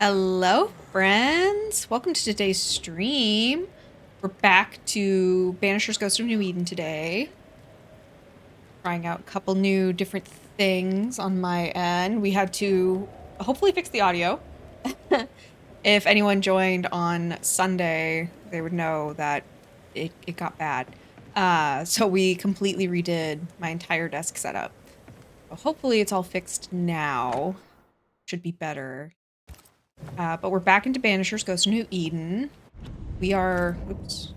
Hello, friends. Welcome to today's stream. We're back to Banishers Ghost of New Eden today. Trying out a couple new different things on my end. We had to hopefully fix the audio. If anyone joined on Sunday, they would know that it got bad. So we completely redid my entire desk setup. So hopefully it's all fixed now. Should be better. But we're back into Banishers Ghost of New Eden. We are, oops,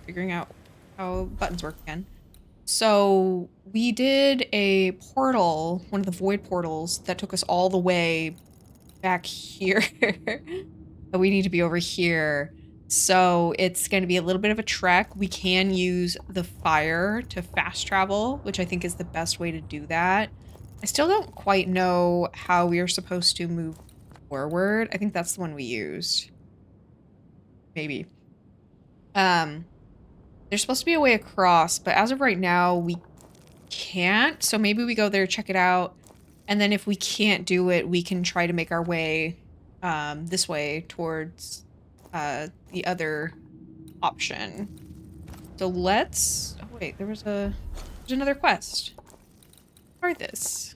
figuring out how buttons work again. So we did a portal, one of the void portals that took us all the way back here. But we need to be over here. So it's going to be a little bit of a trek. We can use the fire to fast travel, which I think is the best way to do that. I still don't quite know how we are supposed to move forward. I think that's the one we used. Maybe. There's supposed to be a way across, but as of right now, we can't. So maybe we go there, check it out, and then if we can't do it, we can try to make our way this way towards the other option. So let's... Oh, wait, there's another quest. Try this.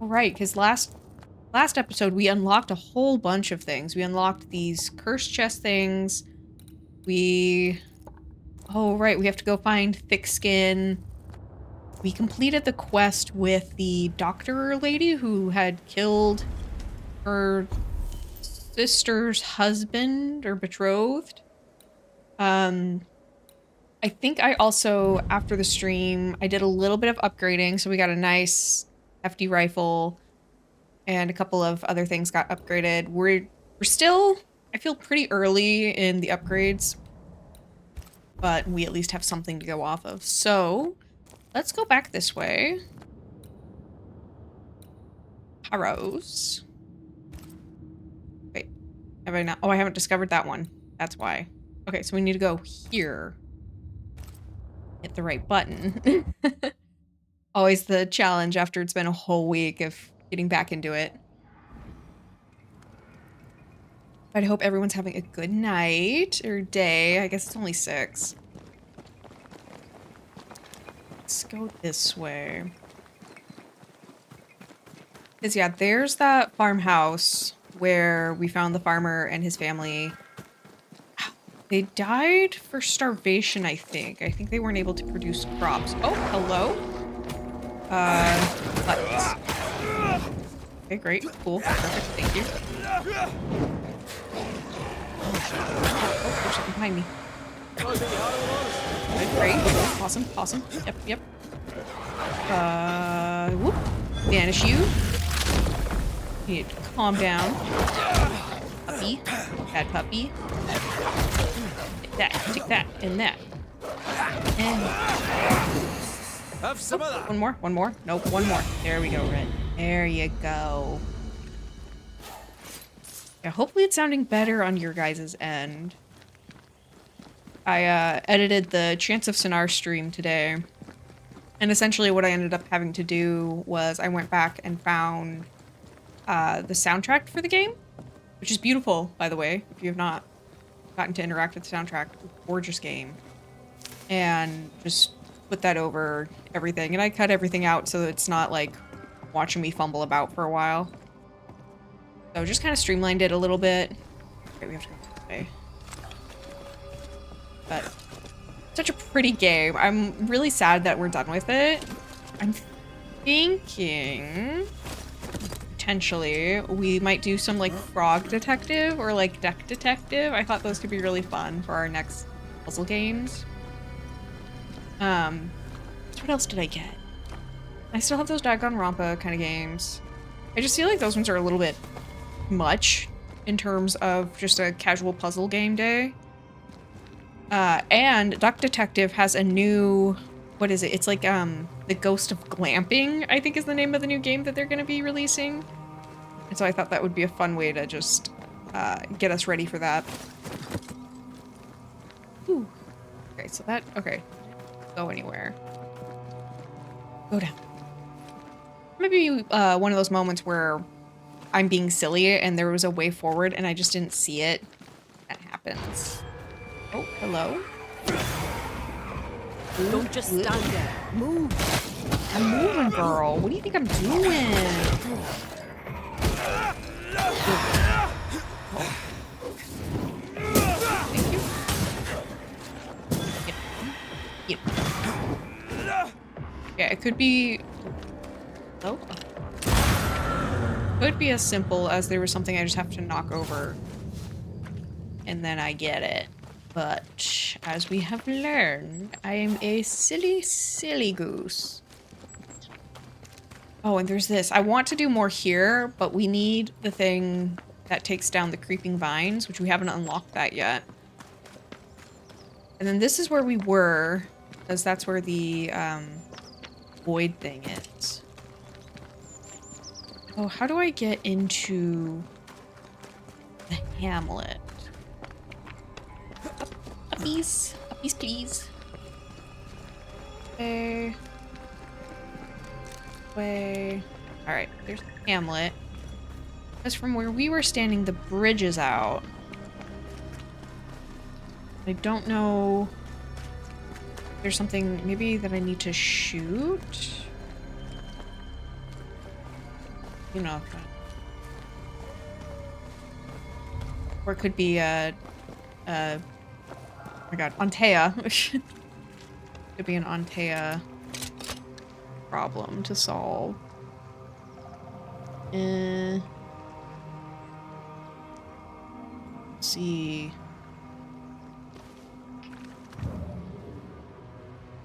All right, because last episode, we unlocked a whole bunch of things. We unlocked these curse chest things. Oh, right, we have to go find thick skin. We completed the quest with the doctor lady who had killed her sister's husband or betrothed. I think I also, after the stream, I did a little bit of upgrading, so we got a nice hefty rifle and a couple of other things got upgraded. We're still, I feel, pretty early in the upgrades, but we at least have something to go off of. So let's go back this way. Arrows. Wait, have I not? Oh, I haven't discovered that one. That's why. Okay, so we need to go here. Hit the right button. Always the challenge after it's been a whole week of getting back into it. But I hope everyone's having a good night or day. I guess it's only 6. Let's go this way. Because, yeah, there's that farmhouse where we found the farmer and his family. They died for starvation, I think. I think they weren't able to produce crops. Oh, hello? Buttons. Okay, great. Cool. Perfect. Thank you. Oh, there's something behind me. Good, great. Awesome, awesome. Yep. Whoop. Banish you. You need to calm down. Puppy. Bad puppy. Take that, and that. And... Oh, one more. Nope, one more. There we go, Red. There you go. Yeah, hopefully it's sounding better on your guys' end. I edited the Chance of Sonar stream today. And essentially what I ended up having to do was I went back and found the soundtrack for the game, which is beautiful, by the way, if you have not gotten to interact with the soundtrack. Gorgeous game. And just put that over everything. And I cut everything out so that it's not like watching me fumble about for a while. So just kind of streamlined it a little bit. Okay, we have to go this way. But such a pretty game. I'm really sad that we're done with it. I'm thinking potentially we might do some like frog detective or like deck detective. I thought those could be really fun for our next puzzle games. What else did I get? I still have those Danganronpa kind of games. I just feel like those ones are a little bit much in terms of just a casual puzzle game day. And Duck Detective has a new, what is it? It's like, The Ghost of Glamping, I think is the name of the new game that they're going to be releasing. And so I thought that would be a fun way to just, get us ready for that. Ooh. Okay, so that, okay. Go anywhere. Go down. Maybe, one of those moments where I'm being silly and there was a way forward and I just didn't see it. That happens. Oh, hello. Don't just stand there. Move. I'm moving, girl. What do you think I'm doing? Thank you. Yep. Yeah, it could be... Oh. Could be as simple as there was something I just have to knock over. And then I get it. But, as we have learned, I am a silly, silly goose. Oh, and there's this. I want to do more here, but we need the thing that takes down the creeping vines, which we haven't unlocked that yet. And then this is where we were, because that's where the void thing is. Oh, how do I get into the hamlet? Uppies. Uppies, please. Okay. Way. Alright, there's the hamlet. Because from where we were standing, the bridge is out. I don't know... There's something maybe that I need to shoot? You know. Or it could be oh my god, Antea. Could be an Antea problem to solve. Let's see.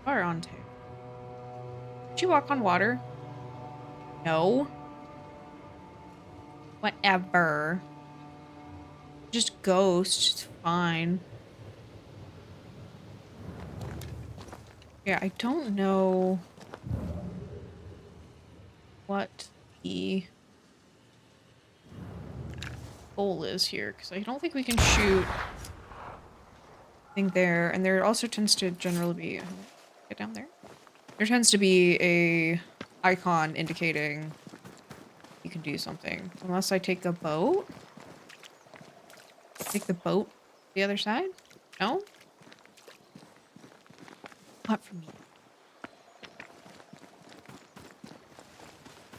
Where Antea? Did you walk on water? No. Whatever. Just ghost. It's fine. Yeah, I don't know what the goal is here, because I don't think we can shoot anything there, and there also tends to generally be... Get down there? There tends to be a icon indicating you can do something. Unless I take the boat? Take the boat to the other side? No? Not for me.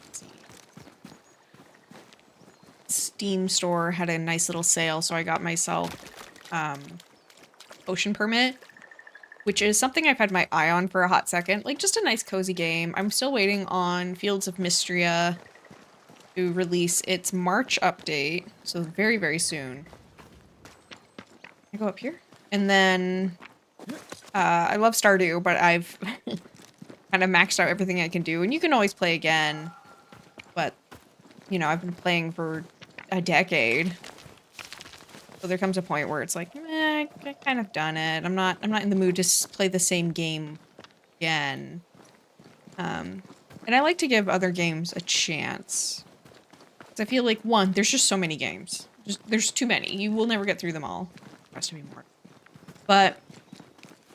Let's see. Steam store had a nice little sale, so I got myself ocean permit, which is something I've had my eye on for a hot second. Like, just a nice cozy game. I'm still waiting on Fields of Mystria to release its March update, so very, very soon. Can I go up here? And then, I love Stardew, but I've kind of maxed out everything I can do, and you can always play again, but, you know, I've been playing for a decade. So there comes a point where it's like, I kind of done it. I'm not in the mood to play the same game again. And I like to give other games a chance. Because I feel like, one, there's just so many games. There's too many. You will never get through them all. There has to be more. But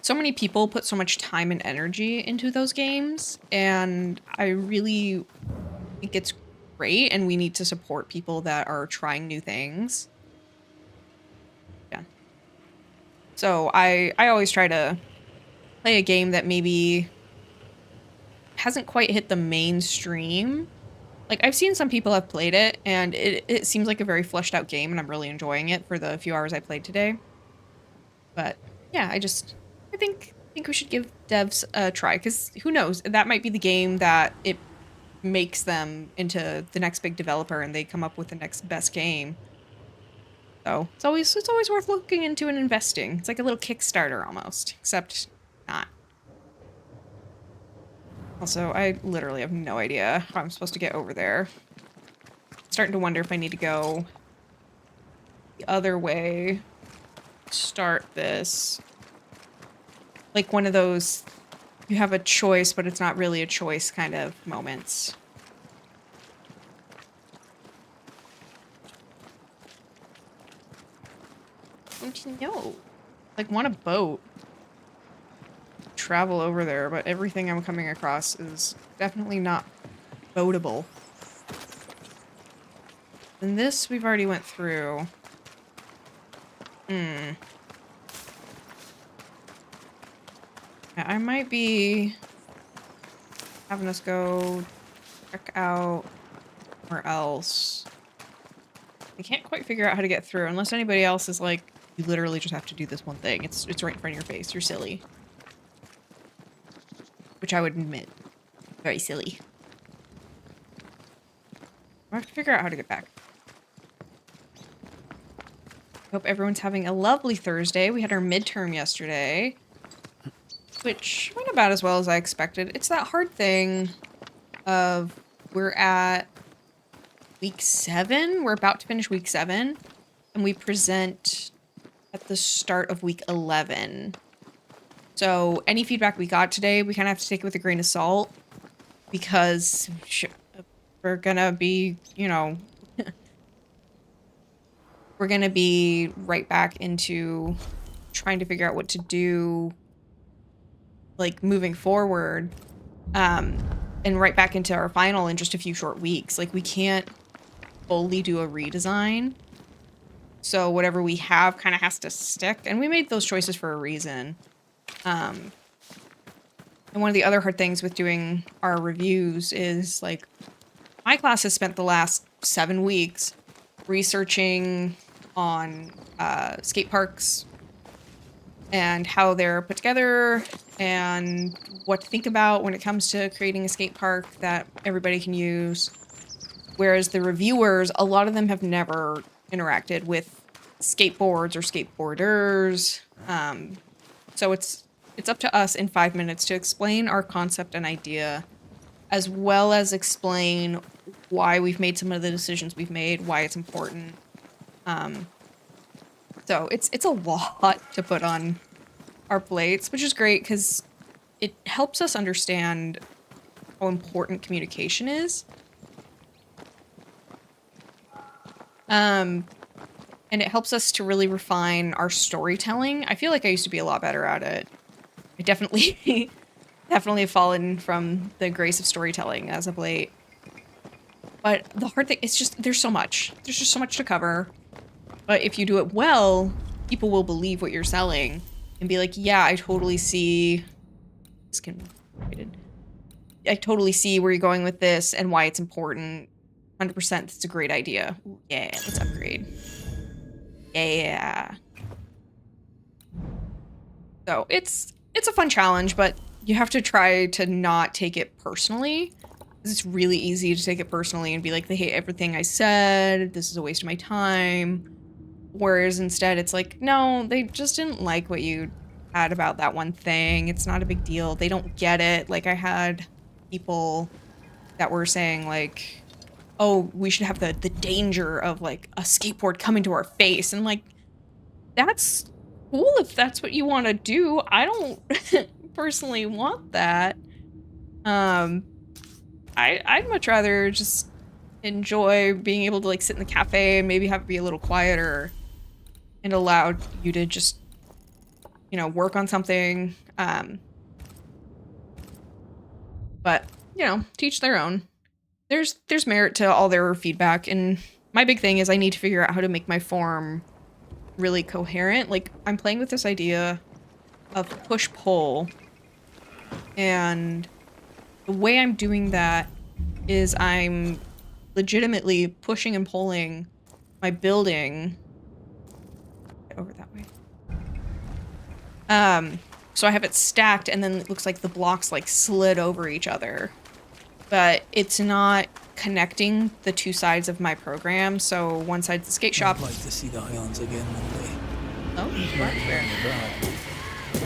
so many people put so much time and energy into those games, and I really think it's great, and we need to support people that are trying new things. Yeah. So I always try to play a game that maybe hasn't quite hit the mainstream. Like, I've seen some people have played it, and it seems like a very fleshed out game, and I'm really enjoying it for the few hours I played today. But yeah, I think we should give devs a try, because who knows? That might be the game that it makes them into the next big developer, and they come up with the next best game. So it's always worth looking into and investing. It's like a little Kickstarter almost, except not. Also, I literally have no idea how I'm supposed to get over there. I'm starting to wonder if I need to go the other way. Start this. Like one of those, you have a choice, but it's not really a choice kind of moments. Don't you know? Like, want a boat. Travel over there, but everything I'm coming across is definitely not boatable. And this we've already went through. Yeah, I might be having us go check out somewhere else. I can't quite figure out how to get through unless anybody else is like, you literally just have to do this one thing. It's right in front of your face. You're silly. Which I would admit. Very silly. I have to figure out how to get back. Hope everyone's having a lovely Thursday. We had our midterm yesterday, which went about as well as I expected. It's that hard thing of we're at week 7. We're about to finish week 7, and we present at the start of week 11. So any feedback we got today, we kind of have to take it with a grain of salt because we're gonna be, you know, we're gonna be right back into trying to figure out what to do, like, moving forward, and right back into our final in just a few short weeks. Like, we can't fully do a redesign, so whatever we have kind of has to stick, and we made those choices for a reason. And one of the other hard things with doing our reviews is, like, my class has spent the last 7 weeks researching on skate parks and how they're put together and what to think about when it comes to creating a skate park that everybody can use. Whereas the reviewers, a lot of them have never interacted with skateboards or skateboarders. So it's up to us in 5 minutes to explain our concept and idea, as well as explain why we've made some of the decisions we've made, why it's important. So it's a lot to put on our plates, which is great because it helps us understand how important communication is. And it helps us to really refine our storytelling. I feel like I used to be a lot better at it. I definitely definitely have fallen from the grace of storytelling as of late. But the hard thing, it's just, there's so much. There's just so much to cover. But if you do it well, people will believe what you're selling and be like, yeah, I totally see. This can be rated. I totally see where you're going with this and why it's important. 100%, it's a great idea. Ooh, yeah, let's upgrade. Yeah. So it's a fun challenge, but you have to try to not take it personally. It's really easy to take it personally and be like, they hate everything I said. This is a waste of my time. Whereas instead it's like, no, they just didn't like what you had about that one thing. It's not a big deal. They don't get it. Like, I had people that were saying like, oh, we should have the danger of like a skateboard coming to our face. And like, that's cool if that's what you want to do. I don't personally want that. I'd much rather just enjoy being able to like sit in the cafe and maybe have it be a little quieter and allow you to just, you know, work on something. But, you know, teach their own. There's merit to all their feedback, and my big thing is I need to figure out how to make my form really coherent. Like, I'm playing with this idea of push-pull, and the way I'm doing that is I'm legitimately pushing and pulling my building over that way. So I have it stacked, and then it looks like the blocks like slid over each other. But it's not connecting the two sides of my program. So one side's the skate shop. I'd like to see the islands again one day. Oh, fair.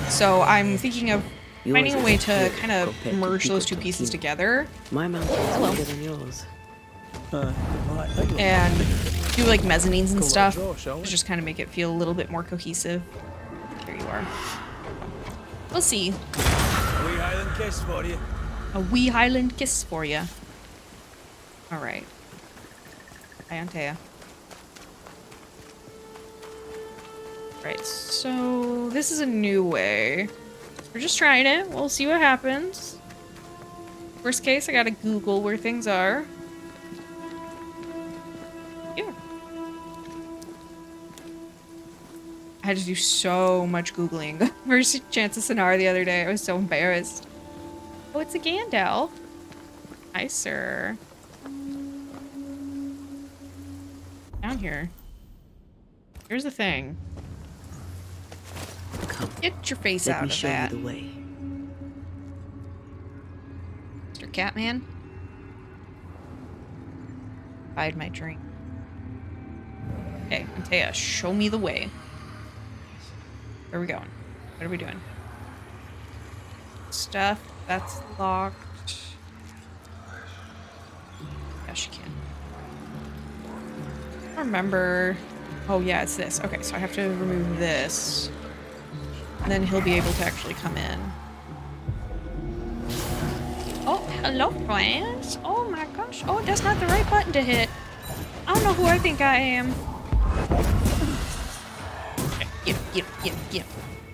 So I'm thinking of finding a way to kind of merge those two pieces together. My mountain's bigger than yours. And do like mezzanines and stuff to just kind of make it feel a little bit more cohesive. There you are. We'll see. A wee Highland kiss for you. A wee Highland kiss for you. All right. Hi, Antea. Right, so this is a new way. We're just trying it. We'll see what happens. Worst case, I gotta Google where things are. Yeah. had to do so much Googling for Chance of Sonar the other day. I was so embarrassed. Oh, it's a Gandalf. Hi, sir. Down here. Here's the thing. Come. Get your face Let out me of show that. you the way. Mr. Catman. Hide my drink. Okay, Antea, show me the way. Where are we going? What are we doing? Stuff that's locked. Yeah, she can. I don't remember. Oh yeah, it's this. Okay, so I have to remove this. And then he'll be able to actually come in. Oh, hello, friends. Oh my gosh. Oh, that's not the right button to hit. I don't know who I think I am. Get him, get him, get him, get him.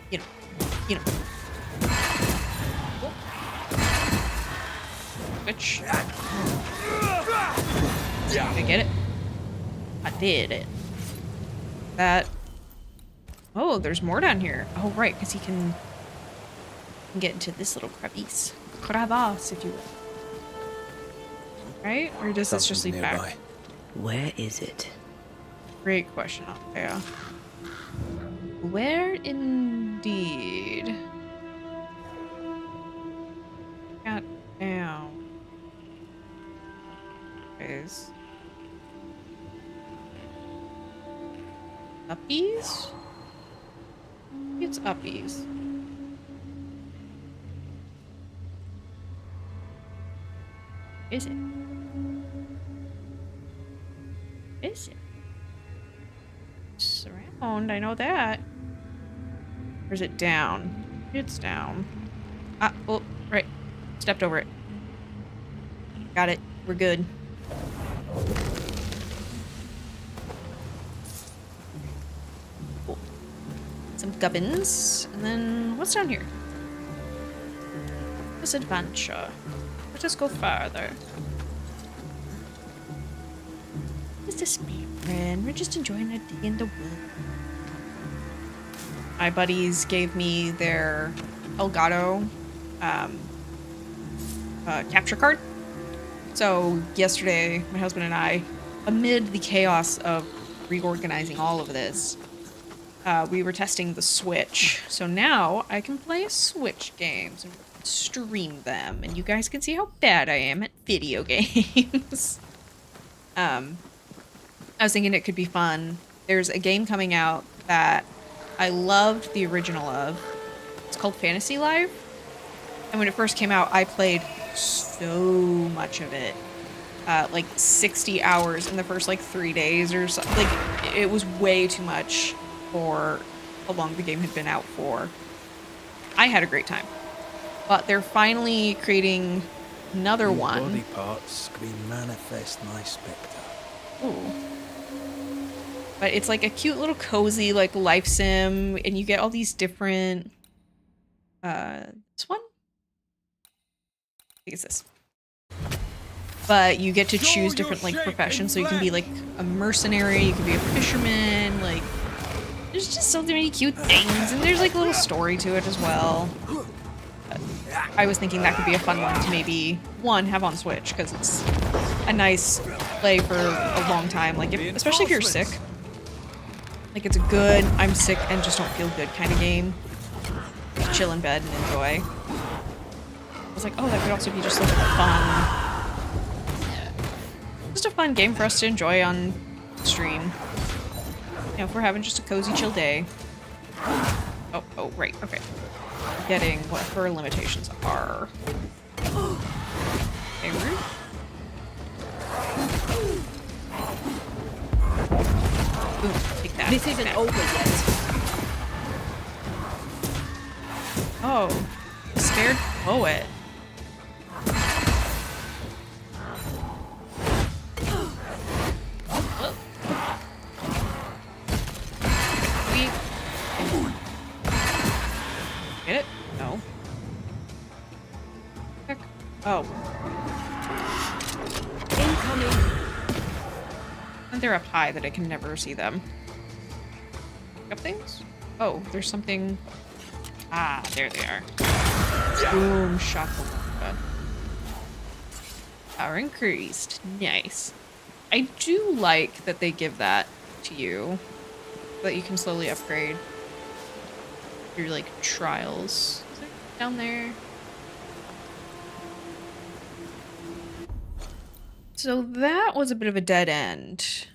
Get him, get him. Switch. Did I get it? I did it. That. Oh, there's more down here. Oh, right, because he can get into this little crevice. Crevasse, if you will. Right? Or does this just lead back? Where is it? Great question, Antea. Where indeed? Got down. Is uppies? It's uppies. Is it? Is it? It's around, I know that. Or is it down? It's down. Ah, oh, right. Stepped over it. Got it. We're good. Cool. Some gubbins. And then, what's down here? This adventure. Let us go further. Just a speedrun. We're just enjoying a day in the woods. My buddies gave me their Elgato capture card. So yesterday, my husband and I, amid the chaos of reorganizing all of this, we were testing the Switch. So now I can play Switch games and stream them, and you guys can see how bad I am at video games. I was thinking it could be fun. There's a game coming out that I loved the original of. It's called Fantasy Life. And when it first came out, I played so much of it. Like 60 hours in the first like 3 days or something. Like, it was way too much for how long the game had been out for. I had a great time. But they're finally creating another one. Body parts scream manifest my spectre. Ooh. But it's like a cute little cozy like life sim, and you get all these different this one? I think it's this. But you get to choose different like professions, so you can be like a mercenary, you can be a fisherman, like there's just so many cute things, and there's like a little story to it as well. I was thinking that could be a fun one to maybe, one, have on Switch, because it's a nice play for a long time, like especially if you're sick. Like, it's a good, I'm sick and just don't feel good kind of game. Just chill in bed and enjoy. I was like, oh, that could also be just like a fun game for us to enjoy on stream. You know, if we're having just a cozy, chill day. Oh, right, okay. Getting what her limitations are. Okay, rude. Ooh, take that. This isn't over yet. Oh, scared poet. Get it? No. Heck. Oh. Incoming. And they're up high that I can never see them. Pick up things? Oh, there's something. Ah, there they are. Boom, shakalaka. Power increased. Nice. I do like that they give that to you, so that you can slowly upgrade your like trials. Is there down there? So that was a bit of a dead end.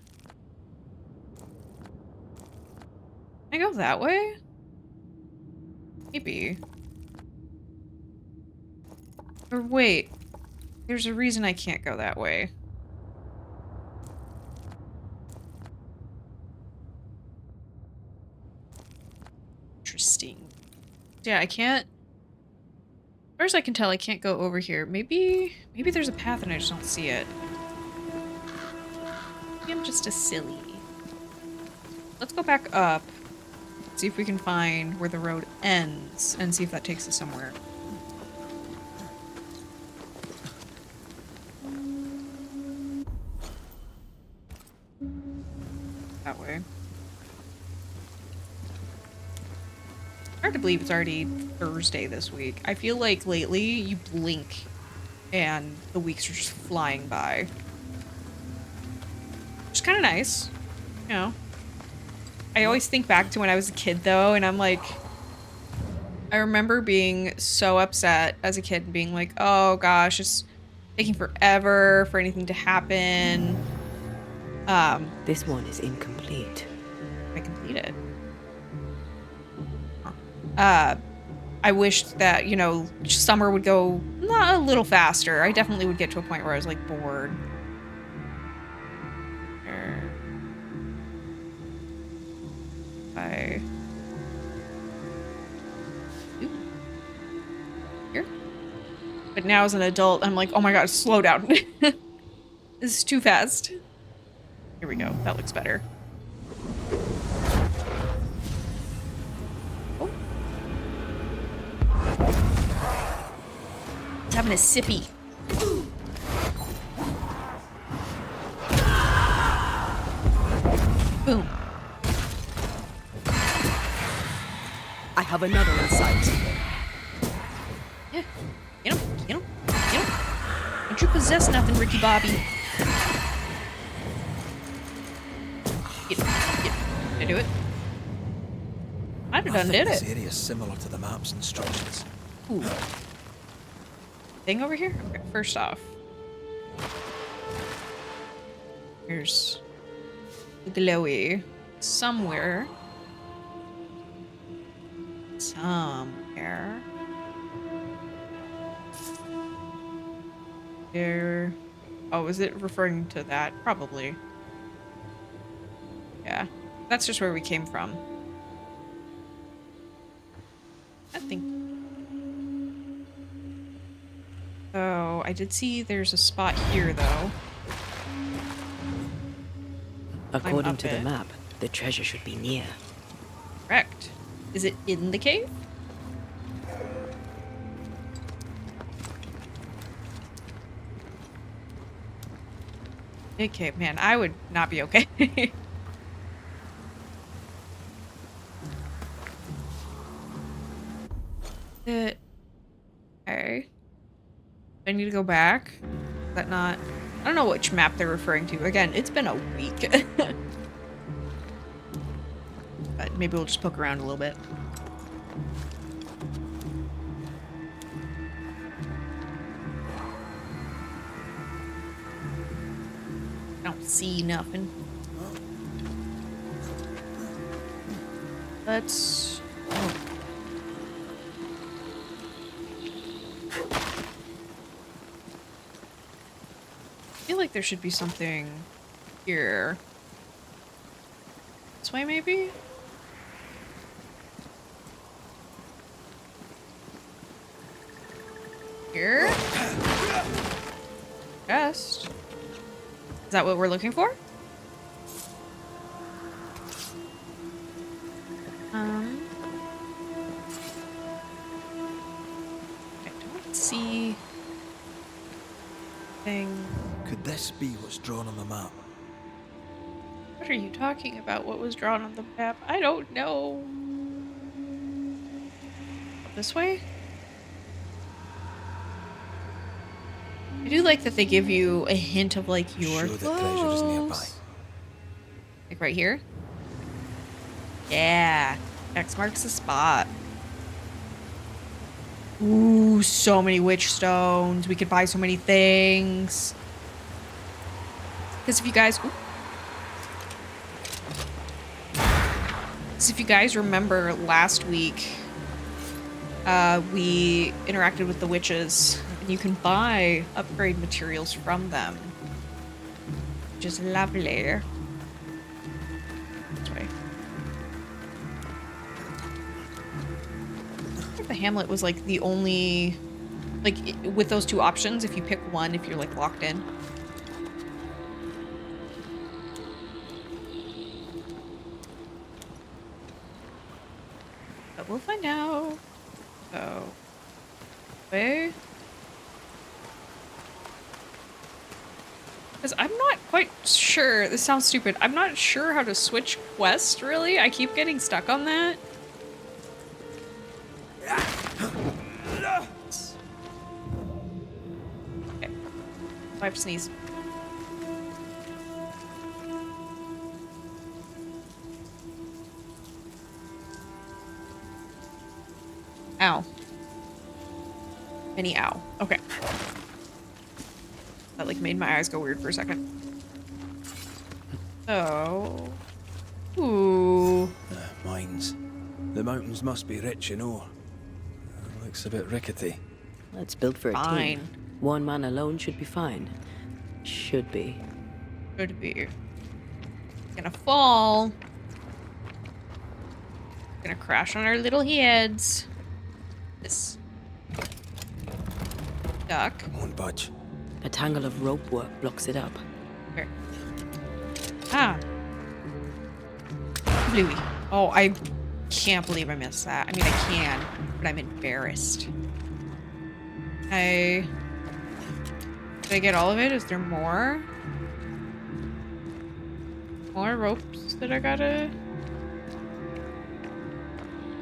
Can I go that way? Maybe. Or wait, there's a reason I can't go that way. Interesting. Yeah, I can't. As far as I can tell, I can't go over here. Maybe there's a path and I just don't see it. Maybe I'm just a silly. Let's go back up. See if we can find where the road ends and see if that takes us somewhere. That way. Hard to believe it's already Thursday this week. I feel like lately you blink and the weeks are just flying by. Which is kind of nice, you know. I always think back to when I was a kid though, and I'm like, I remember being so upset as a kid and being like, oh gosh, it's taking forever for anything to happen. This one is incomplete. I completed. I wished that, you know, summer would go a little faster. I definitely would get to a point where I was like bored. Here. But now as an adult, I'm like, oh my god, slow down. This is too fast. Here we go. That looks better. Oh. It's having a sippy. Boom. I have another in sight. Yeah. Get him. Get him. Get him. Don't you possess nothing, Ricky Bobby. Get him. Get him. Did I do it? Might have done did This it. area is similar to the map's instructions. Ooh. Thing over here? Okay, first off. Here's the glowy. Somewhere. There. Oh, is it referring to that? Probably. Yeah. That's just where we came from. I think. Oh, I did see there's a spot here, though. According up to the it. map, the treasure should be near. Correct. Is it in the cave? Big cave, man. I would not be okay. Okay. I need to go back. Is that not? I don't know which map they're referring to. Again, it's been a week. But maybe we'll just poke around a little bit. I don't see nothing. Let's... Oh. I feel like there should be something here. This way, maybe? Here? Chest. Is that what we're looking for? I don't see thing. Could this be what's drawn on the map? What are you talking about? What was drawn on the map? I don't know. This way? I do like that they give you a hint of like your Sure the treasure is nearby. clothes. Like right here? Yeah. X marks the spot. Ooh, so many witch stones. We could buy so many things. Because if you guys... Because if you guys remember last week, we interacted with the witches, and you can buy upgrade materials from them. Which is lovely. This way. I think the Hamlet was like the only... Like, with those two options, if you pick one, if you're like locked in. But we'll find out. So, way. Because I'm not quite sure. This sounds stupid. I'm not sure how to switch quest, really. I keep getting stuck on that. Okay. Wipe sneeze. Ow. Any ow. Okay. That like made my eyes go weird for a second. Oh. Ooh. Mines. The mountains must be rich in ore. Looks a bit rickety. Let's build for a Fine. team. One man alone should be fine. Should be. Could be. Gonna fall. Gonna crash on our little heads. This duck. Won't budge. A tangle of rope work blocks it up. Here. Ah. Bluey. Oh, I can't believe I missed that. I mean, I can, but I'm embarrassed. Did I get all of it? Is there more? More ropes that I gotta...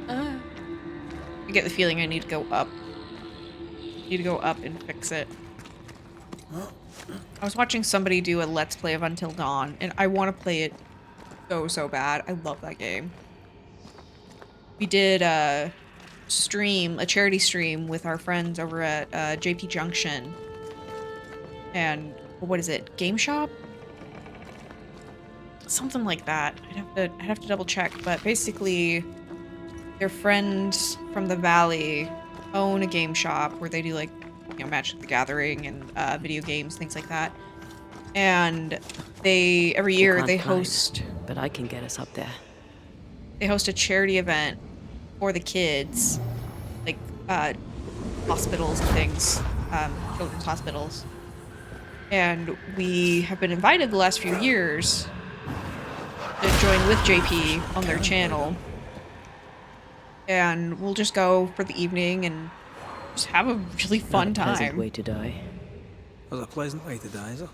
I get the feeling I need to go up. Need to go up and fix it. I was watching somebody do a Let's Play of Until Dawn, and I want to play it so bad. I love that game. We did a charity stream with our friends over at JP Junction. And what is it? Game Shop? Something like that. I'd have to double check, but basically their friends from the valley own a game shop where they do like, you know, Magic the Gathering and video games, things like that. And they every year they host, but I can get us up there. They host a charity event for the kids, like hospitals and things, children's hospitals. And we have been invited the last few years to join with JP on their channel. And we'll just go for the evening and just have a really fun Not a pleasant time. way to die. Was a pleasant way to die, is it?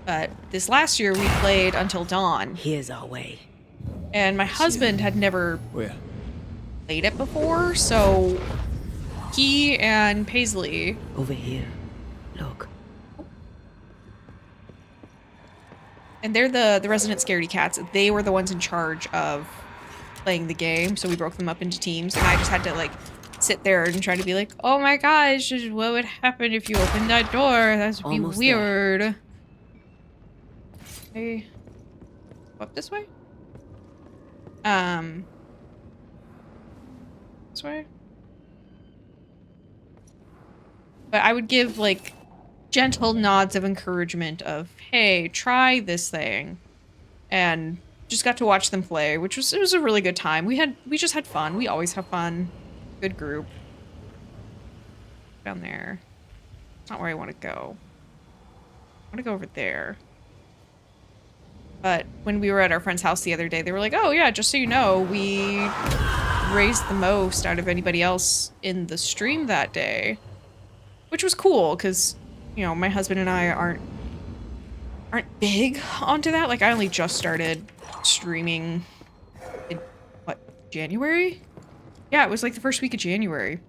But this last year we played Until Dawn. Here's our way. And my husband had never Where? played it before, so he and Paisley... Over here. Look. And they're the resident scaredy cats. They were the ones in charge of playing the game, so we broke them up into teams, and I just had to, like, sit there and try to be like, oh my gosh, what would happen if you opened that door? That would be Almost weird. Okay. Go up this way? This way? But I would give, like, gentle nods of encouragement of, hey, try this thing. And just got to watch them play, it was a really good time. We just had fun. We always have fun. Good group. Down there. It's not where I want to go. I want to go over there. But when we were at our friend's house the other day, they were like, oh yeah, just so you know, we raised the most out of anybody else in the stream that day. Which was cool, because, you know, my husband and I aren't big onto that. Like, I only just started streaming January? Yeah, it was like the first week of January.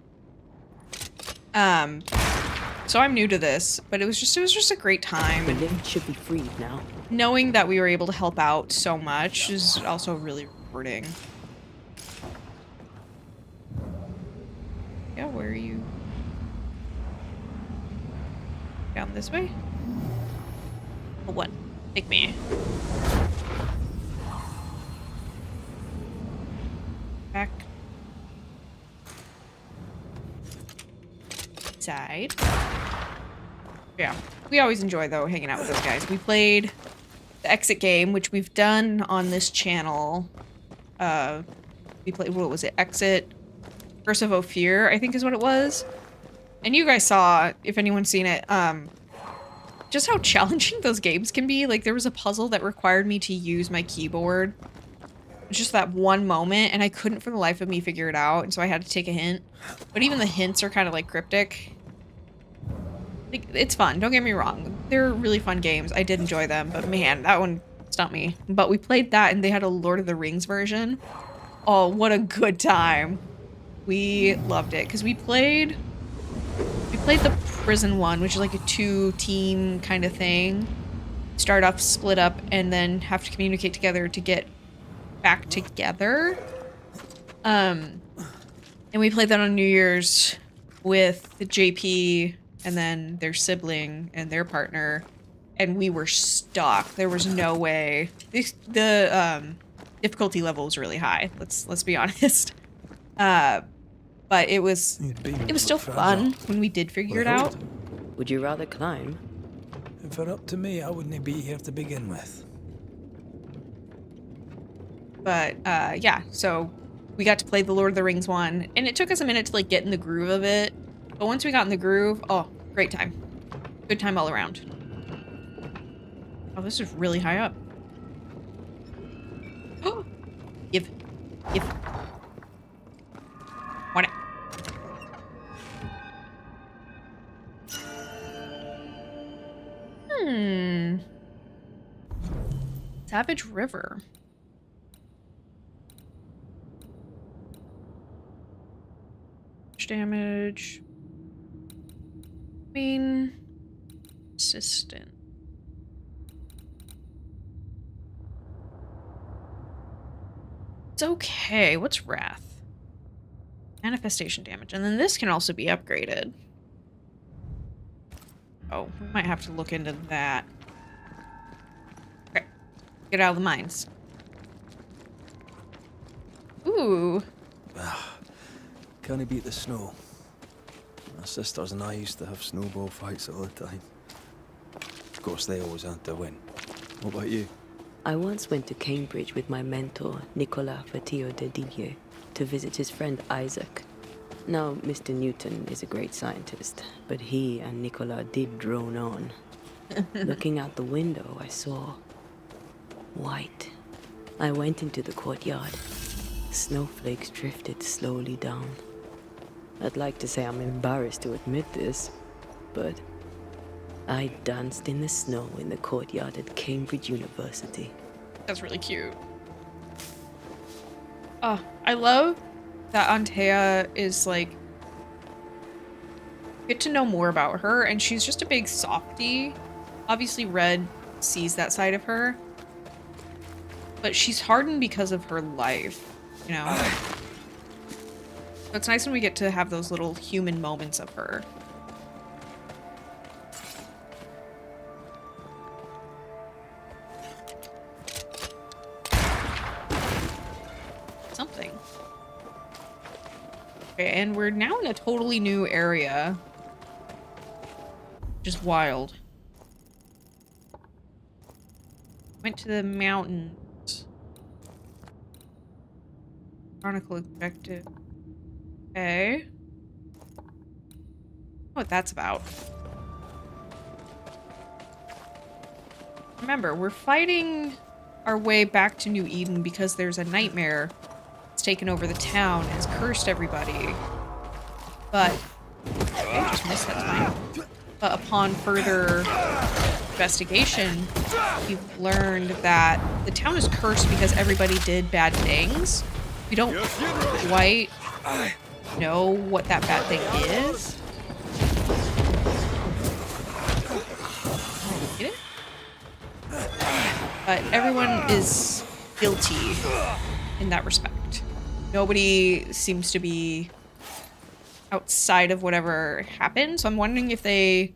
So I'm new to this, but it was just a great time. The lift should be freed now. Knowing that we were able to help out so much is also really rewarding. Yeah, where are you? Down this way? Oh, what? Take me. Back. Side. Yeah. We always enjoy, though, hanging out with those guys. We played the exit game, which we've done on this channel. We played, what was it? Exit Curse of Ophir, I think is what it was. And you guys saw, if anyone's seen it, just how challenging those games can be. Like, there was a puzzle that required me to use my keyboard. Just that one moment, and I couldn't for the life of me figure it out, and so I had to take a hint. But even the hints are kind of, like, cryptic. Like, it's fun, don't get me wrong. They're really fun games. I did enjoy them, but man, that one stumped me. But we played that, and they had a Lord of the Rings version. Oh, what a good time. We loved it, because we played the prison one, which is like a 2-team kind of thing. Start off, split up, and then have to communicate together to get back together. And we played that on New Year's with the JP and then their sibling and their partner, and we were stuck. There was no way. The difficulty level was really high. Let's be honest. But it was still fun when we did figure it out. Would you rather climb? If it were up to me, I wouldn't be here to begin with. But yeah, so we got to play the Lord of the Rings one, and it took us a minute to like get in the groove of it. But once we got in the groove, oh, great time. Good time all around. Oh, this is really high up. Oh, give. Want it. Savage River. Damage. Main. Assistant. It's okay. What's Wrath? Manifestation damage. And then this can also be upgraded. Oh, we might have to look into that. Okay. Get out of the mines. Ooh. Can't beat the snow. My sisters and I used to have snowball fights all the time. Of course, they always had to win. What about you? I once went to Cambridge with my mentor, Nicolas Fatio de Didier, to visit his friend Isaac. Now, Mr. Newton is a great scientist, but he and Nicolas did drone on. Looking out the window, I saw white. I went into the courtyard. Snowflakes drifted slowly down. I'd like to say I'm embarrassed to admit this, but I danced in the snow in the courtyard at Cambridge University. That's really cute. Oh, I love that Antea is like, get to know more about her, and she's just a big softie. Obviously Red sees that side of her, but she's hardened because of her life, you know? So it's nice when we get to have those little human moments of her. Something. Okay, and we're now in a totally new area. Just wild. Went to the mountains. Chronicle objective. Okay. What that's about. Remember, we're fighting our way back to New Eden because there's a nightmare that's taken over the town and has cursed everybody. But okay, just missed that time. But upon further investigation, we've learned that the town is cursed because everybody did bad things. We don't quite know what that bad thing is. Get it? But everyone is guilty in that respect. Nobody seems to be outside of whatever happened. So I'm wondering if they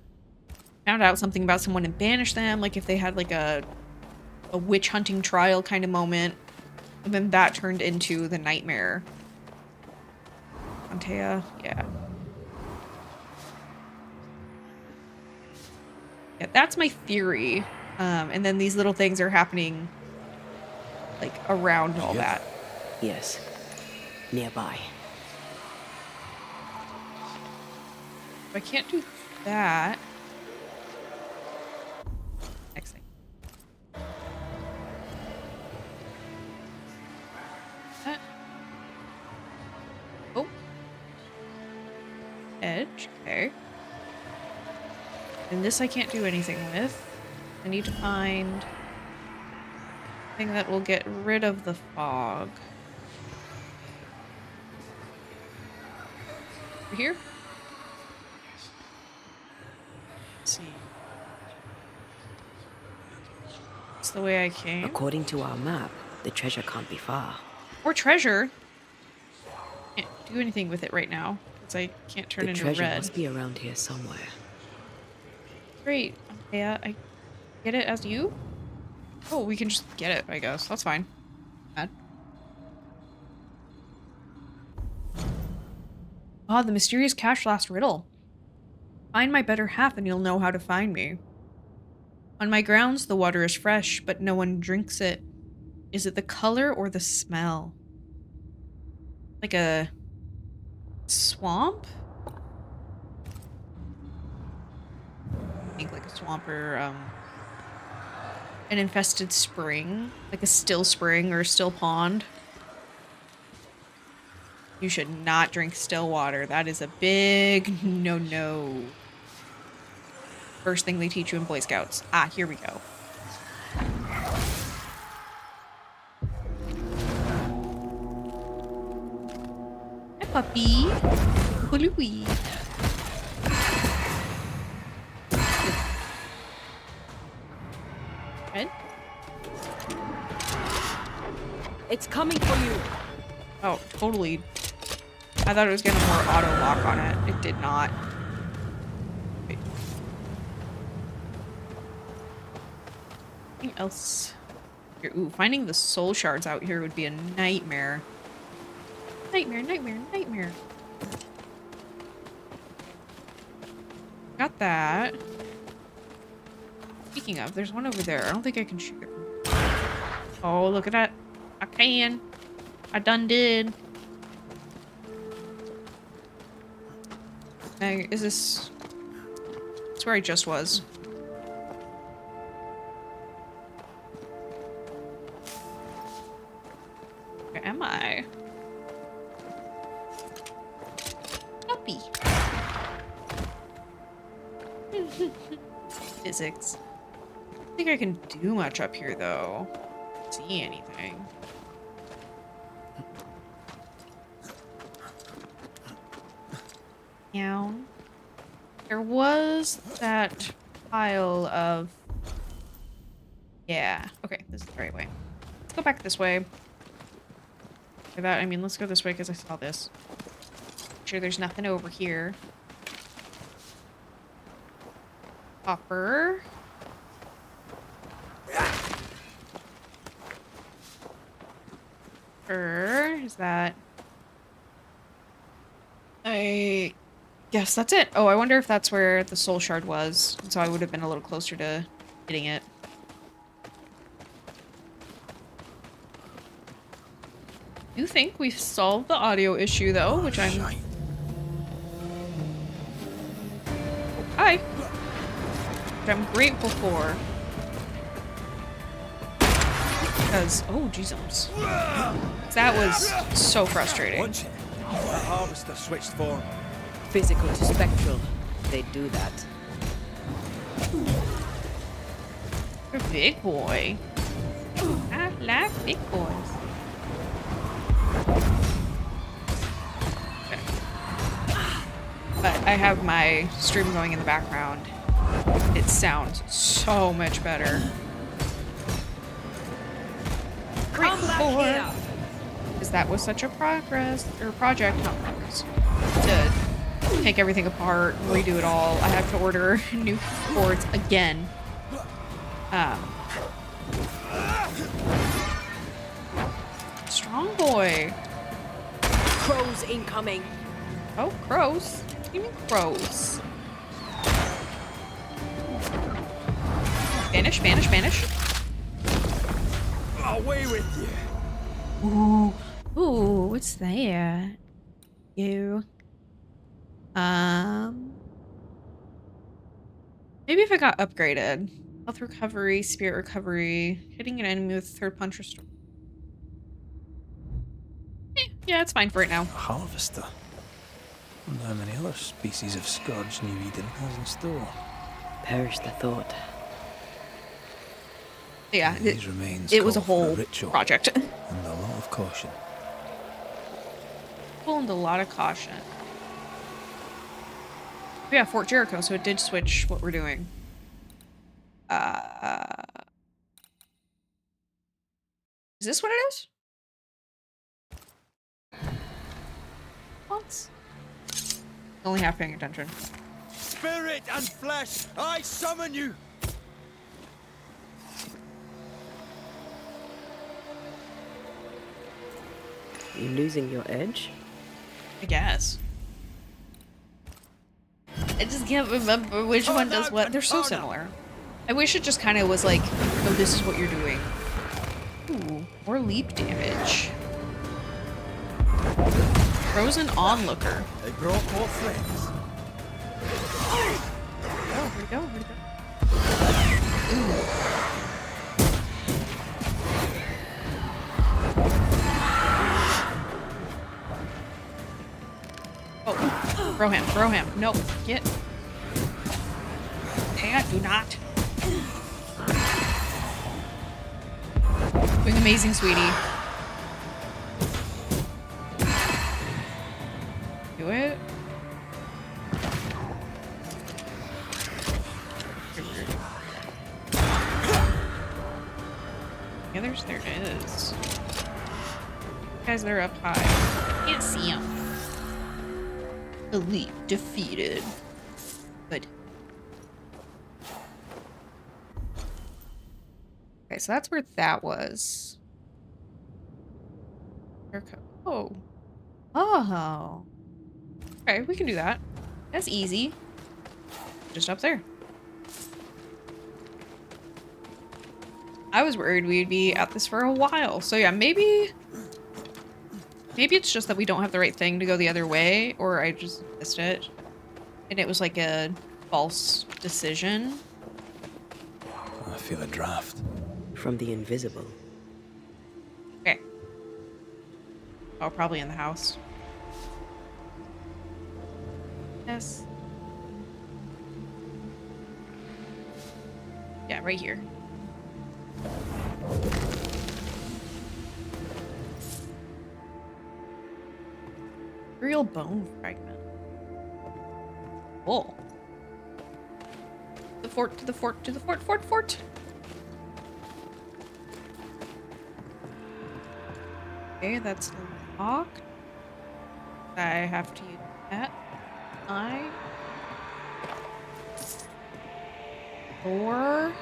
found out something about someone and banished them, like if they had like a witch hunting trial kind of moment, and then that turned into the nightmare. Antea, yeah. Yeah, that's my theory. And then these little things are happening like around all that. Yes. Nearby. I can't do that. Next thing. That. Oh. Edge. Okay. And this I can't do anything with. I need to find a thing that will get rid of the fog. Over here? Let's see. It's the way I came. According to our map, the treasure can't be far. Or treasure. Can't do anything with it right now because I can't turn into treasure red. must be around here somewhere. Great. Yeah, I get it as you? Oh, we can just get it, I guess. That's fine. Bad. Ah, the mysterious cash last riddle. Find my better half and you'll know how to find me. On my grounds, the water is fresh, but no one drinks it. Is it the color or the smell? Like a swamp? I think like a swamp or an infested spring, like a still spring or a still pond. You should not drink still water. That is a big no-no. First thing they teach you in Boy Scouts. Ah, here we go. Hi, puppy. Louie. Red? It's coming for you. Oh, totally. I thought it was gonna more auto lock on it. It did not. Wait. Anything else? Here, ooh, finding the soul shards out here would be a nightmare. Nightmare, nightmare, nightmare. Got that. Speaking of, there's one over there. I don't think I can shoot it. Oh, look at that. I can. I done did. Hey, is this... That's where I just was. Where am I? Puppy. Physics. I don't think I can do much up here, though. See anything. Down. There was that pile of... Yeah. Okay, this is the right way. Let's go back this way. By that, I mean, let's go this way because I saw this. Make sure there's nothing over here. Copper. Is that... I guess that's it. Oh, I wonder if that's where the soul shard was. So I would have been a little closer to hitting it. I do think we've solved the audio issue, though, which I'm... Hi! Which I'm grateful for. Because... Oh, Jesus. That was so frustrating. The harvester switched form. Physical to spectral. They do that. You're a big boy. I like big boys. Okay. But I have my stream going in the background. It sounds so much better. Come back here. Because that was such a project, not progress, to take everything apart, redo it all. I have to order new boards again. Strong boy. Crows incoming. Oh, crows. What do you mean crows? Banish, banish, banish. Away with you. Ooh. Ooh, what's that? You. Maybe if I got upgraded. Health recovery, spirit recovery, hitting an enemy with third punch restore. Yeah, it's fine for right now. A harvester. Wonder how many other species of scourge New Eden has in store. Perish the thought. Yeah, These remains it was a call for whole ritual project. and a lot of caution. Pulled a lot of caution. Yeah, Fort Jericho, so it did switch what we're doing. Is this what it is? What? Only half paying attention. Spirit and flesh, I summon you! You losing your edge? I guess. I just can't remember which one does what. They're so similar. I wish it just kind of was like, oh, this is what you're doing. Ooh, or leap damage. Frozen onlooker. They brought more friends. Oh, where'd it go? Where'd it go? Ooh. Oh, throw him, throw him. No, get. Antea, do not. Doing amazing, sweetie. Do it. Yeah, there it is. Guys, they're up high. Can't see them. Elite defeated. Good. Okay, so that's where that was. Oh. Oh. Okay, we can do that. That's easy. Just up there. I was worried we'd be at this for a while. So yeah, maybe it's just that we don't have the right thing to go the other way, or I just missed it. And it was like a false decision. I feel a draft. From the invisible. Okay. Oh, probably in the house. Yes. Yeah, right here. Real bone fragment. Cool. The fort, to the fort, to the fort, fort. Okay, that's locked. I have to use that. Door.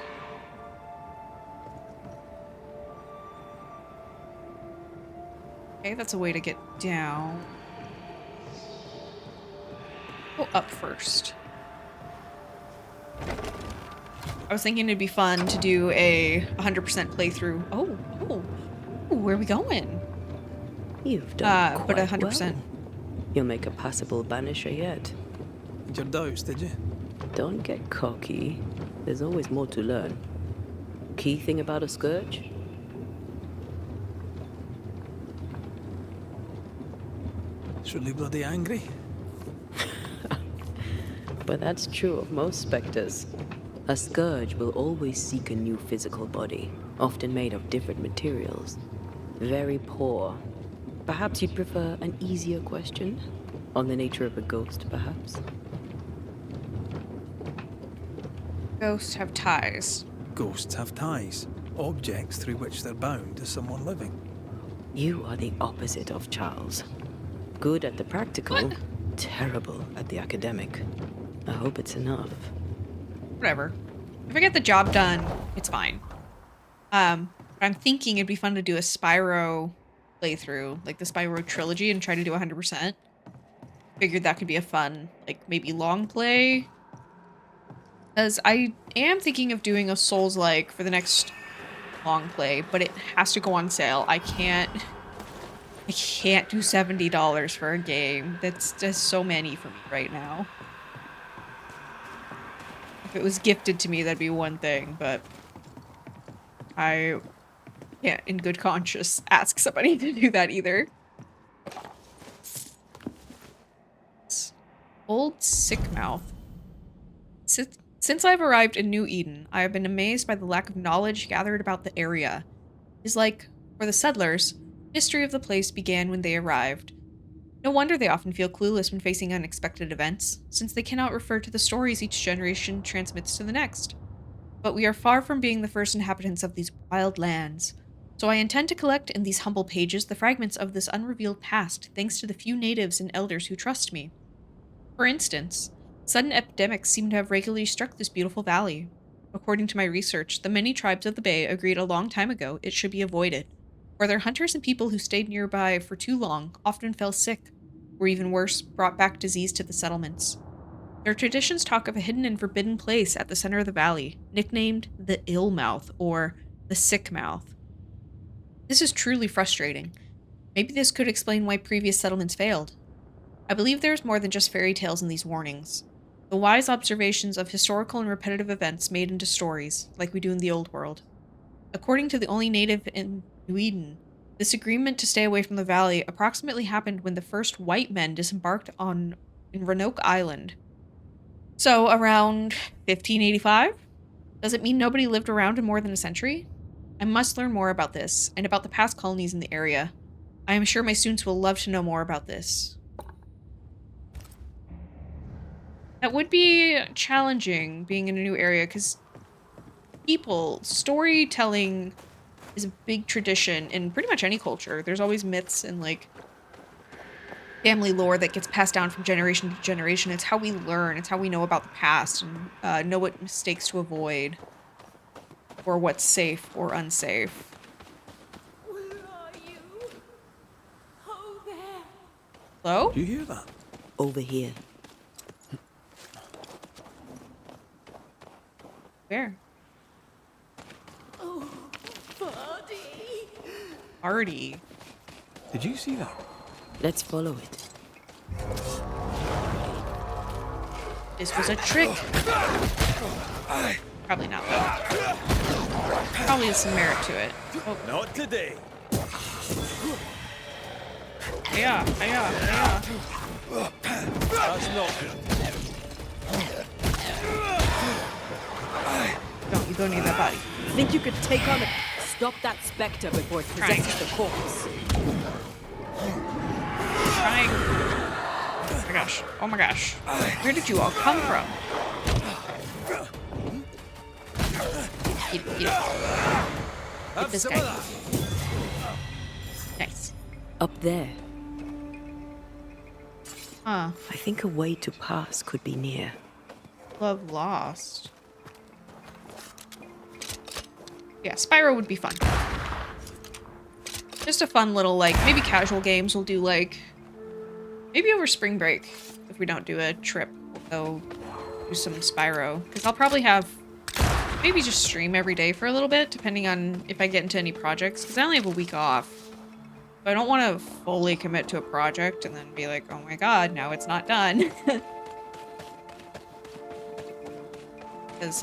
Okay, that's a way to get down. Go up first. I was thinking it'd be fun to do a 100% playthrough. Oh, where are we going? You've done but quite 100%. well. You'll make a passable banisher yet. Your doubts, did you? Don't get cocky. There's always more to learn. Key thing about a scourge? It's really bloody angry. But that's true of most specters. A scourge will always seek a new physical body, often made of different materials. Very poor, Perhaps you'd prefer an easier question? On the nature of a ghost, perhaps? Ghosts have ties. Ghosts have ties, objects through which they're bound to someone living. You are the opposite of Charles. Good at the practical, What? terrible at the academic. I hope it's enough. Whatever. If I get the job done, it's fine. But I'm thinking it'd be fun to do a Spyro playthrough, like the Spyro trilogy, and try to do 100%. Figured that could be a fun, like, maybe long play. Because I am thinking of doing a Souls-like for the next long play, but it has to go on sale. I can't do $70 for a game. That's just so many for me right now. If it was gifted to me, that'd be one thing, but I can't, in good conscience, ask somebody to do that either. Old sick mouth. Since I've arrived in New Eden, I have been amazed by the lack of knowledge gathered about the area. It is like, for the settlers, history of the place began when they arrived. No wonder they often feel clueless when facing unexpected events, since they cannot refer to the stories each generation transmits to the next. But we are far from being the first inhabitants of these wild lands, so I intend to collect in these humble pages the fragments of this unrevealed past, thanks to the few natives and elders who trust me. For instance, sudden epidemics seem to have regularly struck this beautiful valley. According to my research, the many tribes of the bay agreed a long time ago it should be avoided, for their hunters and people who stayed nearby for too long often fell sick, or even worse, brought back disease to the settlements. Their traditions talk of a hidden and forbidden place at the center of the valley, nicknamed the Ill Mouth or the Sick Mouth. This is truly frustrating. Maybe this could explain why previous settlements failed. I believe there is more than just fairy tales in these warnings. The wise observations of historical and repetitive events made into stories, like we do in the Old World. According to the only native in New Eden, this agreement to stay away from the valley approximately happened when the first white men disembarked in Roanoke Island. So, around 1585? Does it mean nobody lived around in more than a century? I must learn more about this, and about the past colonies in the area. I am sure my students will love to know more about this. That would be challenging, being in a new area, because storytelling is a big tradition in pretty much any culture. There's always myths and, like, family lore that gets passed down from generation to generation. It's how we learn. It's how we know about the past and know what mistakes to avoid, or what's safe or unsafe. Where are you? Oh, there. Hello? Do you hear that? Over here. Where? Oh, buddy. Artie. Did you see that? Let's follow it. This was a trick. Probably not, though. Probably has some merit to it. Oh, Not today. yeah. That's not. You don't need that body. Think you could take on the... Stop that specter before it possesses the corpse. Trying. Oh my gosh. Where did you all come from? Eat it. Get this guy. Nice. Up there. Huh. I think a way to pass could be near. Love lost. Yeah, Spyro would be fun. Just a fun little, like, maybe casual games. We'll do, like, maybe over spring break, if we don't do a trip, we'll go do some Spyro. Because I'll probably have, maybe just stream every day for a little bit, depending on if I get into any projects. Because I only have a week off. So I don't want to fully commit to a project and then be like, oh my god, now it's not done. Because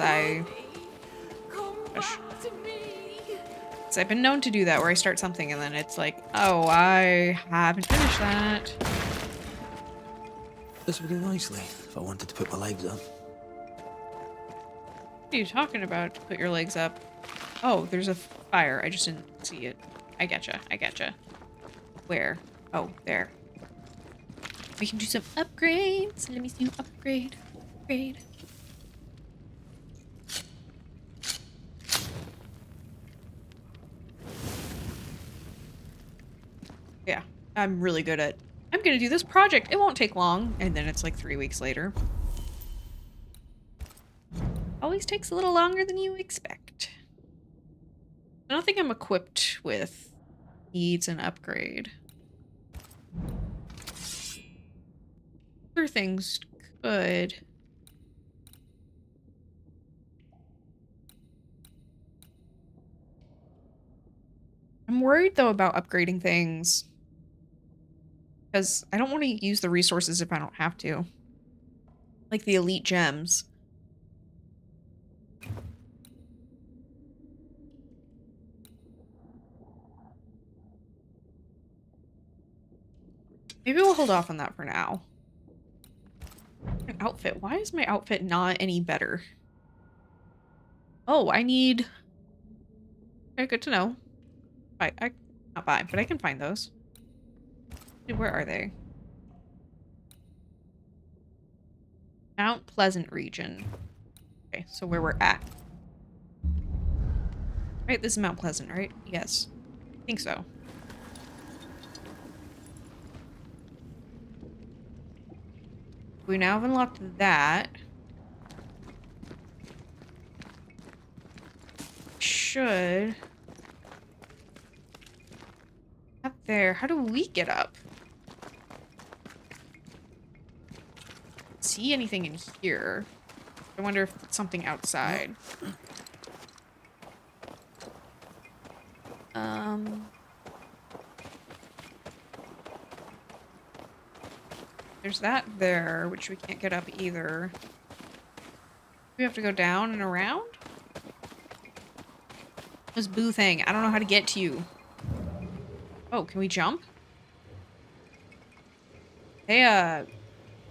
I've been known to do that, where I start something and then it's like, oh, I haven't finished that. This would do nicely if I wanted to put my legs up. What are you talking about to put your legs up? Oh, there's a fire. I just didn't see it. I getcha. Where? Oh, there. We can do some upgrades. Let me see you upgrade. Upgrade. Yeah, I'm really good at, I'm gonna do this project. It won't take long. And then it's like 3 weeks later. Always takes a little longer than you expect. I don't think I'm equipped with needs an upgrade. Other things could. I'm worried though about upgrading things. Because I don't want to use the resources if I don't have to. Like the elite gems. Maybe we'll hold off on that for now. An outfit. Why is my outfit not any better? Oh, I need... Okay, good to know. Not buy, but I can find those. Where are they? Mount Pleasant region. Okay, so where we're at. Right, this is Mount Pleasant, right? Yes. I think so. We now have unlocked that. Should... Up there. How do we get up? See anything in here? I wonder if it's something outside. There's that there, which we can't get up either. We have to go down and around? This boo thing. I don't know how to get to you. Oh, can we jump? Hey,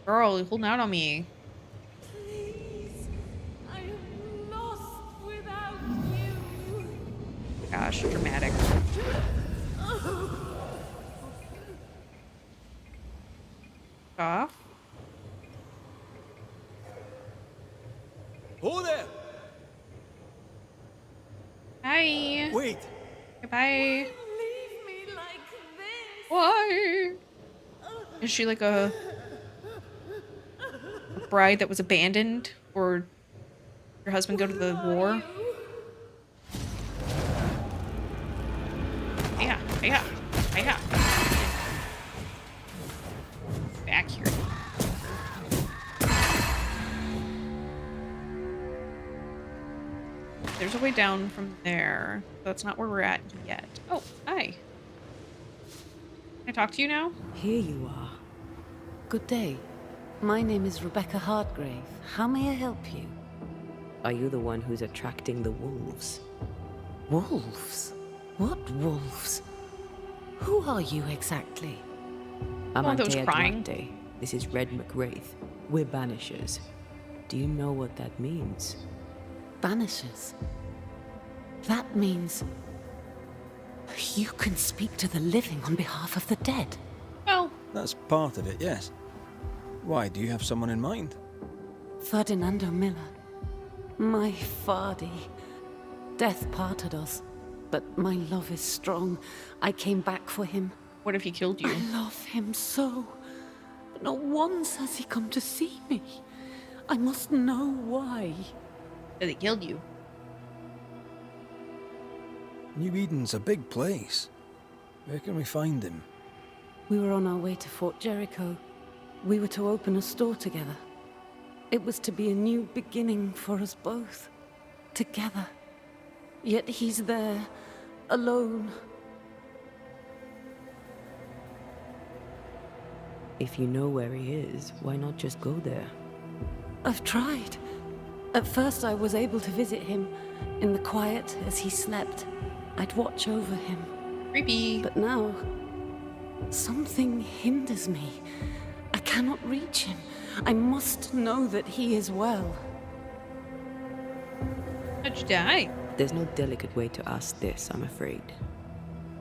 girl, you're holding out on me. Please, I am lost without you. Gosh, dramatic. Off. Oh there! Hi. Wait! Goodbye. Leave me like this. Why? Is she like a bride that was abandoned, or your husband go to the war? Yeah, yeah, yeah. Back here. There's a way down from there. That's not where we're at yet. Oh, hi. Can I talk to you now? Here you are. Good day. My name is Rebecca Hardgrave. How may I help you? Are you the one who's attracting the wolves? Wolves? What wolves? Who are you exactly? I'm One that was Antea crying. Duarte. This is Red McWraith. We're Banishers. Do you know what that means? Banishers? That means... you can speak to the living on behalf of the dead. Well, That's part of it, yes. Why, do you have someone in mind? Ferdinando Miller. My Fardy. Death parted us, but my love is strong. I came back for him. what if he killed you? I love him so. But not once has he come to see me. I must know why. That he killed you. New Eden's a big place. Where can we find him? We were on our way to Fort Jericho. We were to open a store together. It was to be a new beginning for us both. Together. Yet he's there, alone. If you know where he is, why not just go there? I've tried. At first I was able to visit him in the quiet as he slept. I'd watch over him. Creepy. But now, something hinders me. I cannot reach him. I must know that he is well. How'd you die? There's no delicate way to ask this, I'm afraid.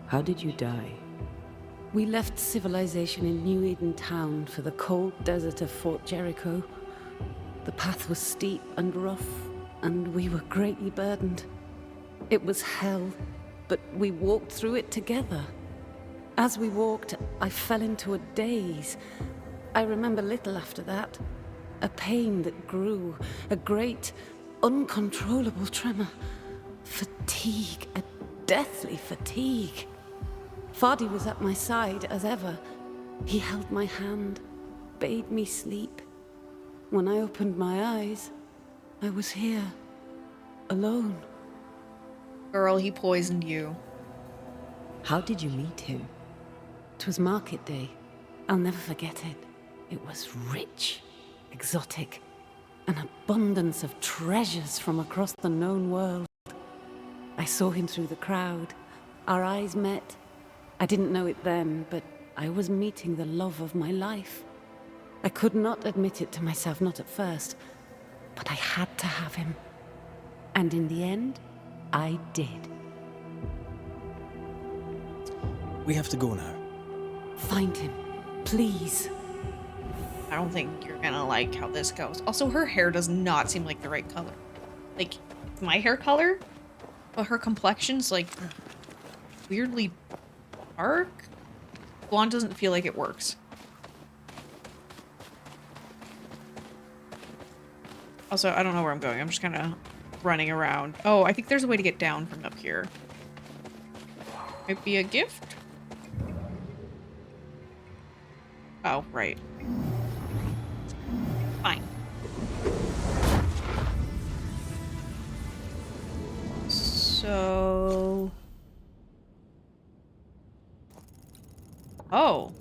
How did you die? We left civilization in New Eden Town for the cold desert of Fort Jericho. The path was steep and rough, and we were greatly burdened. It was hell, but we walked through it together. As we walked, I fell into a daze. I remember little after that. A pain that grew, a great, uncontrollable tremor. Fatigue, a deathly fatigue. Fardy was at my side as ever. He held my hand, bade me sleep. When I opened my eyes, I was here, alone. Girl, he poisoned you. How did you meet him? 'Twas market day. I'll never forget it. It was rich, exotic, an abundance of treasures from across the known world. I saw him through the crowd. Our eyes met. I didn't know it then, but I was meeting the love of my life. I could not admit it to myself, not at first, but I had to have him. And in the end, I did. We have to go now. Find him, please. I don't think you're gonna like how this goes. Also, her hair does not seem like the right color. Like, it's my hair color, but her complexion's like weirdly dark. Blonde doesn't feel like it works. Also, I don't know where I'm going. I'm just kind of running around. Oh, I think there's a way to get down from up here. Might be a gift? Oh, right. Fine. So... Oh.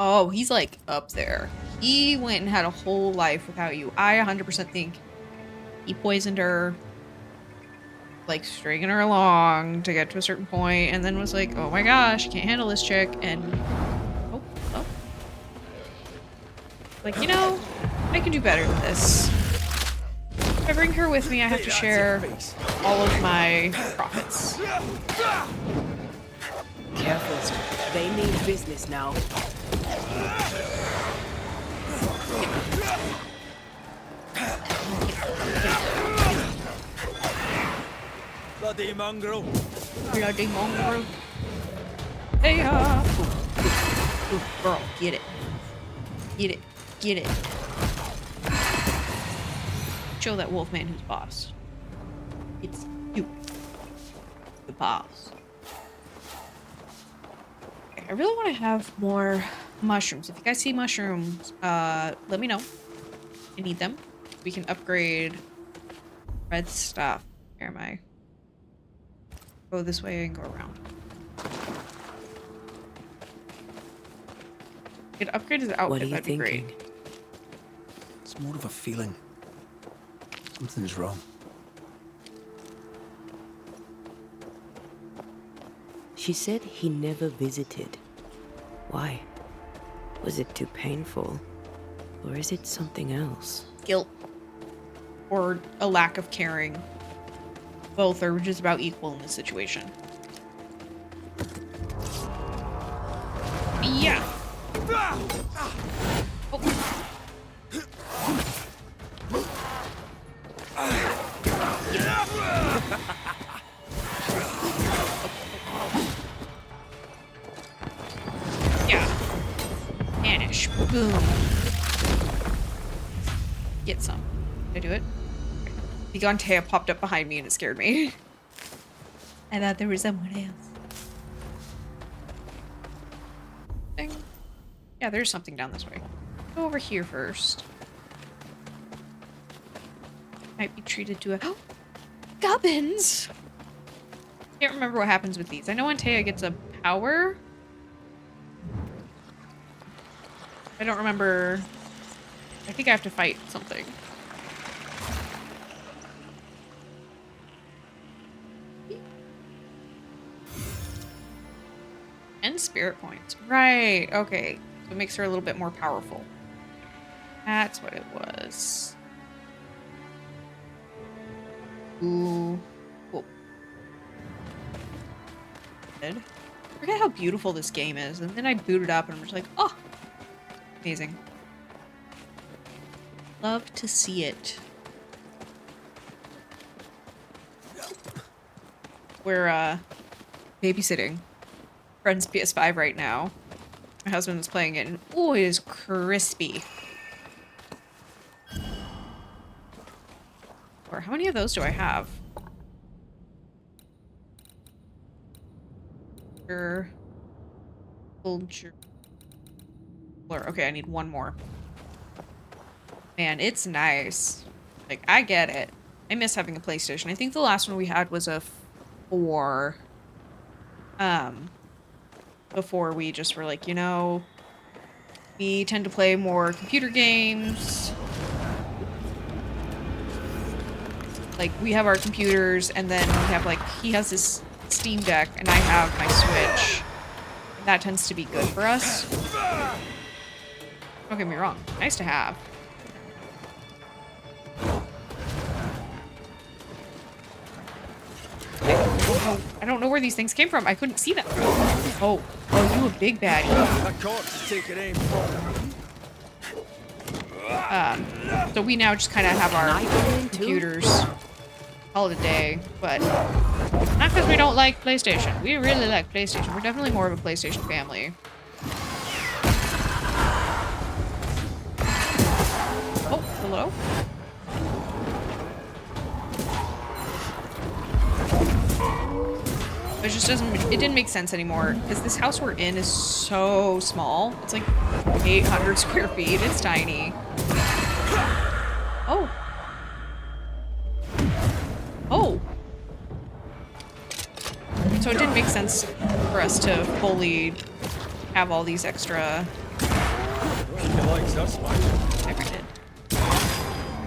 Oh, he's like up there. He went and had a whole life without you. I 100% think he poisoned her, like stringing her along to get to a certain point, and then was like, oh my gosh, can't handle this chick, and oh, oh. Like, you know, I can do better than this. If I bring her with me, I have to share all of my profits. Careful. They mean business now. Bloody mongrel. Bloody mongrel. Hey, girl, get it. Get it. Get it. Show that wolf man who's boss. It's you. The boss. Okay, I really want to have more mushrooms. If you guys see mushrooms, let me know. I need them. We can upgrade red stuff. Where am I? Go this way and go around. Could upgrade his outfit, What are you that'd be thinking? great. It's more of a feeling. Something's wrong. She said he never visited. Why? Was it too painful? Or is it something else? Guilt. Or a lack of caring. Both are just about equal in this situation. Yeah. Oh. Yeah. Vanish. Boom. Get some. Did I do it? The Antea popped up behind me and it scared me. I thought there was someone else. Ding. Yeah, there's something down this way. Go over here first. Might be treated to a... Oh! Gubbins! Can't remember what happens with these. I know Antea gets a power. I don't remember... I think I have to fight something. And spirit points. Right, okay. So it makes her a little bit more powerful. That's what it was. Ooh. Cool. Good. forget how beautiful this game is. And then I boot it up and I'm just like, oh, amazing. Love to see it. We're babysitting friend's PS5 right now. My husband was playing it and oh, it is crispy. Or how many of those do I have? Okay, I need one more. Man, it's nice. Like, I get it. I miss having a PlayStation. I think the last one we had was a 4. Before we just were like, you know, we tend to play more computer games. Like, we have our computers, and then we have, like, he has his Steam Deck, and I have my Switch. And that tends to be good for us. Don't get me wrong. Nice to have. I don't know where these things came from. I couldn't see them. Oh, you a big baddie. That corpse is taking aim from. So we now just kind of have our computers. Call it a day, but not because we don't like PlayStation. We really like PlayStation. We're definitely more of a PlayStation family. Oh, hello? It just it didn't make sense anymore because this house we're in is so small. It's like 800 square feet. It's tiny. Oh. Oh. So it didn't make sense for us to fully have all these extra...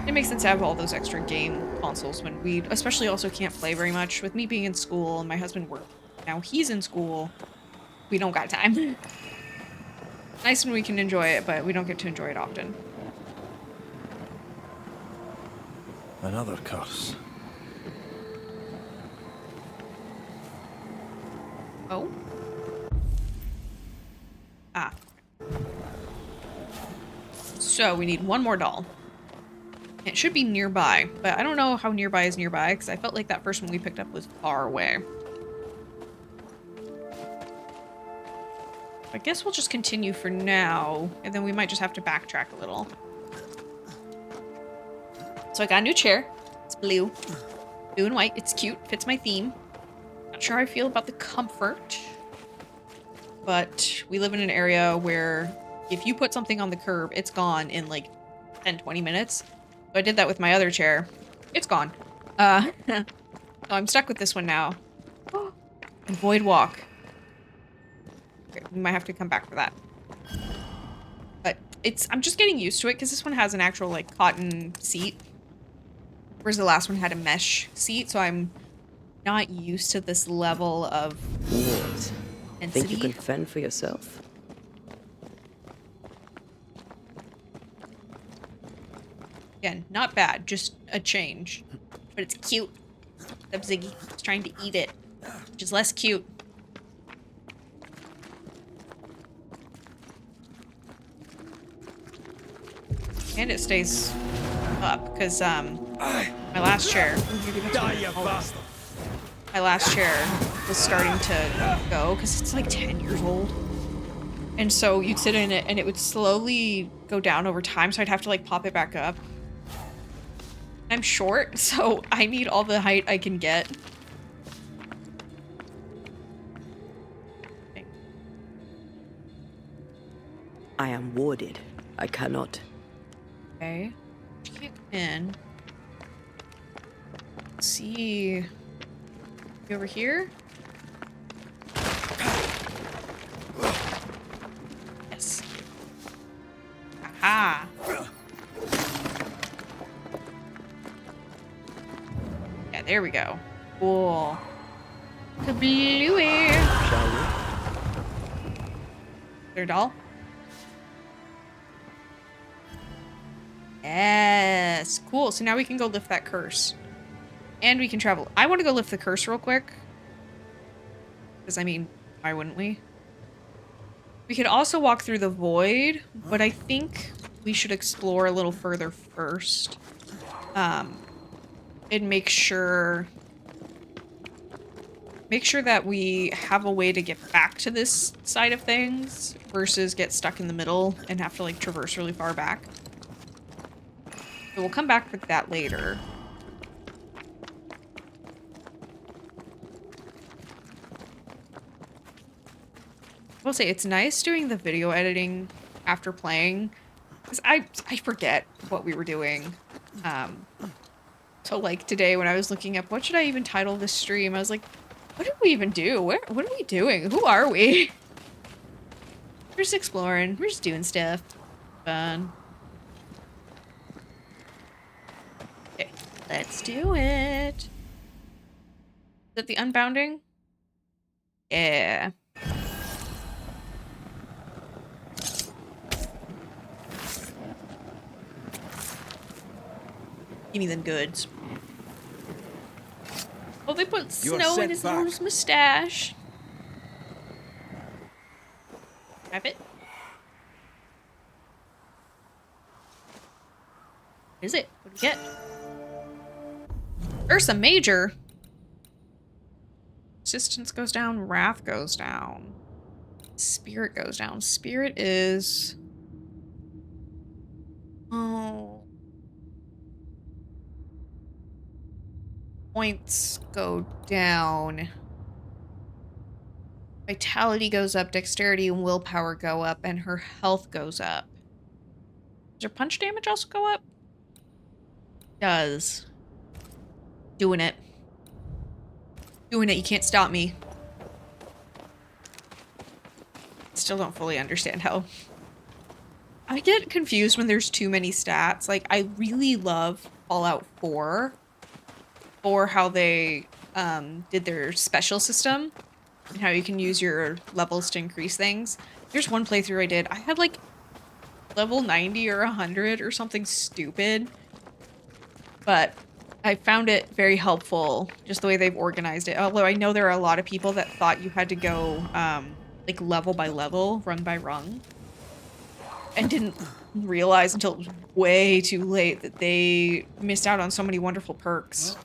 It makes sense to have all those extra game consoles when we especially also can't play very much. With me being in school and my husband work now he's in school, we don't got time. Nice when we can enjoy it, but we don't get to enjoy it often. Another curse. Oh. Ah. So we need one more doll. It should be nearby, but I don't know how nearby is nearby because I felt like that first one we picked up was far away. I guess we'll just continue for now, and then we might just have to backtrack a little. So I got a new chair. It's blue. Blue and white. It's cute. Fits my theme. Not sure how I feel about the comfort, but we live in an area where if you put something on the curb, it's gone in like 10, 20 minutes. So I did that with my other chair. It's gone. So I'm stuck with this one now. And Void Walk. Okay, we might have to come back for that. But I'm just getting used to it because this one has an actual like cotton seat. Whereas the last one had a mesh seat, so I'm not used to this level of What? intensity. Think you can fend for yourself? Again, not bad, just a change. But it's cute. Except Ziggy is trying to eat it, which is less cute. And it stays up, because, my last chair... My last chair was starting to go, because it's like 10 years old. And so you'd sit in it, and it would slowly go down over time, so I'd have to, like, pop it back up. I'm short, so I need all the height I can get. Okay. I am warded. I cannot. Okay. You can't come in. Let's see. You over here? Yes. Aha. Yeah, there we go. Cool. Kablooey. Shall we? Their doll? Yes. Cool. So now we can go lift that curse. And we can travel. I want to go lift the curse real quick. Because, I mean, Why wouldn't we? We could also walk through the void, but I think we should explore a little further first. And make sure that we have a way to get back to this side of things versus get stuck in the middle and have to like traverse really far back. So we'll come back with that later. I will say it's nice doing the video editing after playing, because I forget what we were doing. So like today when I was looking up what should I even title this stream, I was like, what did we even do? What are we doing? Who are we? We're just exploring. We're just doing stuff. Fun. Okay, let's do it. Is that the unbounding? Yeah. Give me them goods. Oh, they put snow in his little mustache. Grab it. What is it? What do we get? Ursa Major. Resistance goes down. Wrath goes down. Spirit goes down. Spirit is... Oh... Points go down. Vitality goes up, dexterity and willpower go up, and her health goes up. Does her punch damage also go up? Does. Doing it. Doing it, you can't stop me. Still don't fully understand how. I get confused when there's too many stats. Like, I really love Fallout 4. For how they did their special system and how you can use your levels to increase things. There's one playthrough I did. I had like level 90 or 100 or something stupid. But I found it very helpful, just the way they've organized it. Although I know there are a lot of people that thought you had to go like level by level, rung by rung. And didn't realize until it was way too late that they missed out on so many wonderful perks.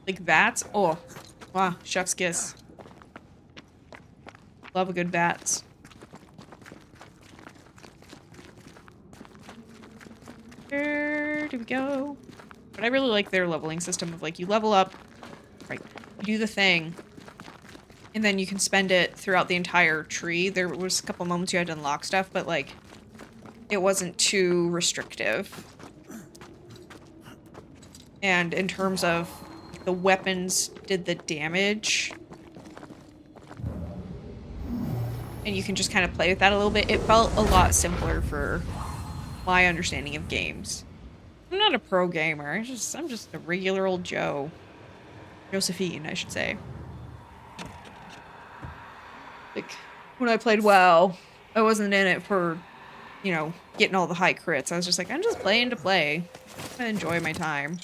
Like VATS? Oh, wow, chef's kiss. Love a good VATS. Where do we go? But I really like their leveling system of like, you level up, right, you do the thing, and then you can spend it throughout the entire tree. There was a couple moments you had to unlock stuff, but like, it wasn't too restrictive. And in terms of the weapons did the damage. And you can just kind of play with that a little bit. It felt a lot simpler for my understanding of games. I'm not a pro gamer. I'm just a regular old Joe. Josephine, I should say. Like, when I played WoW, I wasn't in it for, you know, getting all the high crits. I was just like, I'm just playing to play. I enjoy my time.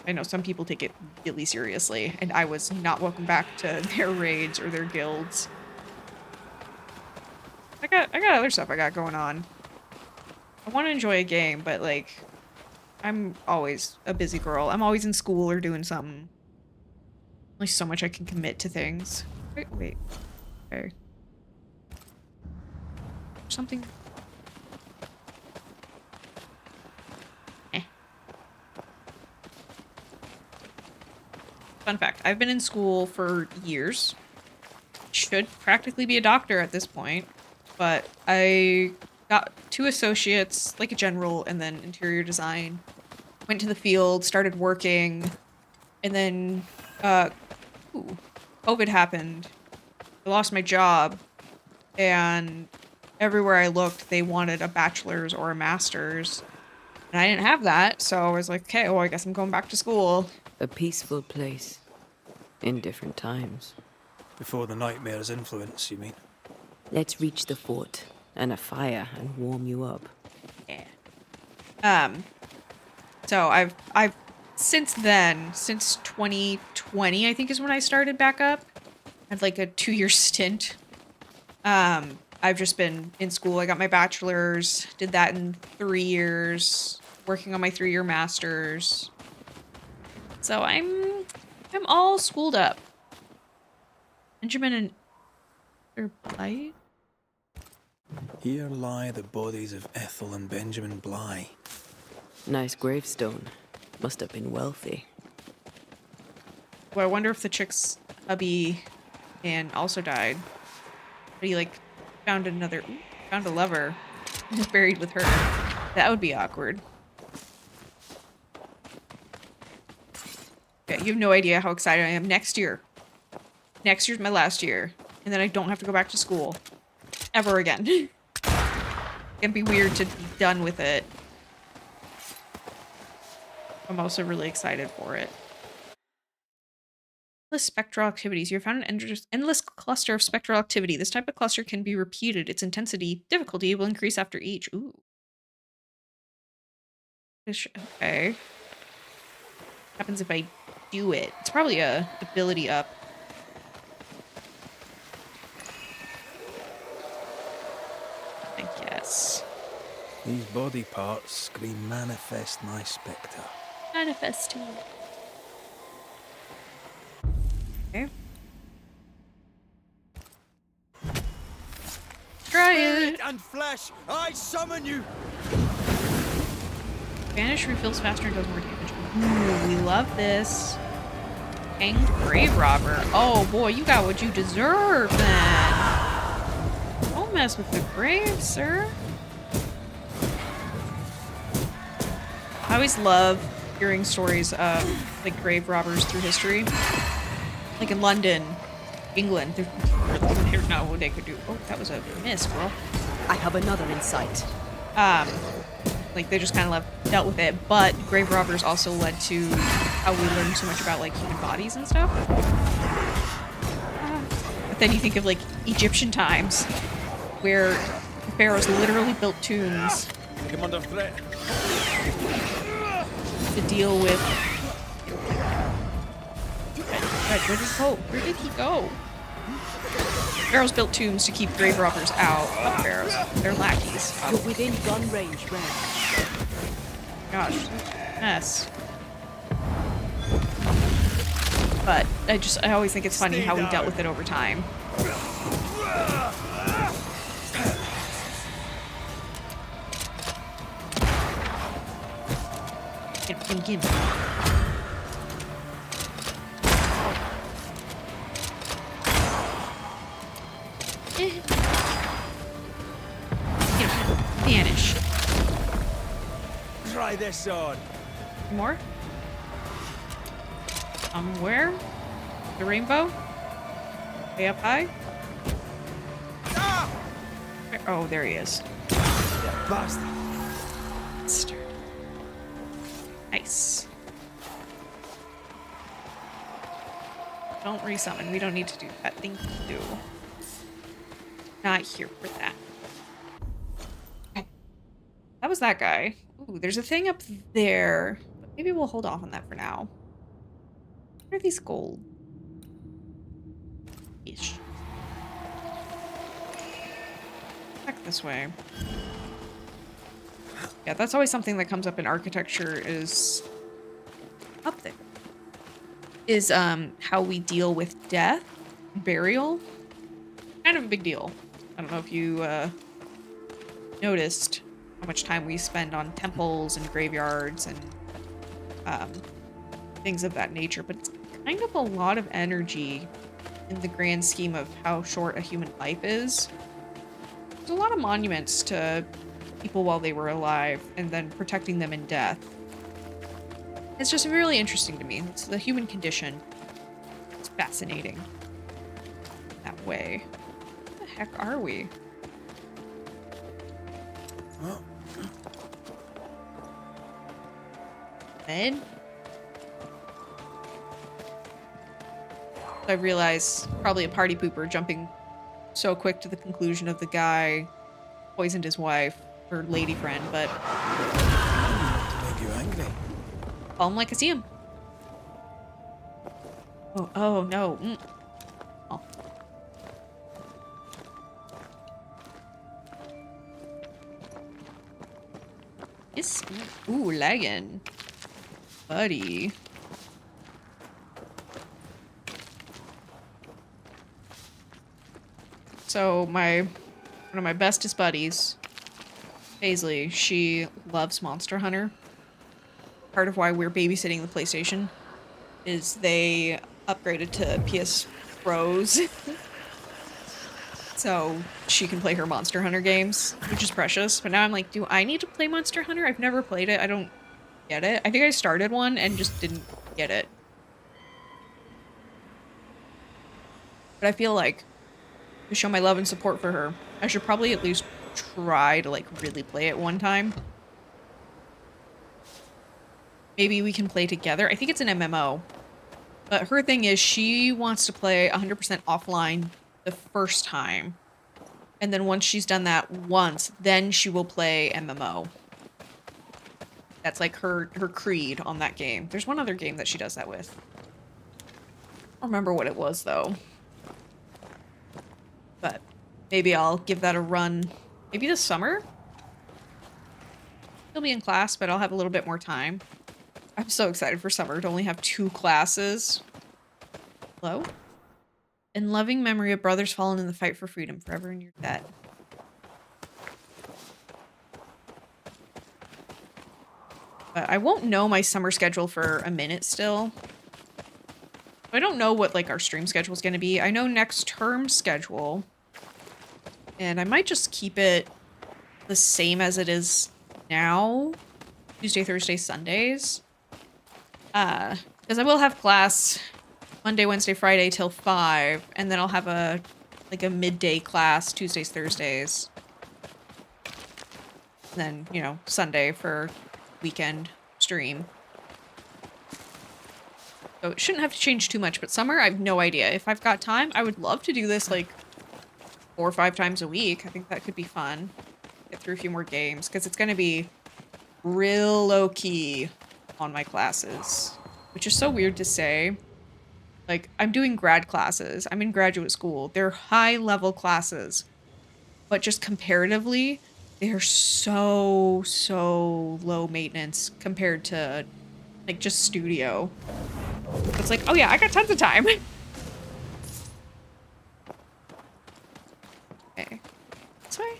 I know some people take it really seriously, and I was not welcome back to their raids or their guilds. I got other stuff I got going on. I want to enjoy a game, but like, I'm always a busy girl. I'm always in school or doing something. Only so much I can commit to things. Wait. Okay. Something. Fun fact, I've been in school for years. Should practically be a doctor at this point, but I got 2 associates, like a general, and then interior design. Went to the field, started working, and then COVID happened. I lost my job, and everywhere I looked, they wanted a bachelor's or a master's. And I didn't have that, so I was like, okay, well, I guess I'm going back to school. A peaceful place. In different times. Before the nightmare's influence, you mean? Let's reach the fort and a fire and warm you up. Yeah. So I've since then, since 2020, I think is when I started back up. had like a 2-year stint. I've just been in school. I got my bachelor's, did that in 3 years, working on my 3-year master's. So I'm all schooled up. Benjamin and their Blythe? Here lie the bodies of Ethel and Benjamin Bligh. Nice gravestone. Must have been wealthy. Well, I wonder if the chick's hubby and also died. But he like found a lover and was buried with her. That would be awkward. Yeah, you have no idea how excited I am. Next year. Next year's my last year. And then I don't have to go back to school. Ever again. It'd be weird to be done with it. I'm also really excited for it. Endless spectral activities. You have found an endless cluster of spectral activity. This type of cluster can be repeated. Its difficulty will increase after each. Ooh. Okay. What happens if I do it? It's probably a ability up. I guess. These body parts scream manifest my spectre. Manifesting. Okay. Try it. And flesh, I summon you! Banish refills faster and does more damage. Ooh, we love this. Hanged grave robber. Oh boy, you got what you deserve then. Don't mess with the grave, sir. I always love hearing stories of like grave robbers through history. Like in London, England, there's not what they could do. Oh, that was a miss, girl. I have another insight. Like they just kind of dealt with it, but grave robbers also led to how we learned so much about like human bodies and stuff. But then you think of like Egyptian times, where the pharaohs literally built tombs Come under threat. to deal with. Where did he go? Where did he go? Pharaohs built tombs to keep grave robbers out. Not pharaohs, they're lackeys. You're within gun range, Ren. Gosh, mess. But I always think it's funny how we dealt with it over time. Give me. Vanish. Try this on. More? Where? The rainbow? Way up high? Ah! Oh, there he is. Yeah, bastard. Nice. Don't resummon. We don't need to do that. Thank you. Not here for that. Okay. That was that guy. Ooh, there's a thing up there. But maybe we'll hold off on that for now. What are these gold? Ish. Back this way. Yeah, that's always something that comes up in architecture is up there. Is how we deal with death, burial. Kind of a big deal. I don't know if you noticed how much time we spend on temples and graveyards and things of that nature, but it's kind of a lot of energy in the grand scheme of how short a human life is. There's a lot of monuments to people while they were alive and then protecting them in death. It's just really interesting to me. It's the human condition. It's fascinating that way. Where the heck are we? Bed? I realize probably a party pooper jumping so quick to the conclusion of the guy poisoned his wife or lady friend, but To make you angry. call him like I see him. Oh no. Oh. this. Ooh, lagging. Buddy. So one of my bestest buddies, Paisley, she loves Monster Hunter. Part of why we're babysitting the PlayStation is they upgraded to PS Pros. So she can play her Monster Hunter games, which is precious. But now I'm like, do I need to play Monster Hunter? I've never played it. I don't get it. I think I started one and just didn't get it. But I feel like to show my love and support for her, I should probably at least try to like really play it one time. Maybe we can play together. I think it's an MMO. But her thing is she wants to play 100% offline the first time. And then once she's done that once, then she will play MMO. That's like her creed on that game. There's one other game that she does that with. I don't remember what it was though. But maybe I'll give that a run. Maybe this summer? I'll be in class, but I'll have a little bit more time. I'm so excited for summer to only have 2 classes. Hello? In loving memory of brothers fallen in the fight for freedom, forever in your debt. But I won't know my summer schedule for a minute still. I don't know what like our stream schedule is going to be. I know next term schedule. And I might just keep it the same as it is now. Tuesday, Thursday, Sundays. Because I will have class Monday, Wednesday, Friday till 5, and then I'll have a midday class Tuesdays, Thursdays. And then, you know, Sunday for weekend stream. So it shouldn't have to change too much, but summer, I have no idea. If I've got time, I would love to do this like 4 or 5 times a week. I think that could be fun. Get through a few more games, because it's going to be real low-key on my classes, which is so weird to say. Like, I'm doing grad classes. I'm in graduate school. They're high-level classes. But just comparatively, they're so low maintenance compared to, like, just studio. It's like, oh yeah, I got tons of time. Okay. This way?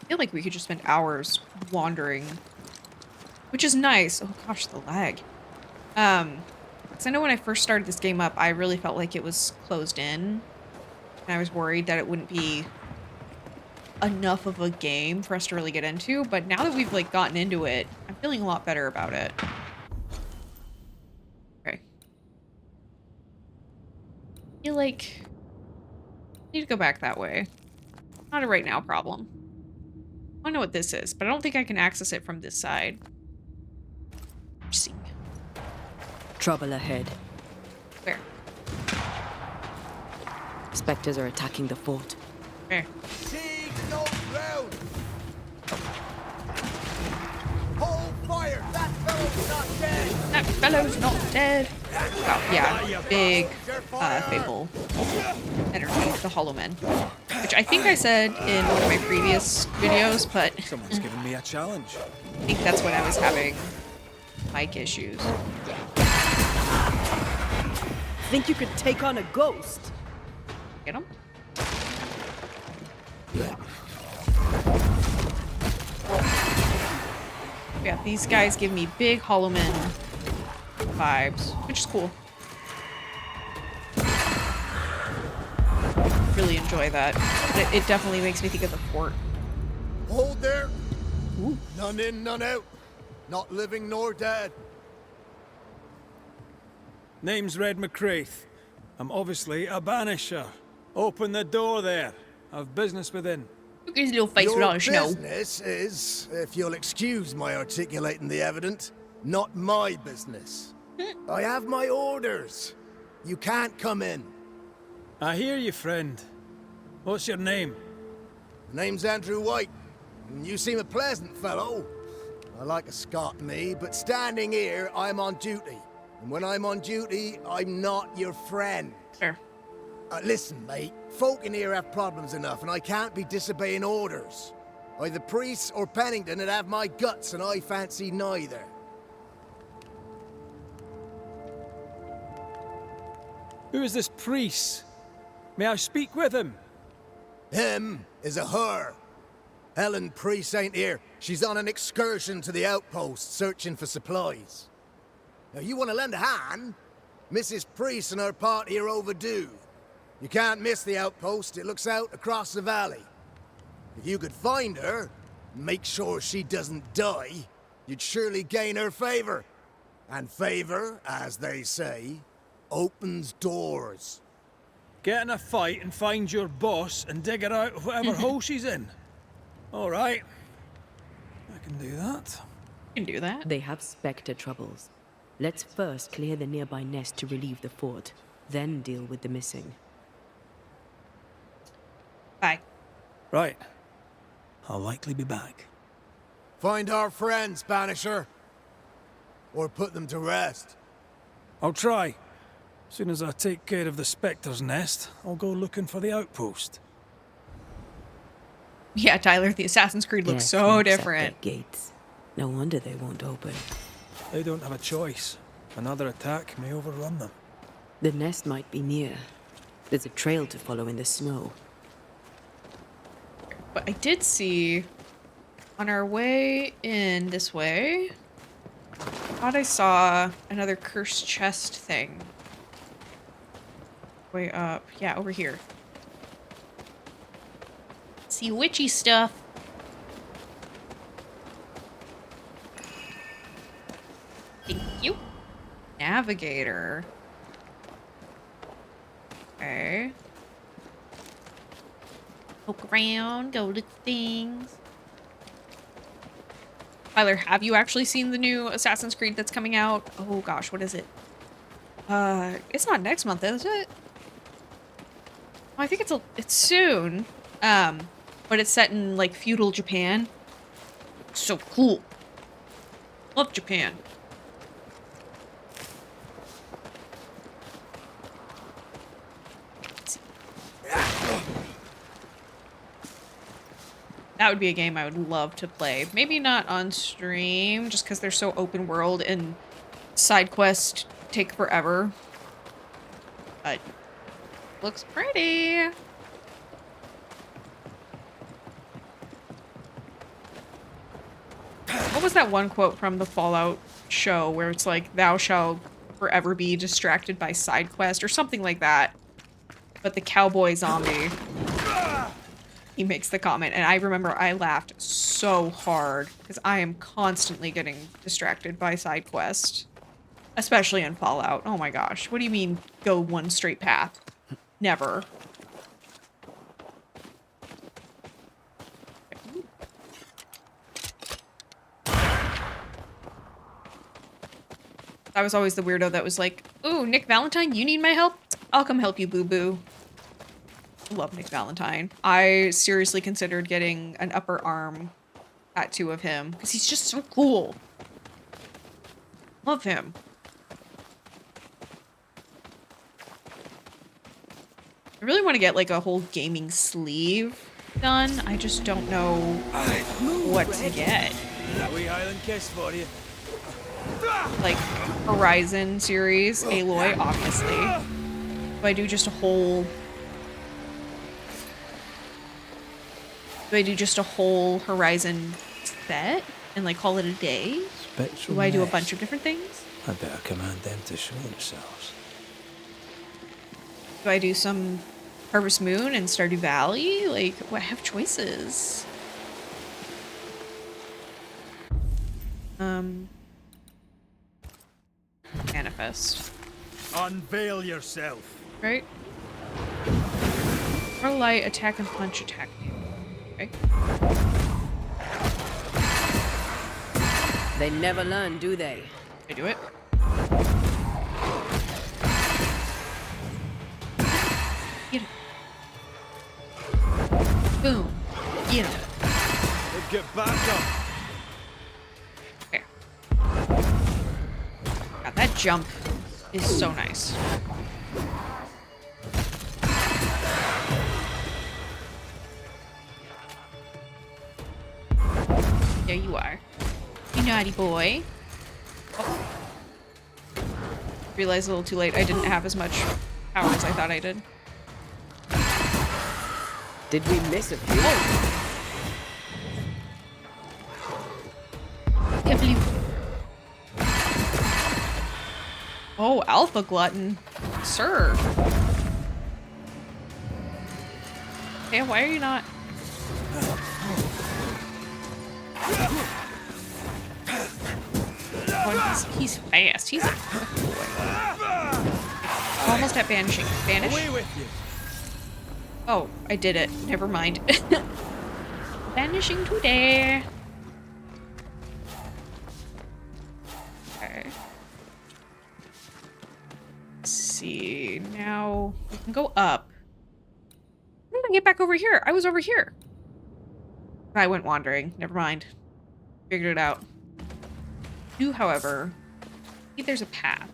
I feel like we could just spend hours wandering. Which is nice. Oh gosh, the lag. Because I know when I first started this game up, I really felt like it was closed in. And I was worried that it wouldn't be enough of a game for us to really get into. But now that we've like gotten into it, I'm feeling a lot better about it. Okay. I feel like I need to go back that way. Not a right now problem. I don't know what this is, but I don't think I can access it from this side. See. Trouble ahead. Where? Spectres are attacking the fort. Where? No ground. Hold fire! That fellow's not dead! That fellow's not dead. Wow, yeah. Big Fable energy, the Hollow Men. Which I think I said in one of my previous videos, but Someone's giving me a challenge. I think that's when I was having mic issues. Think you could take on a ghost? Get him? Yeah, these guys give me big Hollow Men vibes, which is cool. Really enjoy that. But it definitely makes me think of the fort. Hold there! Ooh. None in, none out. Not living nor dead. Name's Red McCraith. I'm obviously a banisher. Open the door there. I've business within. Look at his little face Your without a snow. business is, if you'll excuse my articulating the evident, not my business. I have my orders. You can't come in. I hear you, friend. What's your name? The name's Andrew White. You seem a pleasant fellow. I like a Scot, me, but standing here, I'm on duty. And when I'm on duty, I'm not your friend. Sure. Listen, mate. Folk in here have problems enough, and I can't be disobeying orders. Either priests or Pennington would have my guts, and I fancy neither. Who is this priest? May I speak with him? Him is a her. Helen Priest ain't here. She's on an excursion to the outpost, searching for supplies. Now, you want to lend a hand? Mrs. Priest and her party are overdue. You can't miss the outpost. It looks out across the valley. If you could find her, make sure she doesn't die, you'd surely gain her favor. And favor, as they say, opens doors. Get in a fight and find your boss and dig her out of whatever hole she's in. All right. I can do that. You can do that. They have Spectre troubles. Let's first clear the nearby nest to relieve the fort, then deal with the missing. Bye. Right. I'll likely be back. Find our friends, Banisher. Or put them to rest. I'll try. As soon as I take care of the Spectre's nest, I'll go looking for the outpost. Yeah, Tyler, the Assassin's Creed looks Yes, so locks at different. their gates. No wonder they won't open. They don't have a choice. Another attack may overrun them. The nest might be near. There's a trail to follow in the snow. But I did see on our way in this way, I thought I saw another cursed chest thing. Way up. Yeah, over here. See witchy stuff. Thank you. Navigator. Okay. Poke around, go look at things. Tyler, have you actually seen the new Assassin's Creed that's coming out? Oh gosh, what is it? It's not next month, is it? I think it's soon. But it's set in like feudal Japan. So cool. Love Japan. That would be a game I would love to play. Maybe not on stream, just because they're so open world and side quests take forever. But looks pretty. What was that one quote from the Fallout show where it's like, thou shalt forever be distracted by side quest or something like that? But the cowboy zombie, he makes the comment, and I remember I laughed so hard because I am constantly getting distracted by side quest, especially in Fallout. Oh my gosh, what do you mean go one straight path? Never. I was always the weirdo that was like, ooh, Nick Valentine, you need my help? I'll come help you, boo-boo. Love Nick Valentine. I seriously considered getting an upper arm tattoo of him because he's just so cool. Love him. I really want to get like a whole gaming sleeve done. I just don't know what to get. Wee Highland kiss for you. Like Horizon series, Aloy, obviously. Do I do just a whole... Do I do just a whole Horizon set and like call it a day? Spectral Do I do a nest. bunch of different things? I'd better command them to show themselves. Do I do some Harvest Moon and Stardew Valley? Like, what? I have choices. Manifest. Unveil yourself. Right? Or light, attack and punch, attack. Okay. They never learn, do they? I do it. Get it. Boom. Get it. Let's get back up. Okay. God, that jump is so nice. There you are. You naughty boy. Oh. Realized a little too late I didn't have as much power as I thought I did. Did we miss a few? Can't believe. Oh, Alpha Glutton. Sir. Okay, why are you not? Oh, he's fast. He's a boy. Almost at banishing. Banish? Away with you. Oh, I did it. Never mind. Vanishing today. Okay. Let's see. Now we can go up. How did I get back over here? I was over here. I went wandering. Never mind. Figured it out. Do, however, see there's a path.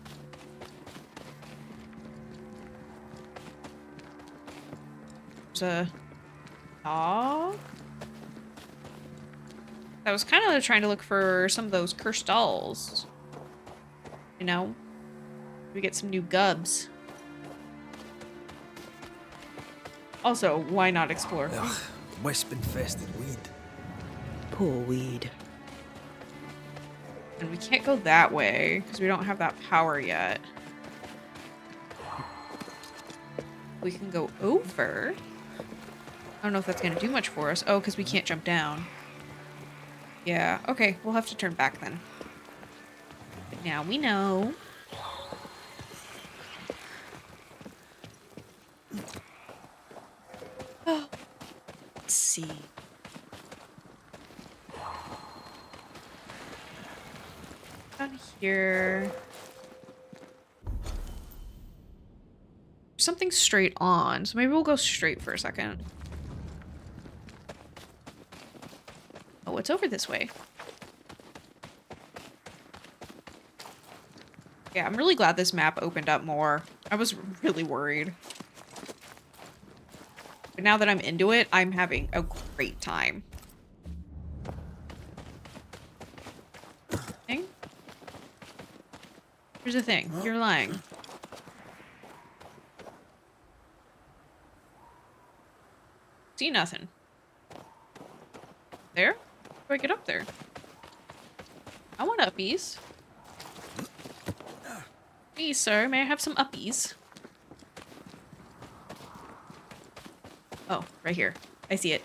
There's a dog. I was kind of trying to look for some of those cursed dolls. You know? We get some new gubs. Also, why not explore? Ugh, wisp-infested weed. Poor weed. And we can't go that way because we don't have that power yet. We can go over. I don't know if that's going to do much for us. Oh, because we can't jump down. Yeah, okay. We'll have to turn back then. But now we know. Oh. Let's see. Down here. Something straight on, so maybe we'll go straight for a second. Oh, it's over this way. Yeah, I'm really glad this map opened up more. I was really worried. But now that I'm into it, I'm having a great time. Thing? Here's the thing. You're lying. See nothing. There? How do I get up there? I want uppies. Please, sir, may I have some uppies? Oh, right here. I see it.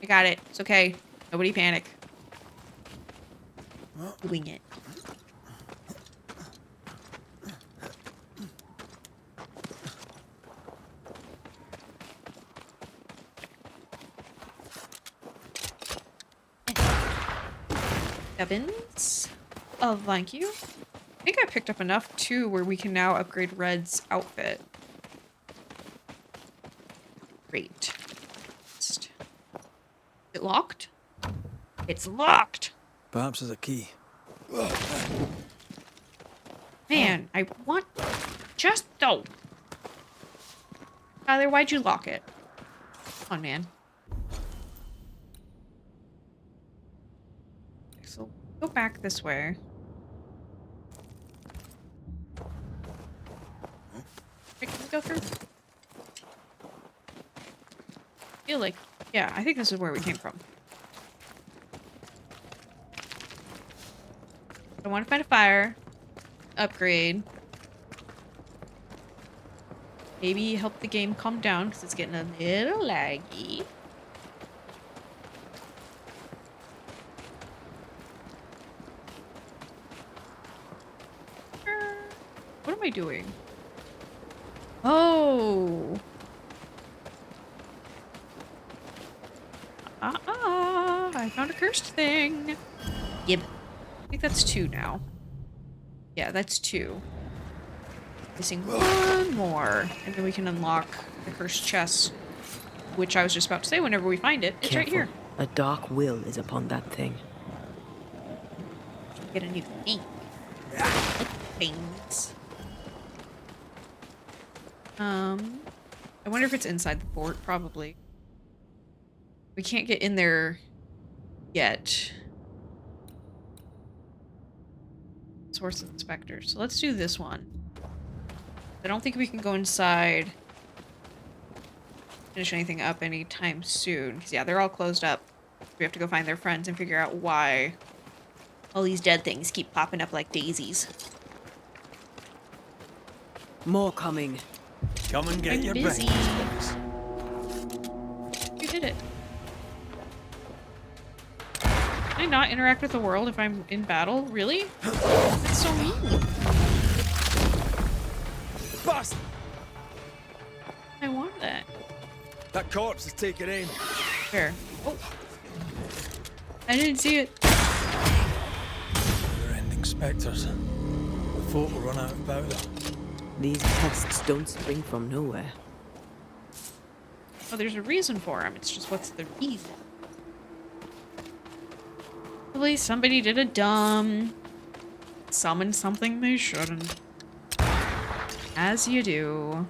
I got it. It's okay. Nobody panic. Wing it. Evans. Oh, thank you. I think I picked up enough too where we can now upgrade Red's outfit. Great. Is it locked? It's locked! Perhaps there's a key. Man, I want... Just don't. Tyler, why'd you lock it? Come on, man. So, go back this way. Wait, can we go through? I feel like... Yeah, I think this is where we came from. I want to find a fire. Upgrade. Maybe help the game calm down because it's getting a little laggy. What am I doing? Oh. I found a cursed thing. Yep. I think that's 2 now. Yeah, that's 2. Missing one more. And then we can unlock the cursed chest. Which I was just about to say, whenever we find it, it's right here. A dark will is upon that thing. Get a new thing. Things. I wonder if it's inside the fort, probably. We can't get in there yet. Source inspector. So let's do this one. I don't think we can go inside, finish anything up anytime soon. Because, yeah, they're all closed up. We have to go find their friends and figure out why all these dead things keep popping up like daisies. More coming. Come and get I'm your busy. breakfast. You did it. Can I not interact with the world if I'm in battle? Really? That's so mean. Bast! I want that. That corpse is taking aim. Where? Oh. I didn't see it. We're ending spectres. The folk will run out of powder. These pests don't spring from nowhere. Oh, there's a reason for them. It's just what's the reason? Probably somebody did a dumb summon something they shouldn't. As you do.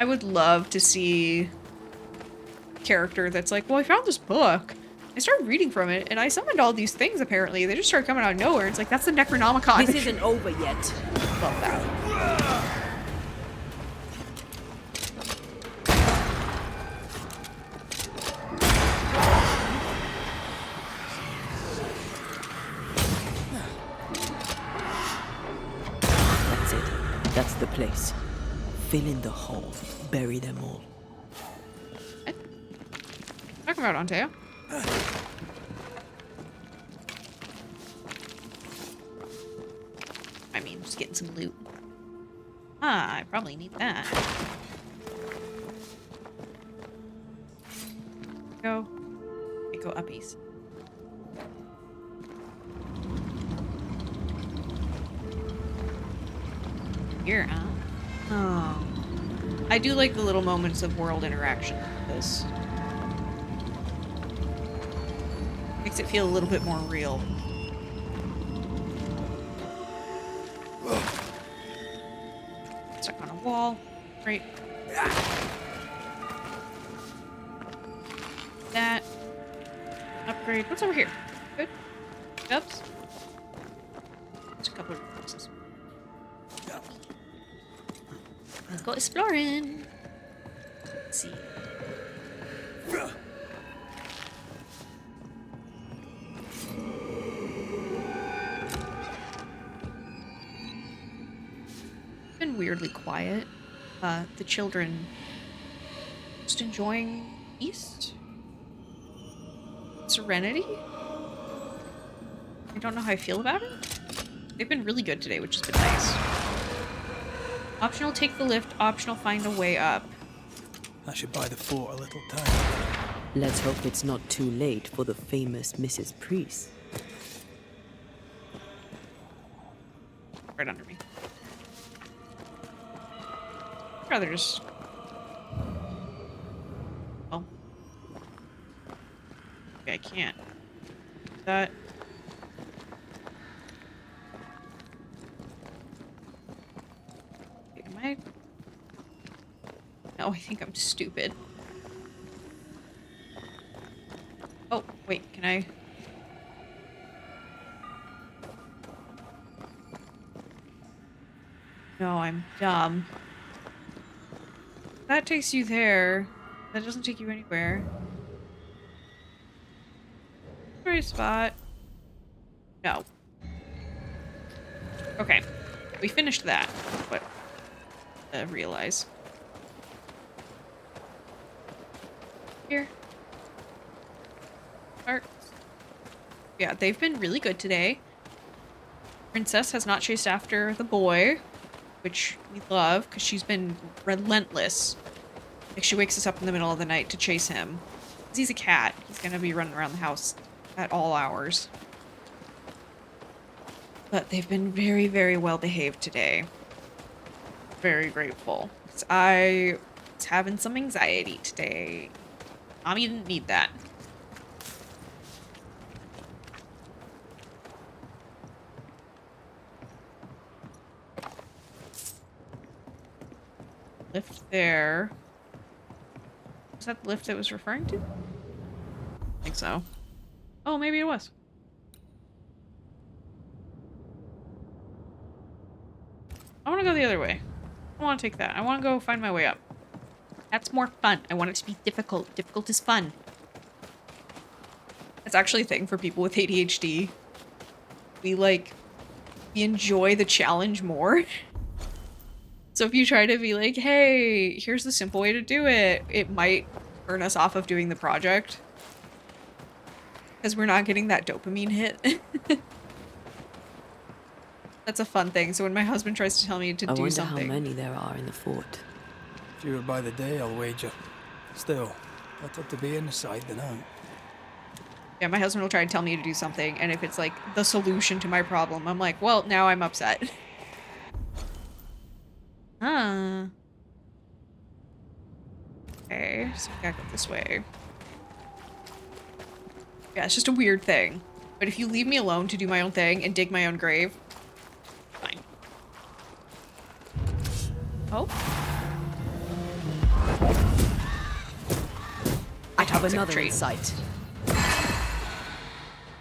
I would love to see a character that's like, well, I found this book. I started reading from it, and I summoned all these things, apparently. They just started coming out of nowhere. It's like, that's the Necronomicon. This isn't over yet. Love that. That's it. That's the place. Fill in the hole. Bury them all. Talking about Antea. I mean, just getting some loot. Ah, I probably need that. Go. Okay, go uppies. Here, huh? Oh. I do like the little moments of world interaction with this. Makes it feel a little bit more real. Stuck on a wall. Right. That. Upgrade. What's over here? Good. Cups. There's a couple of boxes. Let's go exploring. Let's see. Been weirdly quiet. The children just enjoying peace, serenity. I don't know how I feel about it. They've been really good today, which has been nice. Optional take the lift, optional find a way up. That should buy the fort a little time. Let's hope it's not too late for the famous Mrs. Priest. Right under me. I'd rather just... Oh. Okay, I can't. That... Am I... No, I think I'm stupid. Oh, wait, can I... No, I'm dumb. That takes you there. That doesn't take you anywhere. Great spot. No. Okay. We finished that. But realize. Here. Parks. Yeah, they've been really good today. Princess has not chased after the boy, which we love, because she's been relentless. Like, she wakes us up in the middle of the night to chase him. Because he's a cat. He's gonna be running around the house at all hours. But they've been very, very well behaved today. Very grateful. 'Cause I was having some anxiety today. Mommy didn't need that. Lift there. Was that the lift it was referring to? I think so. Oh, maybe it was. I want to go the other way. I don't want to take that. I want to go find my way up. That's more fun. I want it to be difficult. Difficult is fun. That's actually a thing for people with ADHD. We enjoy the challenge more. So if you try to be like, hey, here's the simple way to do it, it might turn us off of doing the project. Because we're not getting that dopamine hit. That's a fun thing. So when my husband tries to tell me to I do wonder something... how many there are in the fort. Fewer by the day, I'll wager. Still, better to be inside than out. Yeah, my husband will try to tell me to do something, and if it's like the solution to my problem, I'm like, well, now I'm upset. Huh. Okay, so we gotta go this way. Yeah, it's just a weird thing. But if you leave me alone to do my own thing and dig my own grave, fine. Oh. I have Toxic another trait. in sight.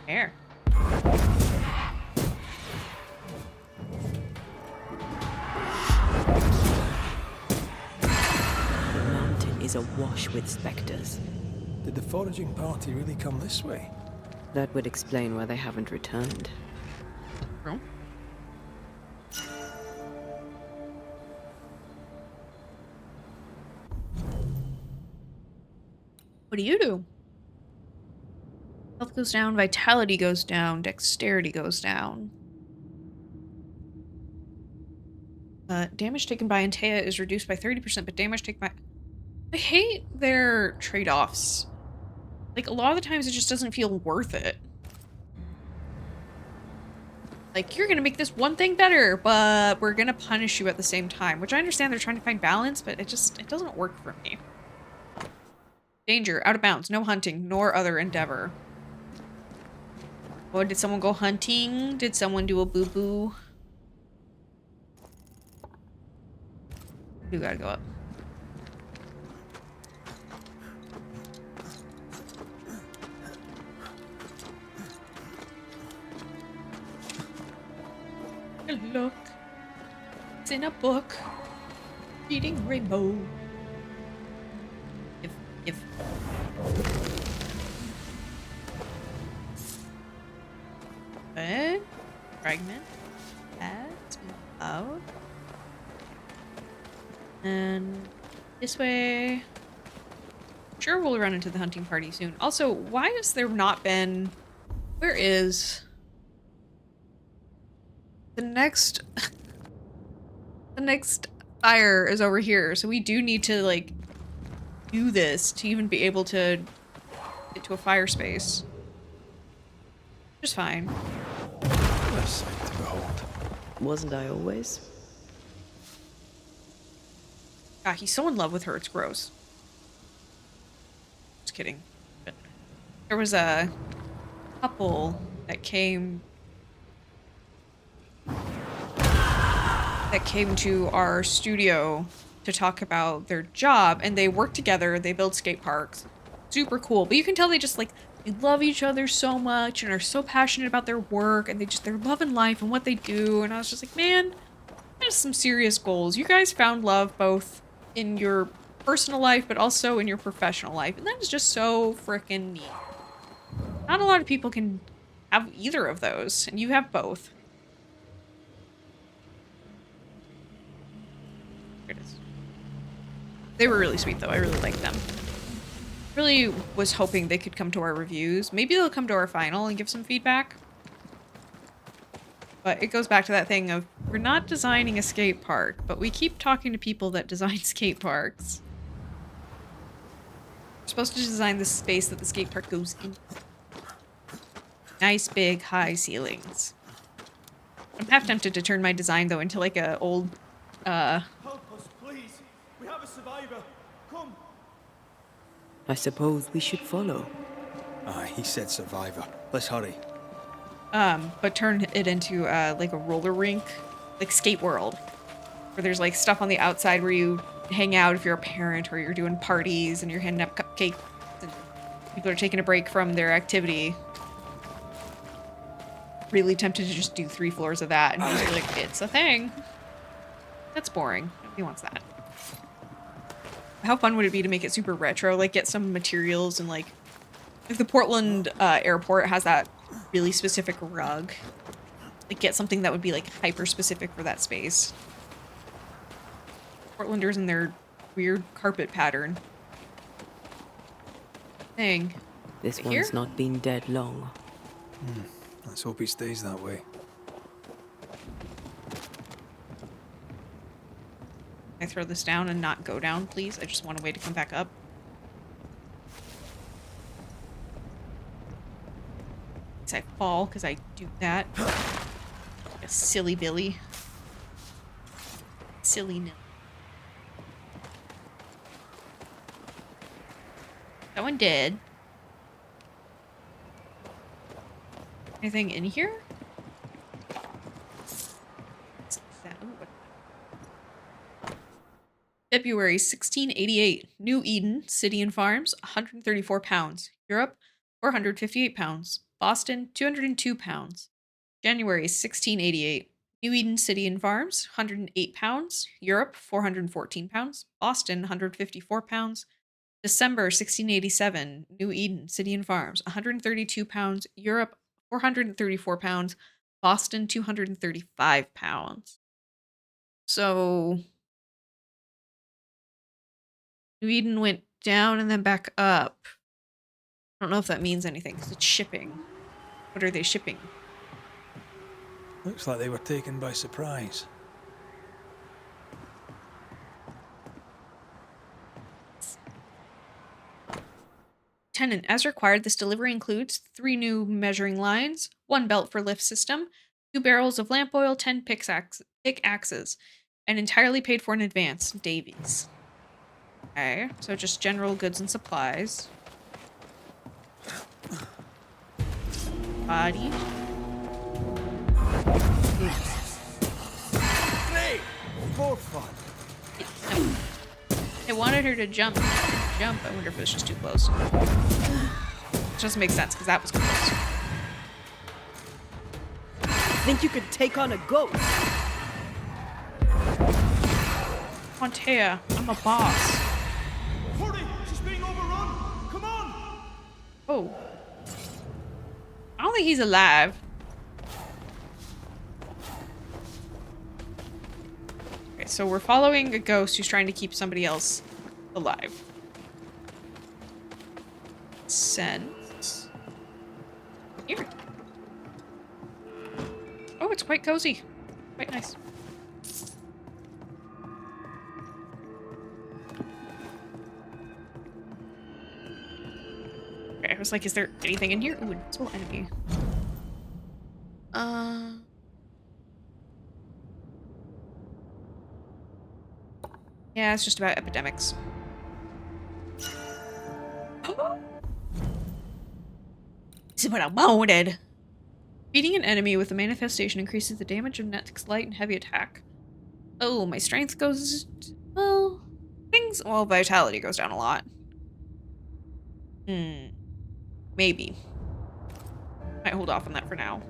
There. The mountain is awash with specters. Did the foraging party really come this way? That would explain why they haven't returned. Room. What do you do? Health goes down, vitality goes down, dexterity goes down. Damage taken by Antea is reduced by 30%, but damage taken by... I hate their trade-offs. Like, a lot of the times it just doesn't feel worth it. Like, you're gonna make this one thing better, but we're gonna punish you at the same time. Which I understand they're trying to find balance, but it doesn't work for me. Danger, out of bounds, no hunting, nor other endeavor. Oh, did someone go hunting? Did someone do a boo-boo? You gotta go up. Look, it's in a book. Reading Rainbow. If. Good. Fragment. That's out. And this way. Sure, we'll run into the hunting party soon. Also, why has there not been... Where is... The next... the next fire is over here, so we do need to, like, do this to even be able to get to a fire space. Just fine. What a sight to behold. Wasn't I always? God, he's so in love with her, it's gross. Just kidding. But there was a couple that came to our studio to talk about their job, and they work together, they build skate parks. Super cool. But you can tell they just, like, they love each other so much and are so passionate about their work, and they're loving life and what they do. And I was just like, man, there's some serious goals. You guys found love both in your personal life, but also in your professional life. And that is just so freaking neat. Not a lot of people can have either of those, and you have both. Here it is. They were really sweet, though. I really liked them. Really was hoping they could come to our reviews. Maybe they'll come to our final and give some feedback. But it goes back to that thing of, we're not designing a skate park, but we keep talking to people that design skate parks. We're supposed to design the space that the skate park goes in. Nice, big, high ceilings. I'm half tempted to turn my design, though, into like a old, Help us, please. We have a survivor. Come. I suppose we should follow. Aye, he said survivor. Let's hurry. but turn it into, like a roller rink. Like Skate World. Where there's like stuff on the outside where you hang out if you're a parent or you're doing parties and you're handing out cupcakes and people are taking a break from their activity. Really tempted to just do 3 floors of that and just be like, it's a thing. That's boring. Nobody wants that. How fun would it be to make it super retro? Like get some materials and like the Portland airport has that really specific rug. Like get something that would be like hyper specific for that space. Portlanders and their weird carpet pattern. Thing. This Right one's here? not been dead long. Let's hope he stays that way. Can I throw this down and not go down, please? I just want a way to come back up. I fall because I do that. Like a silly Billy. Silly nil. That one did. Anything in here? What's that? Ooh, what- February 1688. New Eden, City and Farms, 134 pounds. Europe, 458 pounds. Boston, 202 pounds. January 1688. New Eden, City and Farms, 108 pounds. Europe, 414 pounds. Boston, 154 pounds. December 1687. New Eden, City and Farms, 132 pounds. Europe, 434 pounds. Boston, 235 pounds. So New Eden went down and then back up. I don't know if that means anything because it's shipping. What are they shipping? Looks like they were taken by surprise. Tenant, as required, this delivery includes 3 new measuring lines, 1 belt for lift system, 2 barrels of lamp oil, 10 pickaxes, and entirely paid for in advance. Davies. Okay, so just general goods and supplies. Body. Hey! For fun. No. I wanted her to jump. Jump. I wonder if it's just too close. It doesn't make sense because that was close. Think you could take on a ghost? Antea, I'm a boss. Hurry! She's being overrun! Come on! Oh. I don't think he's alive. Okay, so we're following a ghost who's trying to keep somebody else alive. Sense. Here. Oh, it's quite cozy. Quite nice. Okay, I was like, is there anything in here? Ooh, invisible enemy. Yeah, it's just about epidemics. This is what I wanted. Beating an enemy with a manifestation increases the damage of next light and heavy attack. Oh, my strength goes... Well, well, vitality goes down a lot. Maybe. Might hold off on that for now.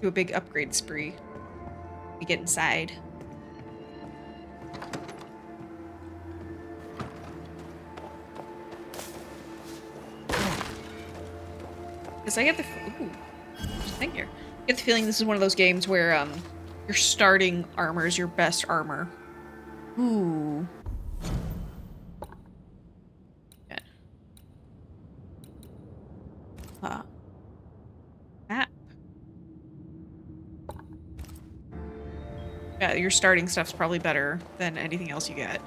Do a big upgrade spree. We get inside. Because I get the... Ooh. There's a thing here. I get the feeling this is one of those games where, your starting armor is your best armor. Ooh. Good. Map. Yeah, your starting stuff's probably better than anything else you get.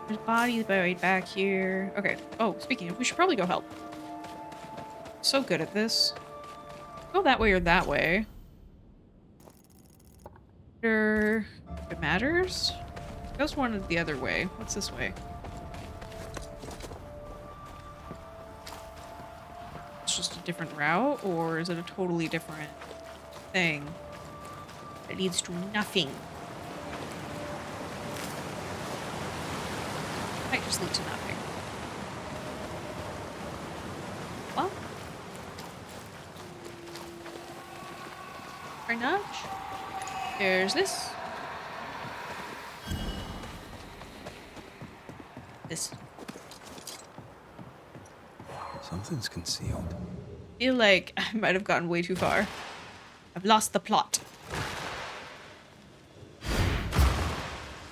There's bodies buried back here. Okay. Oh, speaking of, we should probably go help. So good at this. Go that way or that way. If it matters? Goes one the other way. What's this way? It's just a different route, or is it a totally different thing? That leads to nothing. Might just lead to nothing. Well. Very much. There's this. This. Something's concealed. I feel like I might have gotten way too far. I've lost the plot.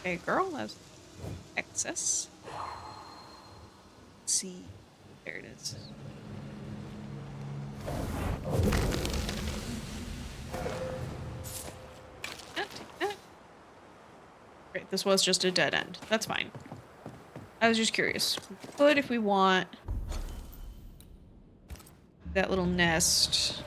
Okay, girl, that's excess. Let's see. There it is. Take that. Great, this was just a dead end. That's fine. I was just curious. But if we want that little nest.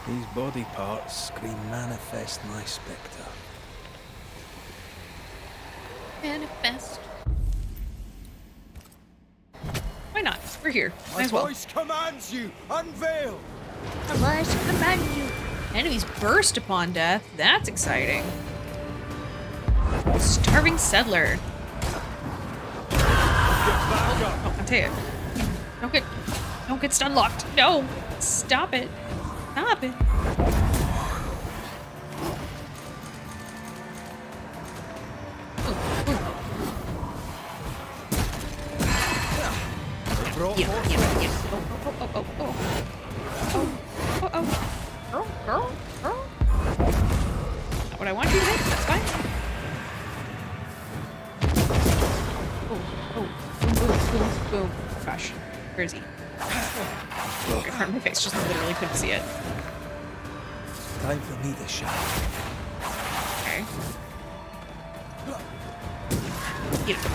These body parts scream manifest my spectre. Manifest. Why not? We're here. Might My as well. voice commands you, unveil! Enemies burst upon death. That's exciting. Starving settler. Oh, Antea. Don't get stun locked. No. Stop it. Stop it. Yeah. Oh. Girl. Not what I want you to hit. That's fine. Boom. Gosh. Where is he? Right in front of my face. Just literally couldn't see it. Time for me to shine. Okay. Get him.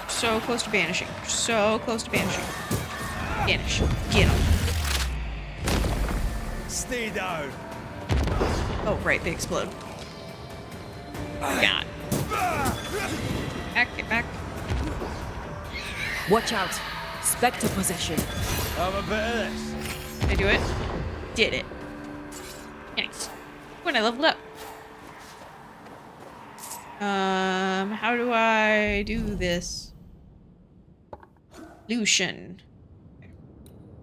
So close to banishing. So close to banishing. Banish. Get him. Stay down! Oh, right. They explode. God. Get back. Watch out! Spectre possession. Have a bit of this. Did I do it? Did it. Nice. When I leveled up. How do I do this? Lucian. Okay.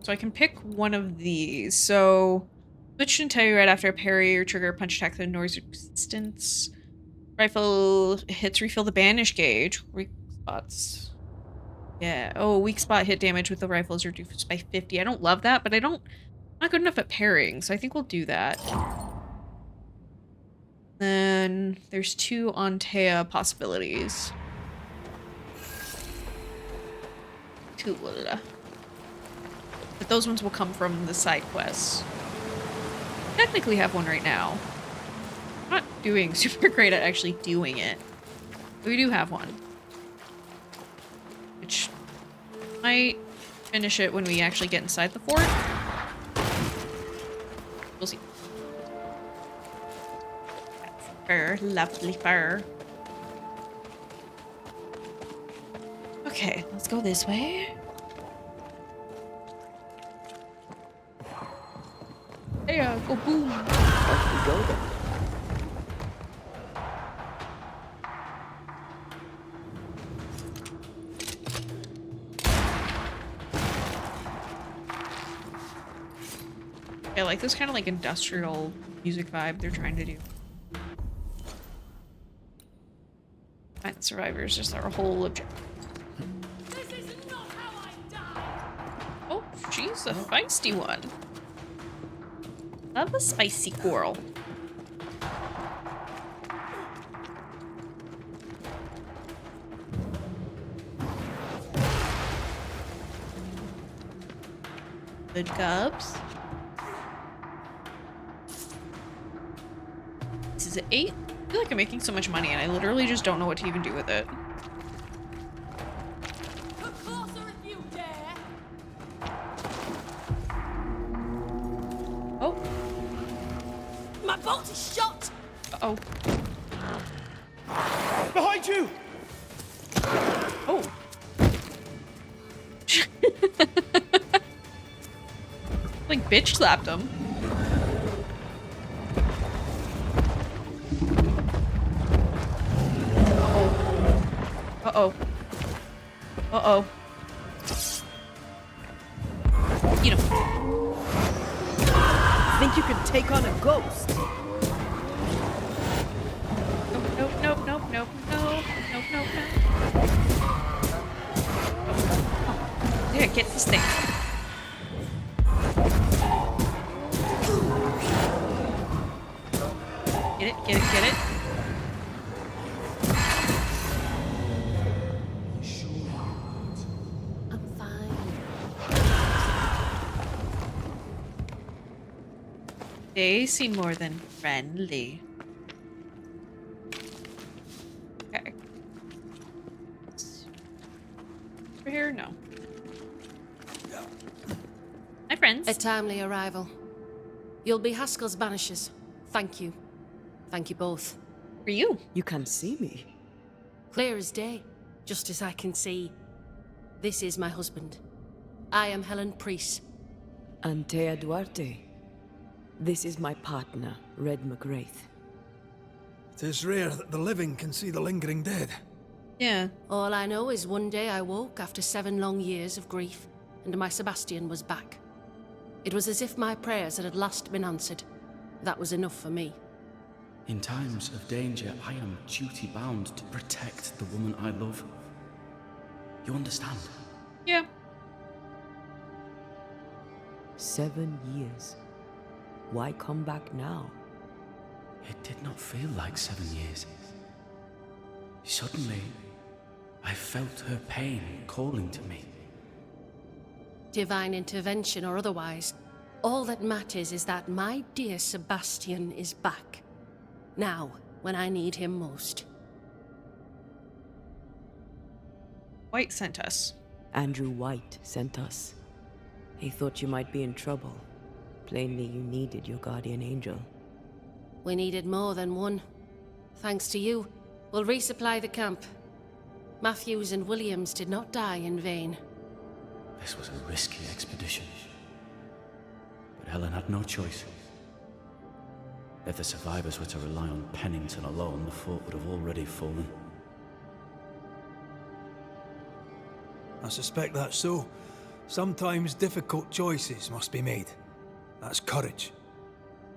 So I can pick one of these. So switch and tell you right after a parry or trigger punch attack the noise resistance. Rifle hits refill the banish gauge. Weak spots. Yeah. Oh, weak spot hit damage with the rifle is reduced by 50. I don't love that, but I'm not good enough at parrying, so I think we'll do that. Then there's 2 Antea possibilities. Cool. But those ones will come from the side quests. Technically have one right now. I'm not doing super great at actually doing it. But we do have one. Which might finish it when we actually get inside the fort. We'll see. Fur, lovely fur. Okay, let's go this way. There, go boom. Off we go then. I like this kind of like industrial music vibe they're trying to do. Find the survivors, just our whole objective. This is not how I die! Oh, she's a feisty one. Love a spicy squirrel. Good cubs. This is an 8. I feel like I'm making so much money and I literally just don't know what to even do with it. Come closer if you dare! Oh. My bolt is shot! Uh-oh. Behind you! Oh. Like bitch slapped him. Uh-oh. Uh-oh. Eat him. Think you could take on a ghost? Nope, nope, nope, nope, nope, nope, nope, nope. Oh. Yeah, get this thing. Get it, get it, get it. I'm fine. They seem more than friendly. Okay. Over here? No. Hi, friends. A timely arrival. You'll be Haskell's Banishers. Thank you. Thank you both. For you. You can see me. Clear as day, just as I can see. This is my husband. I am Helen Priest. Antea Duarte. This is my partner, Red McGrath. It is rare that the living can see the lingering dead. Yeah. All I know is one day I woke after 7 long years of grief, and my Sebastian was back. It was as if my prayers had at last been answered. That was enough for me. In times of danger, I am duty-bound to protect the woman I love. You understand? Yeah. 7 years. Why come back now? It did not feel like 7 years. Suddenly, I felt her pain calling to me. Divine intervention or otherwise, all that matters is that my dear Sebastian is back. Now, when I need him most. White sent us. Andrew White sent us. He thought you might be in trouble. Plainly, you needed your guardian angel. We needed more than one. Thanks to you, we'll resupply the camp. Matthews and Williams did not die in vain. This was a risky expedition. But Helen had no choice. If the survivors were to rely on Pennington alone, the fort would have already fallen. I suspect that's so. Sometimes difficult choices must be made. That's courage.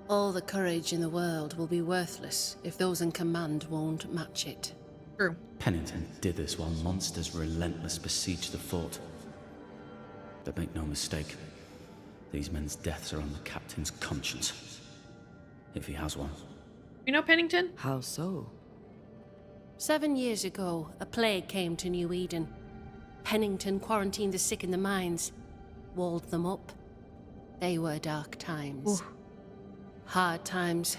All the courage in the world will be worthless if those in command won't match it. True. Pennington did this while monsters relentless besieged the fort. But make no mistake, these men's deaths are on the captain's conscience. If he has one. You know Pennington? How so? 7 years ago, a plague came to New Eden. Pennington quarantined the sick in the mines, walled them up. They were dark times. Ooh. Hard times.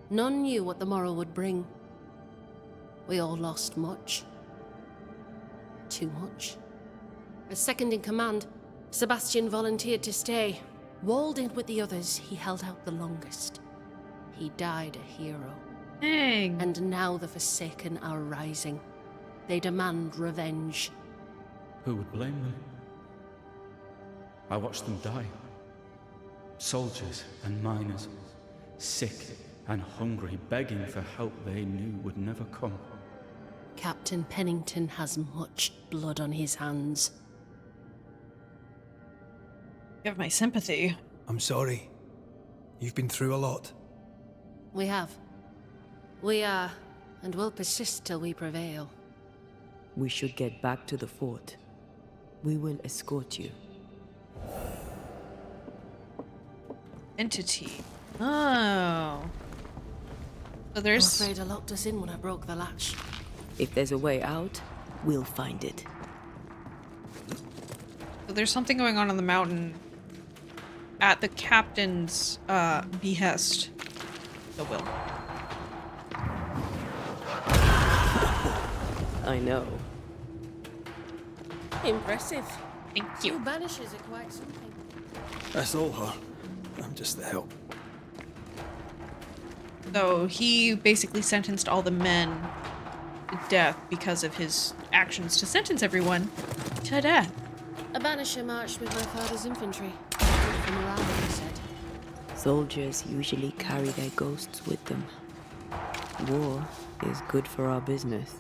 None knew what the morrow would bring. We all lost much. Too much. As second in command, Sebastian volunteered to stay. Walled in with the others, he held out the longest. He died a hero. Dang. And now the Forsaken are rising. They demand revenge. Who would blame them? I watched them die. Soldiers and miners, sick and hungry, begging for help they knew would never come. Captain Pennington has much blood on his hands. You have my sympathy. I'm sorry. You've been through a lot. We have. We are, and will persist till we prevail. We should get back to the fort. We will escort you. Entity. Oh. So there's... I'm afraid I locked us in when I broke the latch. If there's a way out, we'll find it. So there's something going on the mountain at the captain's behest. The will. I know. Impressive. Thank You you. Banishers are quite something. That's all her. I'm just the help. So he basically sentenced all the men to death because of his actions to sentence everyone to death. A Banisher marched with my father's infantry. Good for morale. Soldiers usually carry their ghosts with them. War is good for our business.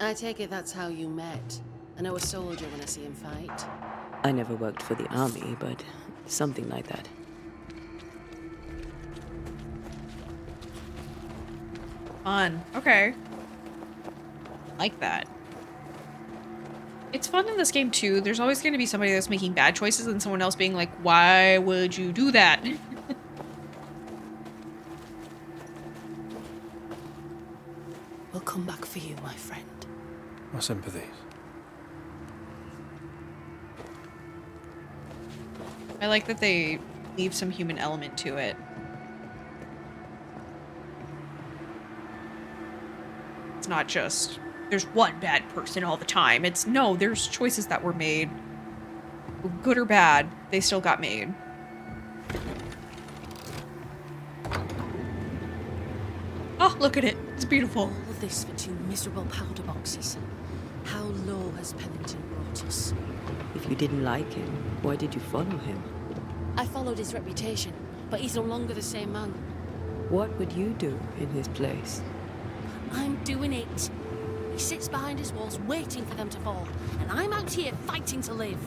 I take it that's how you met. I know a soldier when I see him fight. I never worked for the army, but something like that. Fun. Okay. Like that. It's fun in this game too. There's always going to be somebody that's making bad choices and someone else being like, why would you do that? We'll come back for you, my friend. My sympathies. I like that they leave some human element to it. It's not just, there's one bad person all the time. It's, no, there's choices that were made. Good or bad, they still got made. Oh, look at it. It's beautiful. All of this for 2 miserable powder boxes. How low has Pennington brought us? If you didn't like him, why did you follow him? I followed his reputation, but he's no longer the same man. What would you do in his place? I'm doing it. He sits behind his walls waiting for them to fall, and I'm out here fighting to live.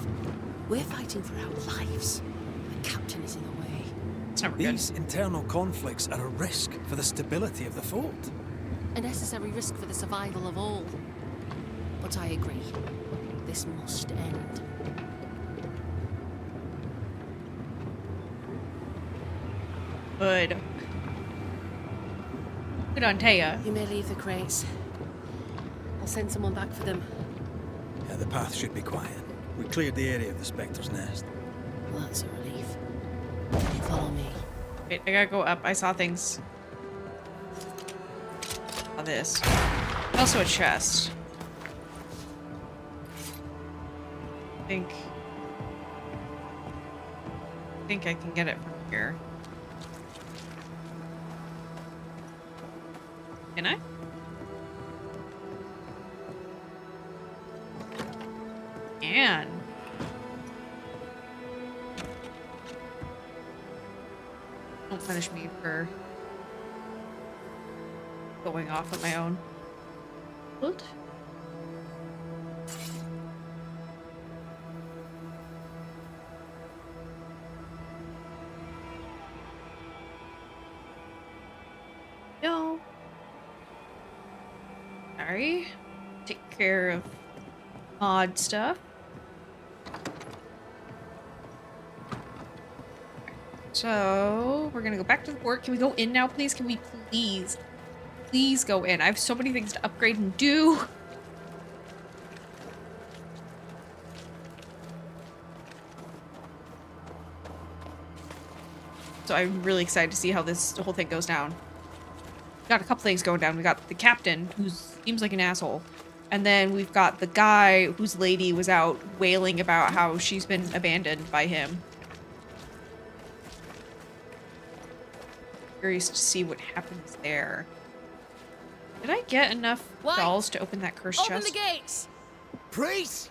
We're fighting for our lives. The captain is in the way. It's never good. These internal conflicts are a risk for the stability of the fort. A necessary risk for the survival of all. But I agree. This must end. Good. Good on Antea. You may leave the crates. I'll send someone back for them. Yeah, the path should be quiet. We cleared the area of the Spectre's nest. Well, that's a relief. Follow me. Wait, I gotta go up. I saw things. Saw this. Also a chest. I think I can get it from here. Can I? Can. Don't punish me for going off on my own. What? No. Sorry. Take care of odd stuff. So, we're gonna go back to the fort. Can we go in now, please? Can we please go in? I have so many things to upgrade and do. So I'm really excited to see how this whole thing goes down. Got a couple things going down. We got the captain, who seems like an asshole. And then we've got the guy whose lady was out wailing about how she's been abandoned by him. Curious to see what happens there. Did I get enough dolls to open that cursed chest? Open the gates! Priest!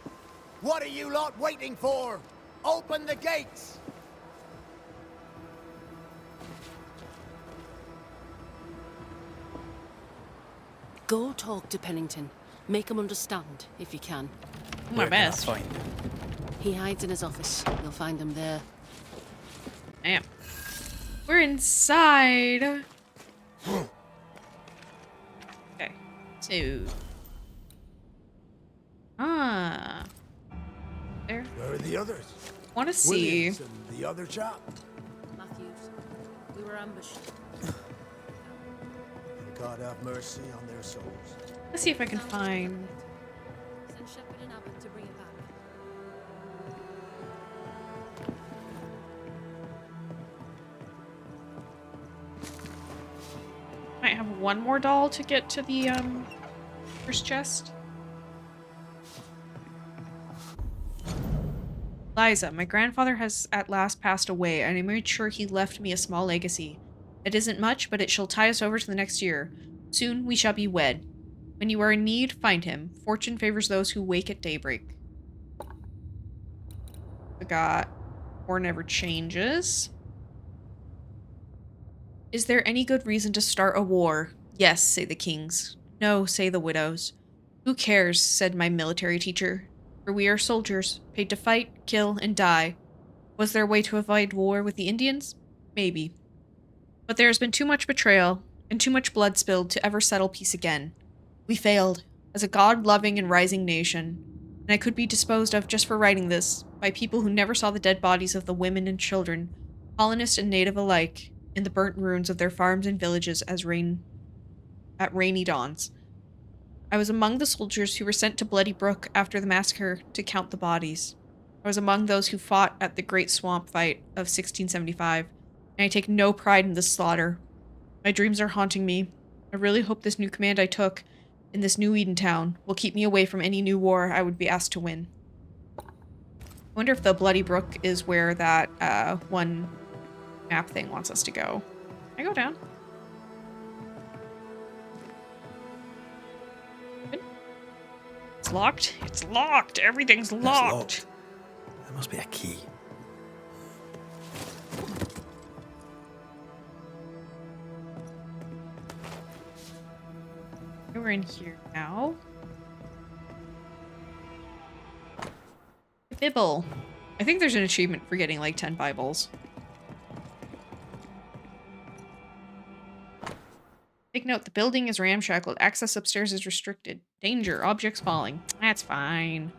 What are you lot waiting for? Open the gates! Go talk to Pennington. Make him understand, if you can. My Where can I best. find him? He hides in his office. You'll find him there. Damn. We're inside. Okay. So. Ah. There. Where are the others? Want to see. Williams and the other chap. Matthews, we were ambushed. God have mercy on their souls. Let's see if I can find. Send Shepard and Abbott to bring it back. Might have one more doll to get to the first chest. Liza, my grandfather has at last passed away, and I made sure he left me a small legacy. It isn't much, but it shall tie us over to the next year. Soon we shall be wed. When you are in need, find him. Fortune favors those who wake at daybreak. I got Or Never Changes. Is there any good reason to start a war? Yes, say the kings. No, say the widows. Who cares, said my military teacher. For we are soldiers, paid to fight, kill, and die. Was there a way to avoid war with the Indians? Maybe. But there has been too much betrayal and too much blood spilled to ever settle peace again. We failed, as a God-loving and rising nation, and I could be disposed of just for writing this by people who never saw the dead bodies of the women and children, colonist and native alike, in the burnt ruins of their farms and villages at rainy dawns. I was among the soldiers who were sent to Bloody Brook after the massacre to count the bodies. I was among those who fought at the Great Swamp Fight of 1675, and I take no pride in this slaughter. My dreams are haunting me. I really hope this new command I took in this new Eden town will keep me away from any new war I would be asked to win. I wonder if the Bloody Brook is where that one map thing wants us to go. Can I go down? It's locked. It's locked. Everything's locked. There must be a key. We're in here now. Bible. I think there's an achievement for getting like 10 Bibles. Take note, the building is ramshackled. Access upstairs is restricted. Danger, objects falling. That's fine.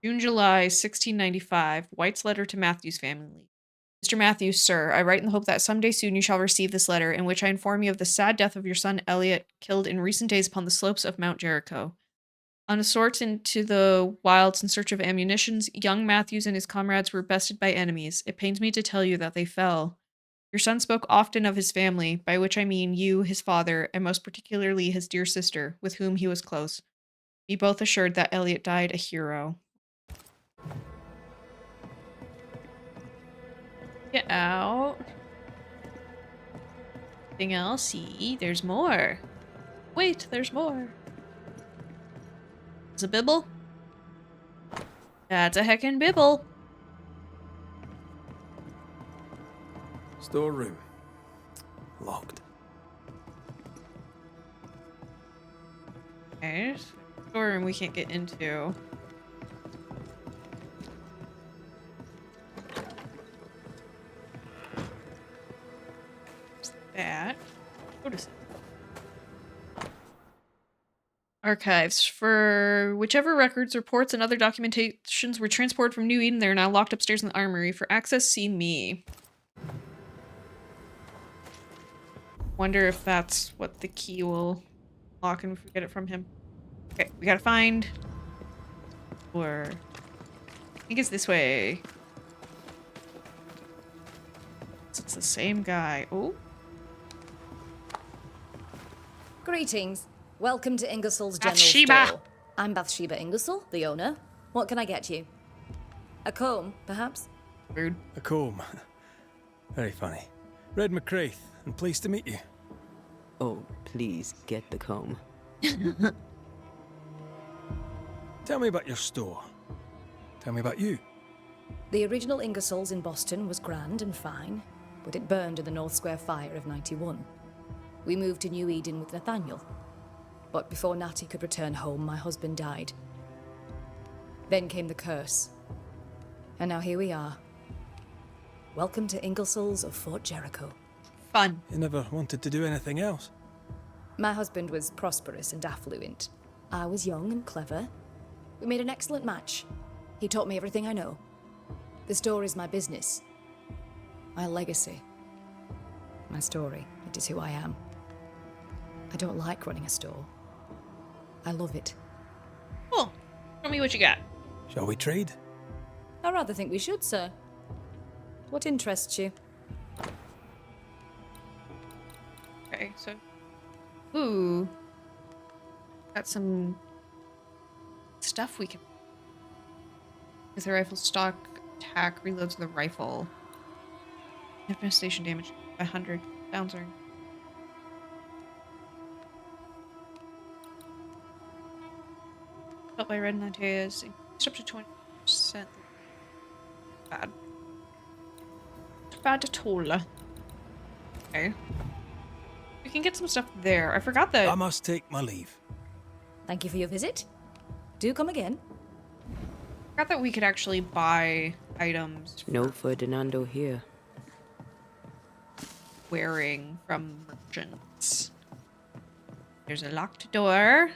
June, July, 1695. White's letter to Matthew's family. Mr. Matthews, sir, I write in the hope that someday soon you shall receive this letter, in which I inform you of the sad death of your son Elliot, killed in recent days upon the slopes of Mount Jericho. On a sort into the wilds in search of ammunitions, young Matthews and his comrades were bested by enemies. It pains me to tell you that they fell. Your son spoke often of his family, by which I mean you, his father, and most particularly his dear sister, with whom he was close. Be both assured that Elliot died a hero. Get out. Anything else? See, there's more. Wait, there's more. It's a bibble? That's a heckin' bibble. Storeroom. Locked. Okay, storeroom we can't get into. That. What is it? Archives. For whichever records, reports, and other documentations were transported from New Eden, they are now locked upstairs in the armory. For access, see me. Wonder if that's what the key will lock and if we get it from him. Okay, we gotta find... Or... I think it's this way. It's the same guy. Oh. Greetings. Welcome to Ingersoll's General Bathsheba. Store. I'm Bathsheba Ingersoll, the owner. What can I get you? A comb, perhaps? Rude. A comb. Very funny. Red McCraith, and pleased to meet you. Oh, please get the comb. Tell me about your store. Tell me about you. The original Ingersoll's in Boston was grand and fine, but it burned in the North Square fire of '91. We moved to New Eden with Nathaniel. But before Natty could return home, my husband died. Then came the curse. And now here we are. Welcome to Ingersoll's of Fort Jericho. Fun. You never wanted to do anything else. My husband was prosperous and affluent. I was young and clever. We made an excellent match. He taught me everything I know. The store is my business. My legacy. My story. It is who I am. I don't like running a store. I love it. Cool. Tell me what you got. Shall we trade? I rather think we should, sir. What interests you? Okay, so... Ooh. Got some... stuff we can... With the rifle stock attack, reloads the rifle. Infestation damage by 100. Sounds right. Felt by red and Antea is increased up to 20%. Bad. bad at all. Okay. We can get some stuff there. I forgot that. I must take my leave. Thank you for your visit. Do come again. I forgot that we could actually buy items No Ferdinando here. wearing from merchants. There's a locked door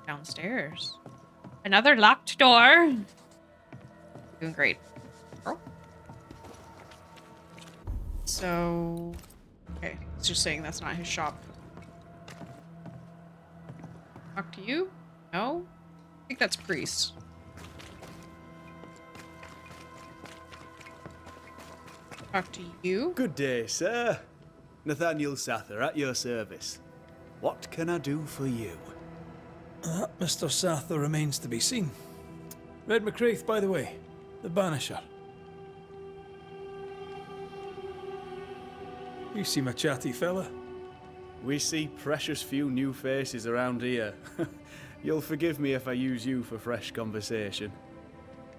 downstairs. Another locked door. Doing great. Girl. So, okay, it's just saying that's not his shop. Talk to you? No? I think that's priest. Talk to you? Good day, sir. Nathaniel Sather at your service. What can I do for you? Mr. Sather remains to be seen. Red McCraith, by the way. The Banisher. You seem a chatty fella. We see precious few new faces around here. You'll forgive me if I use you for fresh conversation.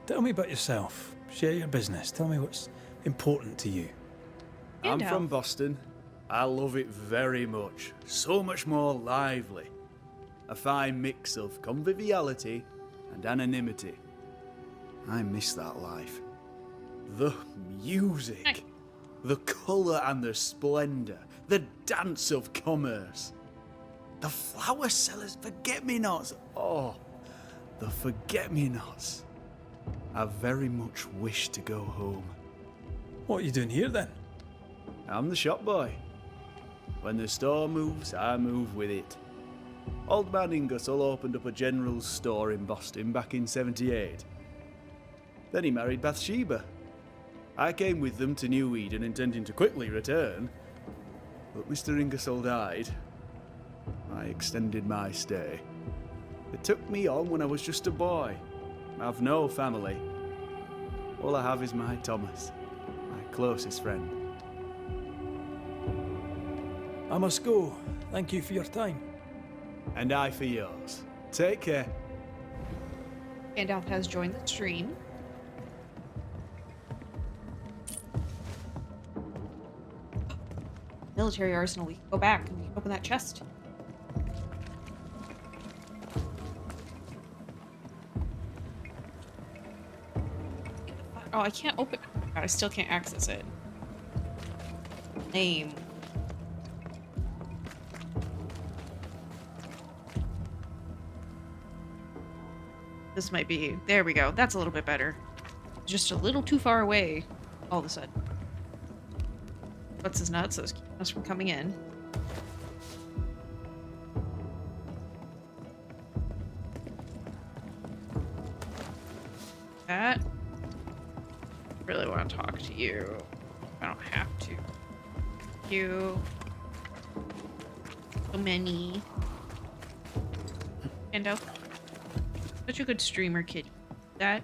Tell me about yourself. Share your business. Tell me what's important to you. I'm from Boston. I love it very much. So much more lively. A fine mix of conviviality and anonymity. I miss that life. The music, the colour and the splendour, the dance of commerce. The flower sellers' forget-me-nots. Oh, the forget-me-nots. I very much wish to go home. What are you doing here then? I'm the shop boy. When the store moves, I move with it. Old man Ingersoll opened up a general store in Boston back in '78. Then he married Bathsheba. I came with them to New Eden intending to quickly return, but Mr. Ingersoll died. I extended my stay. They took me on when I was just a boy. I've no family. All I have is my Thomas, my closest friend. I must go. Thank you for your time. And I for yours. Take care. Gandalf has joined the stream. Military arsenal. We can go back and we can open that chest. Oh, I can't open. God, I still can't access it. Name. This might be. There we go. That's a little bit better. Just a little too far away all of a sudden. What's his nuts? Those keeping us from coming in. That. Really want to talk to you. I don't have to. You. So many. Endo. Such a good streamer, kitty. That.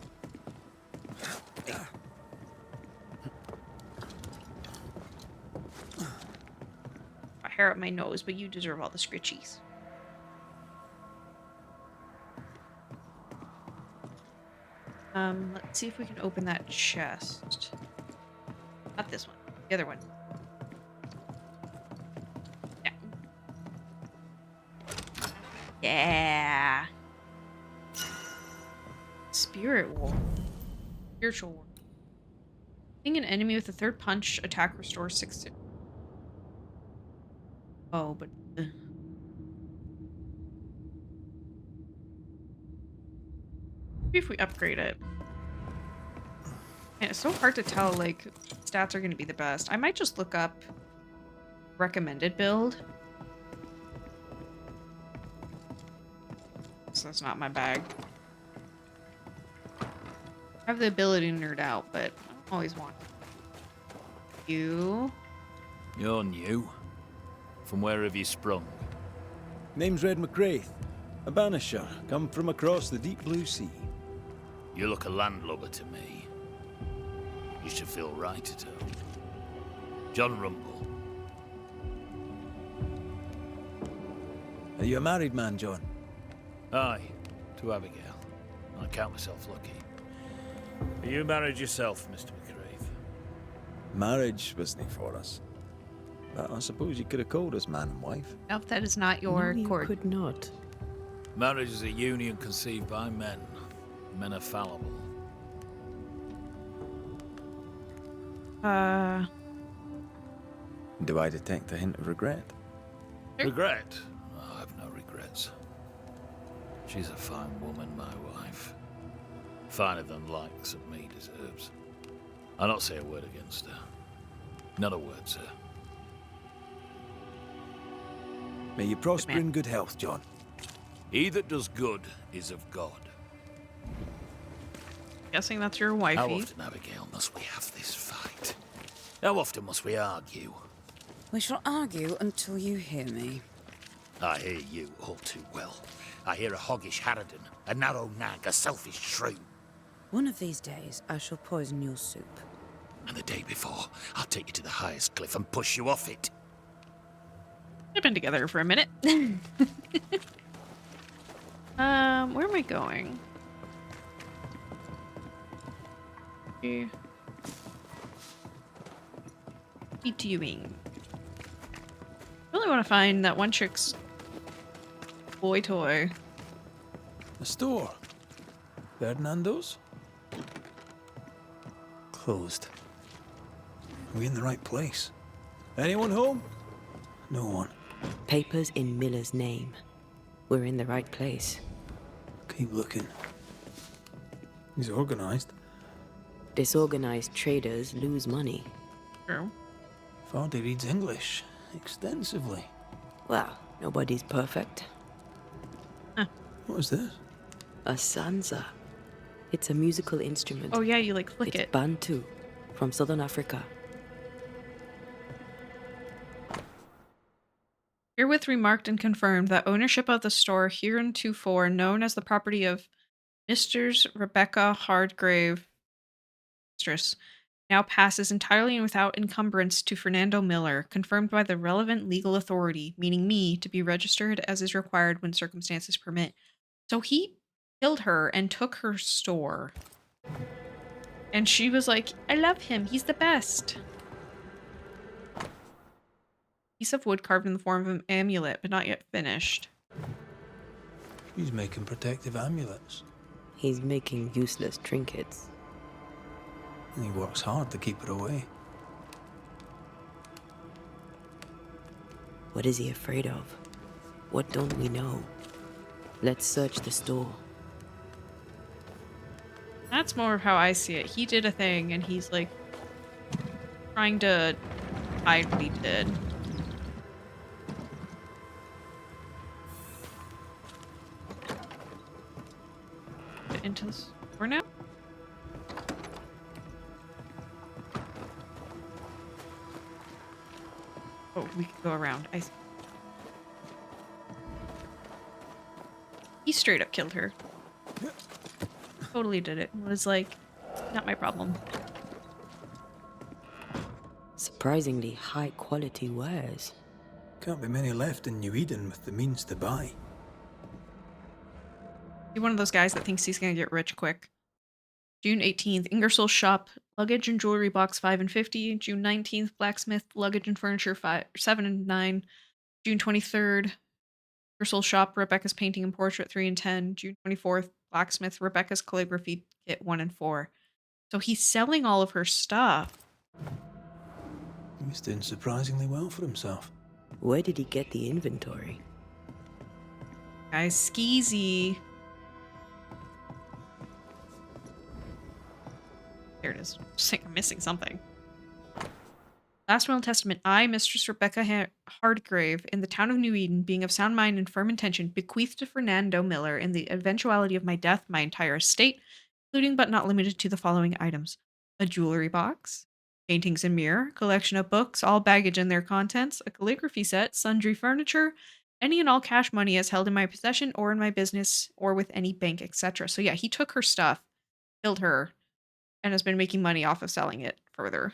I hair up my nose, but you deserve all the scritchies. Let's see if we can open that chest. Not this one. The other one. Yeah. Yeah. Spirit War. Spiritual War. Hitting an enemy with a third punch attack restores 6. Oh, but. Maybe if we upgrade it. Man, it's so hard to tell, like, stats are going to be the best. I might just look up recommended build. So that's not my bag. I have the ability to nerd out, but I don't always want you. You're new. From where have you sprung? Name's Red McCraith, a banisher, come from across the deep blue sea. You look a landlubber to me. You should feel right at home. John Rumble. Are you a married man, John? Aye, to Abigail. I count myself lucky. Are you married yourself, Mr. McCraith? Marriage wasn't for us. But I suppose you could have called us man and wife. No, that is not your No, you chord. could not. Marriage is a union conceived by men. Men are fallible. Do I detect a hint of regret? Regret? Oh, I've no regrets. She's a fine woman, my wife. Finer than likes of me deserves. I'll not say a word against her. Not a word, sir. May you prosper in good health, John. He that does good is of God. Guessing that's your wifey. How often, Abigail, must we have this fight? How often must we argue? We shall argue until you hear me. I hear you all too well. I hear a hoggish harridan, a narrow nag, a selfish shrew. One of these days, I shall poison your soup. And the day before, I'll take you to the highest cliff and push you off it. They've been together for a minute. Where am I going? Doing. I really want to find that one chick's boy toy. A store. Ferdinando's? Closed. Are we in the right place? Anyone home? No one. Papers in Miller's name. We're in the right place. Keep looking. He's organized. Disorganized traders lose money. True. Fardy reads English extensively. Well, nobody's perfect. What is this? A sansa. It's a musical instrument. Oh yeah, you like flick It's it. Bantu, from southern Africa. Herewith remarked and confirmed that ownership of the store hereinbefore known as the property of Mrs. Rebecca Hardgrave, mistress, now passes entirely and without encumbrance to Fernando Miller, confirmed by the relevant legal authority, meaning me, to be registered as is required when circumstances permit. So he killed her and took her store. And she was like, I love him. He's the best. Piece of wood carved in the form of an amulet, but not yet finished. He's making protective amulets. He's making useless trinkets. And he works hard to keep it away. What is he afraid of? What don't we know? Let's search the store. That's more of how I see it. He did a thing, and he's like trying to hide what he did. Get into the store now. Oh, we could go around. I see. He straight up killed her. Totally did it. Was like, not my problem. Surprisingly high quality wares. Can't be many left in New Eden with the means to buy. You're one of those guys that thinks he's gonna get rich quick. June 18th, Ingersoll Shop, luggage and jewelry box 5 and 50. June 19th, Blacksmith, luggage and furniture 7 and 9. June 23rd, Ingersoll Shop, Rebecca's painting and portrait 3 and 10. June 24th, Blacksmith, Rebecca's calligraphy kit 1 and 4. So he's selling all of her stuff. He's doing surprisingly well for himself. Where did he get the inventory? Guys, skeezy. There it is. Just think I'm missing something. Last will and testament, I, Mistress Rebecca Hardgrave, in the town of New Eden, being of sound mind and firm intention, bequeath to Fernando Miller, in the eventuality of my death, my entire estate, including but not limited to the following items: a jewelry box, paintings and mirror, collection of books, all baggage and their contents, a calligraphy set, sundry furniture, any and all cash money as held in my possession or in my business or with any bank, etc. So yeah, he took her stuff, killed her, and has been making money off of selling it further.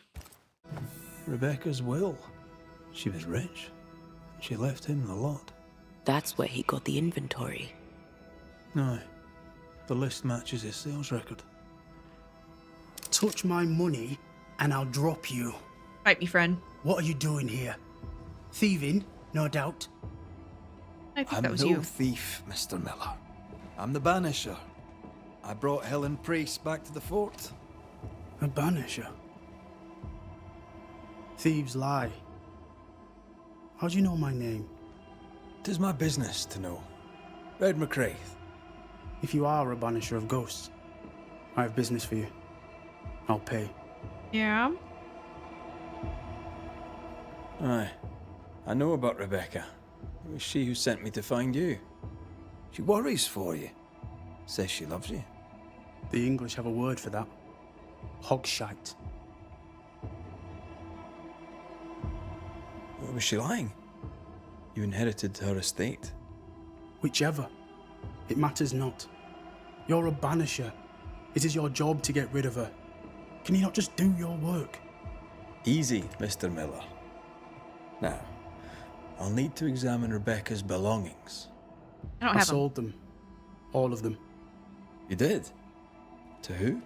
Rebecca's will. She was rich. She left him the lot. That's where he got the inventory. No. The list matches his sales record. Touch my money and I'll drop you. Fight me, friend. What are you doing here? Thieving, no doubt. I think I'm that was no you. thief, Mr. Miller. I'm the Banisher. I brought Helen Priest back to the fort. A banisher? Thieves lie. How do you know my name? 'Tis my business to know. Red McCraith. If you are a banisher of ghosts, I have business for you. I'll pay. Yeah. Aye. I know about Rebecca. It was she who sent me to find you. She worries for you. Says she loves you. The English have a word for that. Hogshite. What was she lying? You inherited her estate. Whichever. It matters not. You're a banisher. It is your job to get rid of her. Can you not just do your work? Easy, Mr. Miller. Now, I'll need to examine Rebecca's belongings. I sold them. All of them. You did? To who?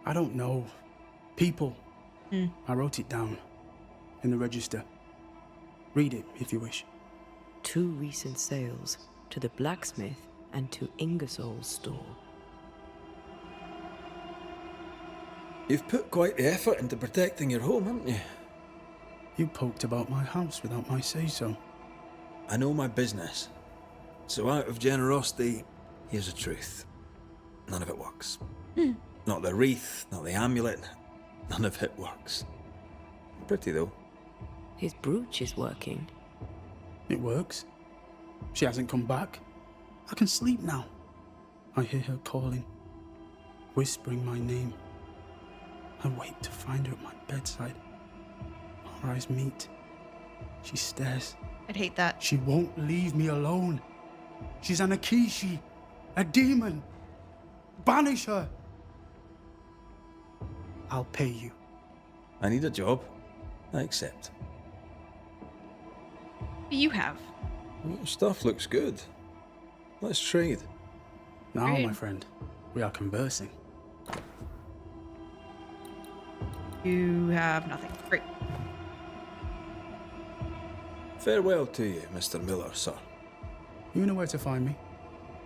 I don't know. People. I wrote it down. In the register. Read it, if you wish. 2 recent sales, to the blacksmith and to Ingersoll's store. You've put quite the effort into protecting your home, haven't you? You poked about my house without my say-so. I know my business. So out of generosity, here's the truth. None of it works. Not the wreath, not the amulet. None of it works. Pretty, though. His brooch is working. It works. She hasn't come back. I can sleep now. I hear her calling, whispering my name. I wait to find her at my bedside. Our eyes meet. She stares. I'd hate that. She won't leave me alone. She's an Akishi, a demon. Banish her. I'll pay you. I need a job. I accept. What do you have? Well, stuff looks good. Let's trade. Now, Trade. my friend, we are conversing. You have nothing. Great. Farewell to you, Mr. Miller, sir. You know where to find me.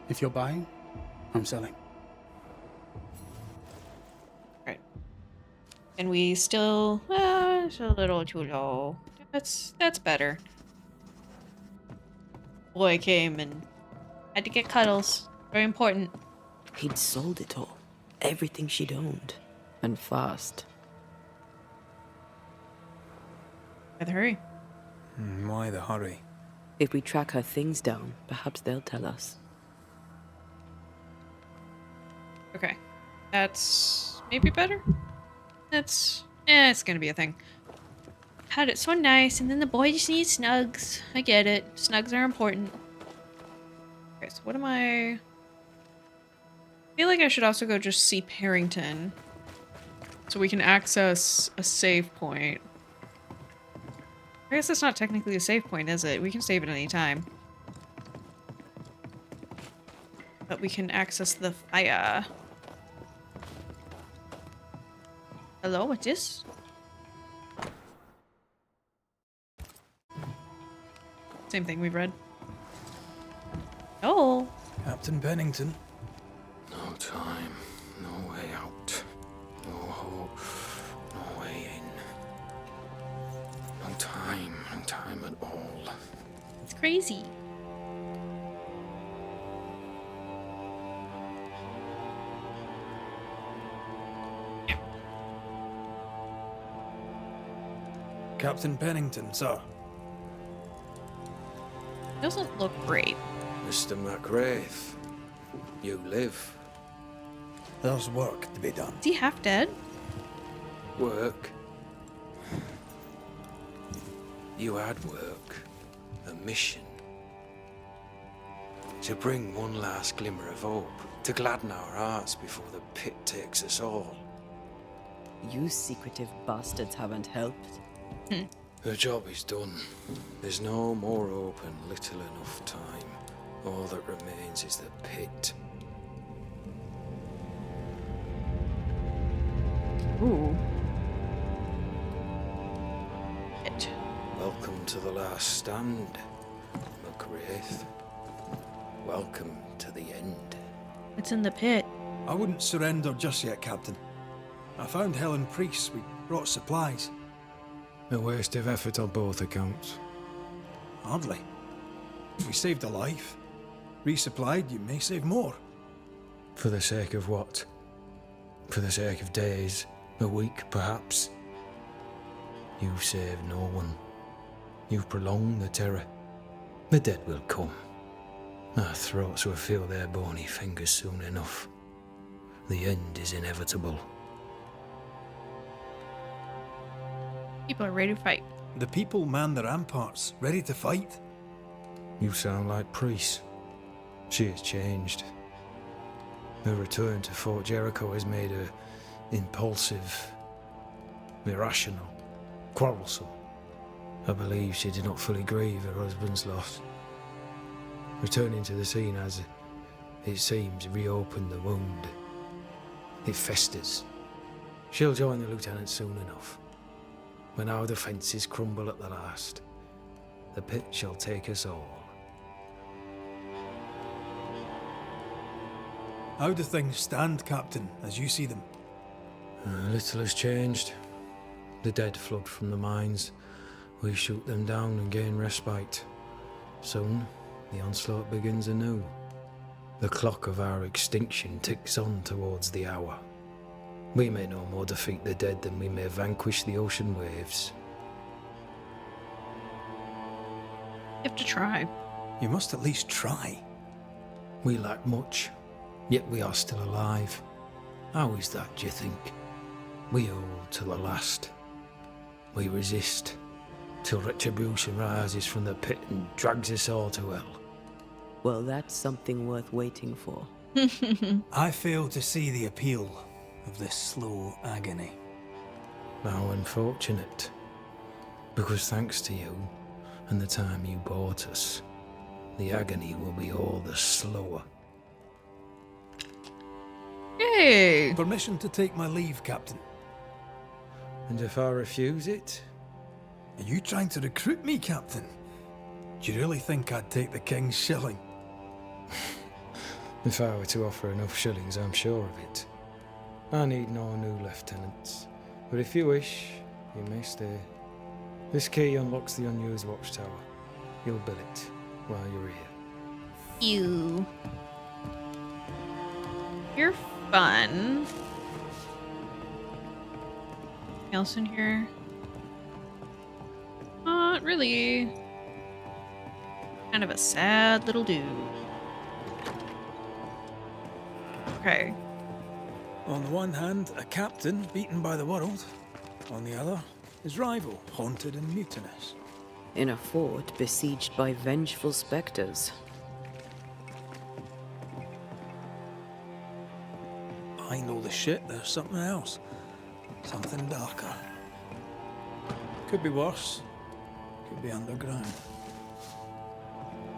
If you're buying, I'm selling. Right. And we still, it's a little too low. That's better. Boy came and had to get cuddles. Very important. He'd sold it all. Everything she'd owned. And fast. By the hurry. Why the hurry? If we track her things down, perhaps they'll tell us. Okay. That's maybe better. That's, it's gonna be a thing. Had it so nice, and then the boy just needs snugs. I get it. Snugs are important. Okay, so what am I feel like I should also go just see Parrington. So we can access a save point. I guess that's not technically a save point, is it? We can save at any time. But we can access the fire. Hello, what's this? Same thing we've read. Oh. Captain Pennington. No time, no way out. No hope, no way in. No time at all. It's crazy. Captain Pennington, sir. Doesn't look great. Mr. McRaith, you live. There's work to be done. Is he half dead? Work. You had work. A mission. To bring one last glimmer of hope. To gladden our hearts before the pit takes us all. You secretive bastards haven't helped. The job is done. There's no more hope and little enough time. All that remains is the pit. Ooh. to the last stand, McWraith. Welcome to the end. It's in the pit. I wouldn't surrender just yet, Captain. I found Helen Priest. We brought supplies. A waste of effort on both accounts. Hardly. We saved a life. Resupplied, you may save more. For the sake of what? For the sake of days, a week perhaps? You've saved no one. You've prolonged the terror. The dead will come. Our throats will feel their bony fingers soon enough. The end is inevitable. People are ready to fight. The people man the ramparts, ready to fight. You sound like Priest. She has changed. Her return to Fort Jericho has made her impulsive, irrational, quarrelsome. I believe she did not fully grieve her husband's loss. Returning to the scene has, it seems, reopened the wound. It festers. She'll join the lieutenant soon enough. When our defences crumble at the last, the pit shall take us all. How do things stand, Captain, as you see them? Little has changed. The dead flood from the mines. We shoot them down and gain respite. Soon, the onslaught begins anew. The clock of our extinction ticks on towards the hour. We may no more defeat the dead than we may vanquish the ocean waves. You have to try. You must at least try. We lack much, yet we are still alive. How is that, do you think? We hold to the last. We resist, till retribution rises from the pit and drags us all to hell. Well, that's something worth waiting for. I fail to see the appeal of this slow agony. How unfortunate. Because thanks to you, and the time you bought us, the agony will be all the slower. Yay! Permission to take my leave, Captain. And if I refuse it? Are you trying to recruit me, Captain? Do you really think I'd take the King's shilling? If I were to offer enough shillings, I'm sure of it. I need no new lieutenants. But if you wish, you may stay. This key unlocks the unused watchtower. You'll bill it while you're here. You're fun. Anything else in here? Not really. Kind of a sad little dude. Okay. On the one hand, a captain beaten by the world. On the other, his rival, haunted and mutinous. In a fort besieged by vengeful spectres. Behind all the shit, there's something else. Something darker. Could be worse. Could be underground.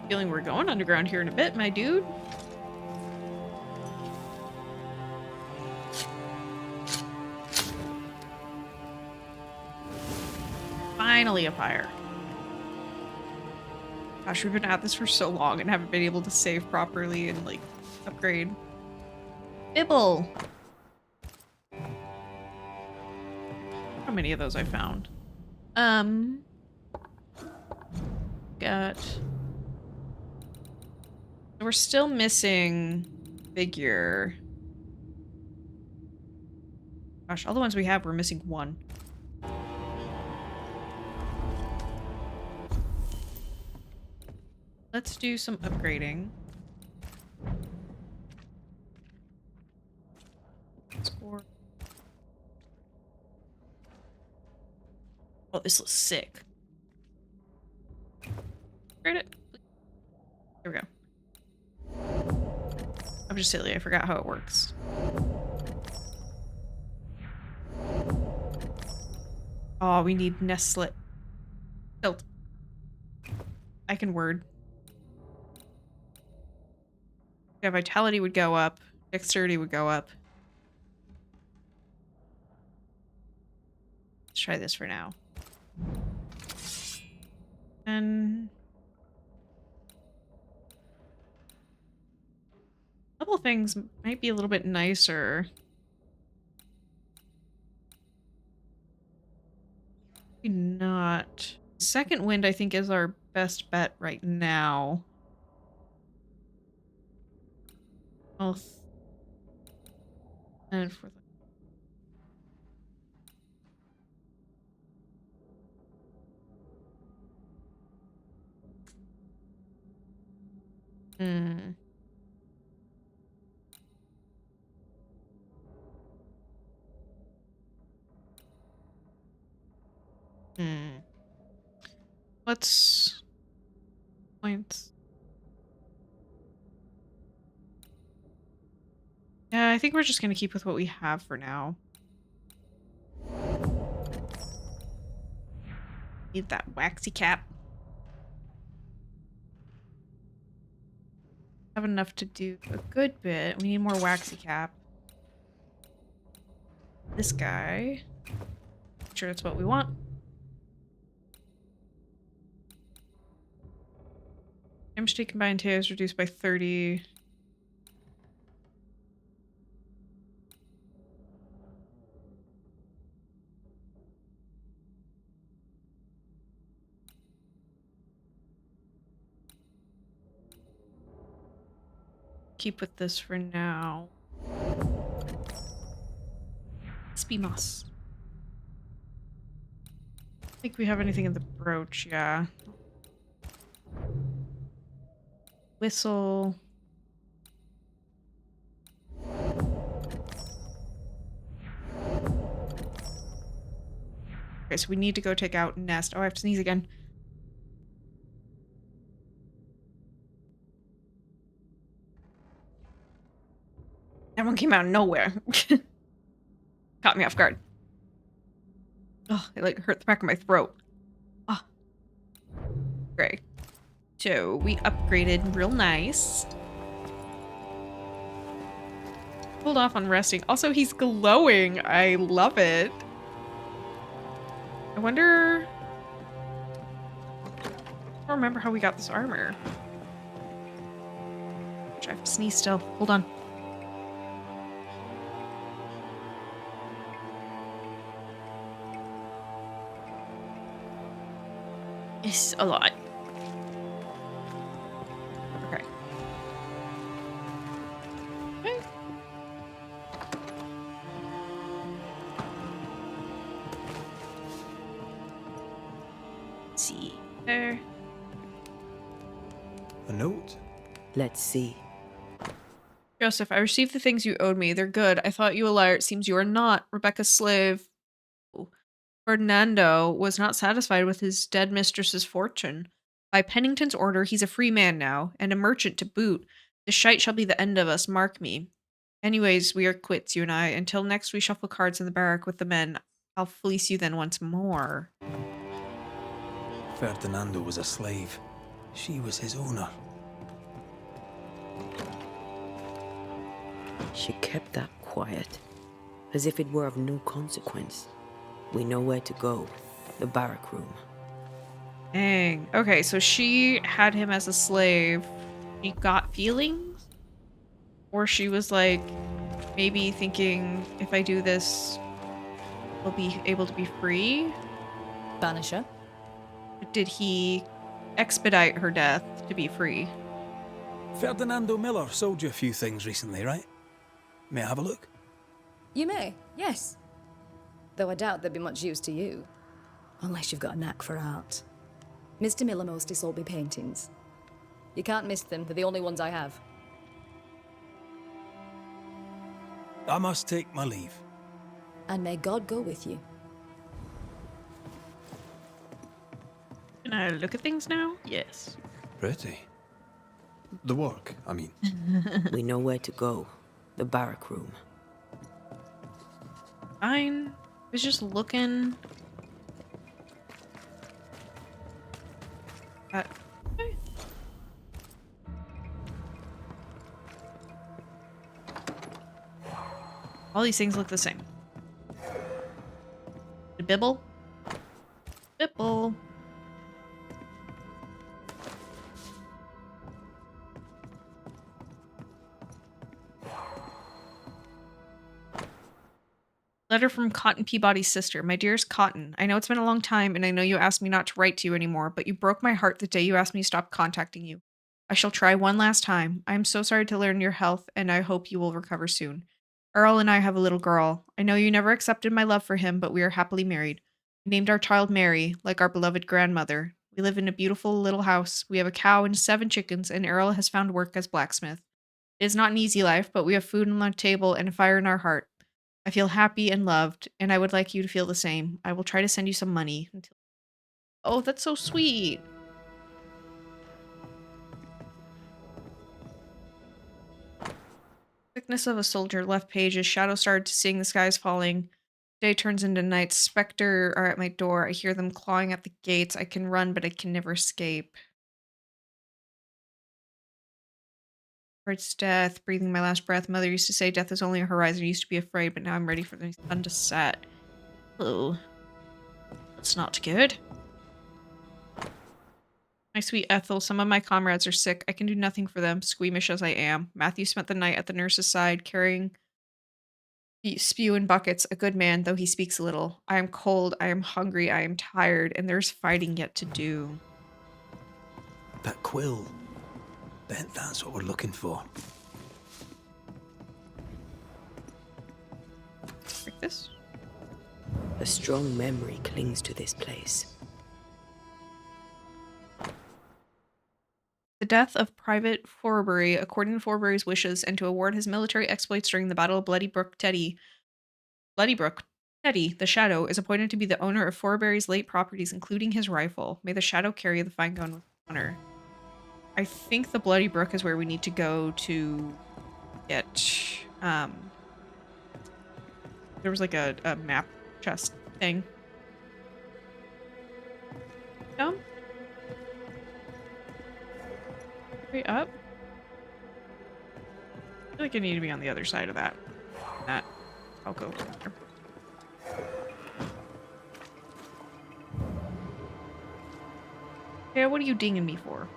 Feeling we're going underground here in a bit, my dude. Finally a fire. Gosh, we've been at this for so long and haven't been able to save properly and, like, upgrade. Bibble! How many of those I found? Got... We're still missing figure. Gosh, all the ones we have, we're missing one. Let's do some upgrading. Score. Oh, this looks sick. Upgrade it. There we go. I'm just silly. I forgot how it works. Oh, we need Nestlet. Tilt. I can word. Yeah, vitality would go up. Dexterity would go up. Let's try this for now. And a couple things might be a little bit nicer. Maybe not. Second wind, I think, is our best bet right now. Health. And for the Hmm. Hmm. What's points? Yeah, I think we're just gonna keep with what we have for now. Need that waxy cap. Have enough to do a good bit. We need more waxy cap. This guy. Sure, that's what we want. Damage taken by Antea is reduced by 30. Keep with this for now. Spee moss. I think we have anything in the brooch, yeah. Whistle. Okay, so we need to go take out Nest. Oh, I have to sneeze again. That one came out of nowhere. Caught me off guard. Oh, it like hurt the back of my throat. Oh. Great. So we upgraded real nice. Hold off on resting. Also, he's glowing. I love it. I wonder... I don't remember how we got this armor. I have to sneeze still. Hold on. It's a lot. Okay. Okay. Let's see. There. A note? Let's see. Joseph, I received the things you owed me. They're good. I thought you a liar. It seems you are not. Rebecca's slave, Ferdinando, was not satisfied with his dead mistress's fortune. By Pennington's order, he's a free man now, and a merchant to boot. The shite shall be the end of us, mark me. Anyways, we are quits, you and I. Until next we shuffle cards in the barrack with the men. I'll fleece you then once more. Ferdinando was a slave. She was his owner. She kept that quiet, as if it were of no consequence. We know where to go. The barrack room. Dang. Okay, so she had him as a slave. She got feelings? Or she was like, maybe thinking, if I do this, I'll be able to be free? Banisher? Did he expedite her death to be free? Ferdinando Miller sold you a few things recently, right? May I have a look? You may, yes. Though I doubt they'd be much use to you. Unless you've got a knack for art. Mr. Miller mostly sold me paintings. You can't miss them, they're the only ones I have. I must take my leave. And may God go with you. Can I look at things now? Yes. Pretty. The work, I mean. We know where to go. The barrack room. Fine. I was just looking at... Okay. All these things look the same. The bibble? Bibble. Letter from Cotton Peabody's sister. My dearest Cotton, I know it's been a long time, and I know you asked me not to write to you anymore, but you broke my heart the day you asked me to stop contacting you. I shall try one last time. I am so sorry to learn your health, and I hope you will recover soon. Earl and I have a little girl. I know you never accepted my love for him, but we are happily married. We named our child Mary, like our beloved grandmother. We live in a beautiful little house. We have a cow and 7 chickens, and Earl has found work as blacksmith. It is not an easy life, but we have food on our table and a fire in our heart. I feel happy and loved, and I would like you to feel the same. I will try to send you some money. Oh, that's so sweet. Sickness of a soldier, left pages. Shadow started to seeing the skies falling. Day turns into night. Spectre are at my door. I hear them clawing at the gates. I can run, but I can never escape. It's death, breathing my last breath. Mother used to say death is only a horizon. I used to be afraid, but now I'm ready for the sun to set. Oh, that's not good. My sweet Ethel, some of my comrades are sick. I can do nothing for them, squeamish as I am. Matthew spent the night at the nurse's side, carrying spew in buckets, a good man, though he speaks little. I am cold, I am hungry, I am tired, and there's fighting yet to do. That quill. Bet that's what we're looking for. Like this? A strong memory clings to this place. The death of Private Forbury, according to Forbury's wishes, and to award his military exploits during the Battle of Bloody Brook, Teddy, the Shadow, is appointed to be the owner of Forbury's late properties, including his rifle. May the Shadow carry the fine gun with honor. I think the Bloody Brook is where we need to go to get, there was like a map chest thing. Jump? Straight up? I feel like I need to be on the other side of that. I'll go from there. Yeah, what are you dinging me for?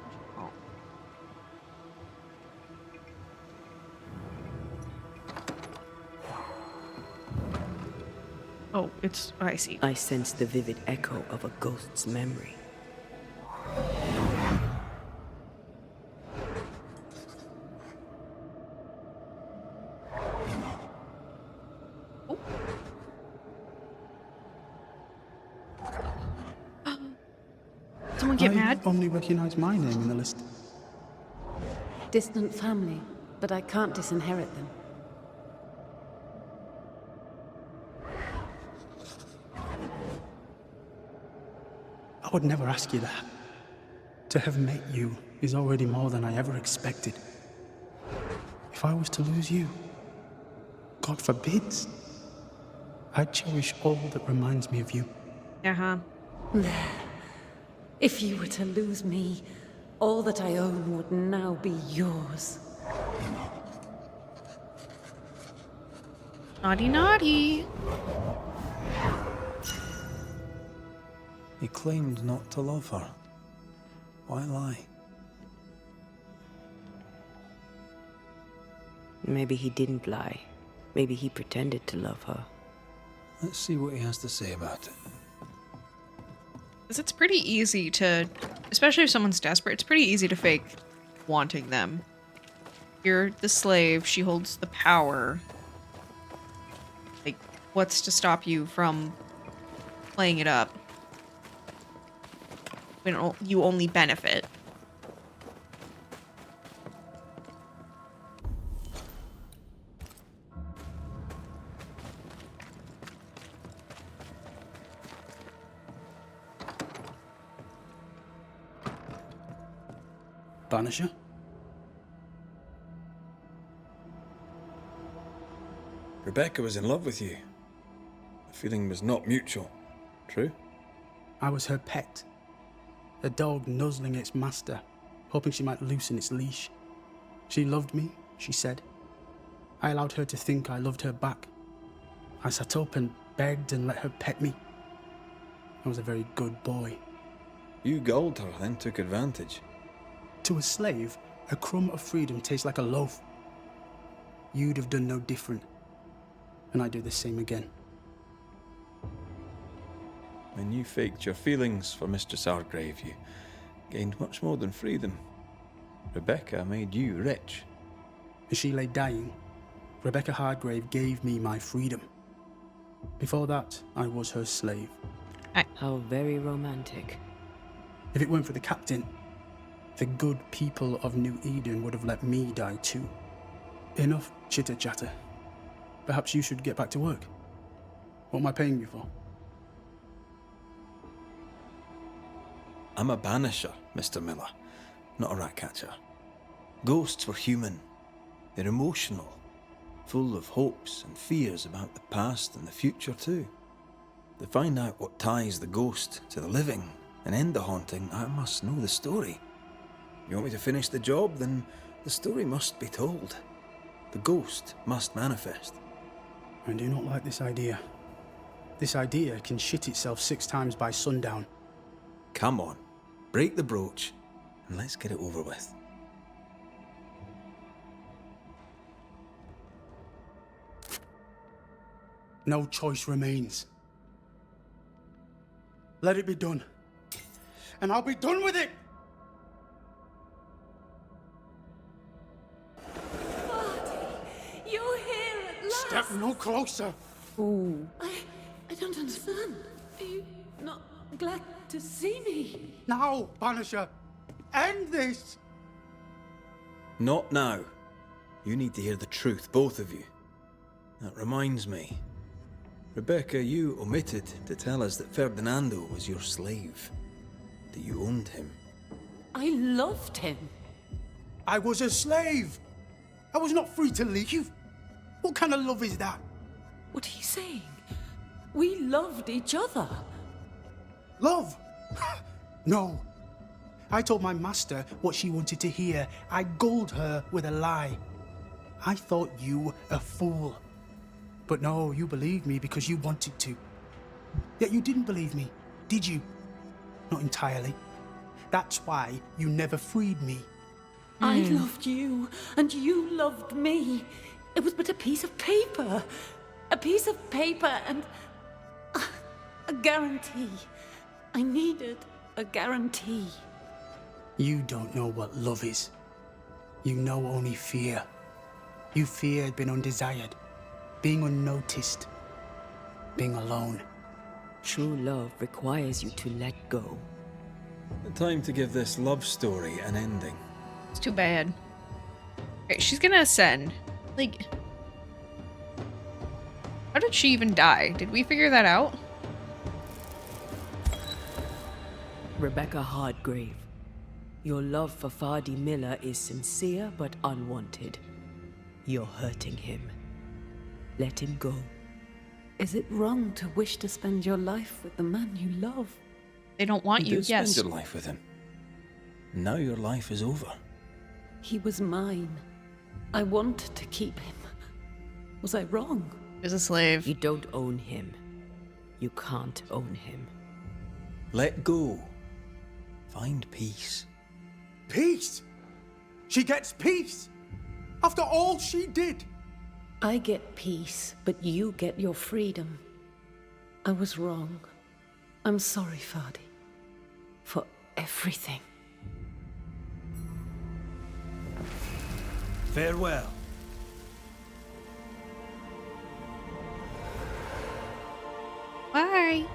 Oh, it's... Oh, I see. I sense the vivid echo of a ghost's memory. Someone get mad? I only recognize my name in the list. Distant family, but I can't disinherit them. I would never ask you that. To have met you is already more than I ever expected. If I was to lose you, God forbids, I'd cherish all that reminds me of you. Uh-huh. If you were to lose me, all that I own would now be yours. Naughty, naughty. He claimed not to love her. Why lie? Maybe he didn't lie. Maybe he pretended to love her. Let's see what he has to say about it. Because it's pretty easy to, especially if someone's desperate, it's pretty easy to fake wanting them. You're the slave, she holds the power. Like, what's to stop you from playing it up? When you only benefit. Banisher? Rebecca was in love with you. The feeling was not mutual. True? I was her pet. A dog nuzzling its master, hoping she might loosen its leash. She loved me, she said. I allowed her to think I loved her back. I sat up and begged and let her pet me. I was a very good boy. You gulled her, then took advantage. To a slave, a crumb of freedom tastes like a loaf. You'd have done no different, and I'd do the same again. When you faked your feelings for Mistress Argrave, you gained much more than freedom. Rebecca made you rich. As she lay dying, Rebecca Hardgrave gave me my freedom. Before that, I was her slave. How very romantic. If it weren't for the captain, the good people of New Eden would have let me die too. Enough chitter-chatter. Perhaps you should get back to work. What am I paying you for? I'm a banisher, Mr. Miller, not a rat catcher. Ghosts were human. They're emotional, full of hopes and fears about the past and the future too. To find out what ties the ghost to the living and end the haunting, I must know the story. You want me to finish the job? Then the story must be told. The ghost must manifest. I do not like this idea. This idea can shit itself 6 times by sundown. Come on, break the brooch and let's get it over with. No choice remains. Let it be done. And I'll be done with it! You're here at last! Step no closer! Ooh. I don't understand. Are you not glad to see me? Now, Banisher! End this! Not now. You need to hear the truth, both of you. That reminds me. Rebecca, you omitted to tell us that Ferdinando was your slave. That you owned him. I loved him. I was a slave! I was not free to leave. What kind of love is that? What are you saying? We loved each other. Love? No. I told my master what she wanted to hear. I gulled her with a lie. I thought you a fool. But no, you believed me because you wanted to. Yet you didn't believe me, did you? Not entirely. That's why you never freed me. I loved you, and you loved me. It was but a piece of paper. A piece of paper and a guarantee. I needed a guarantee. You don't know what love is. You know only fear. You feared being undesired, being unnoticed, being alone. True love requires you to let go. Time to give this love story an ending. It's too bad. Okay, she's gonna ascend. Like, how did she even die? Did we figure that out? Rebecca Hardgrave, your love for Fardy Miller is sincere but unwanted. You're hurting him. Let him go. Is it wrong to wish to spend your life with the man you love? They don't want you, did yes. spend your life with him. Now your life is over. He was mine. I wanted to keep him. Was I wrong? He's a slave. You don't own him. You can't own him. Let go. Find peace. Peace? She gets peace? After all she did? I get peace, but you get your freedom. I was wrong. I'm sorry, Fardy. For everything. Farewell. Bye.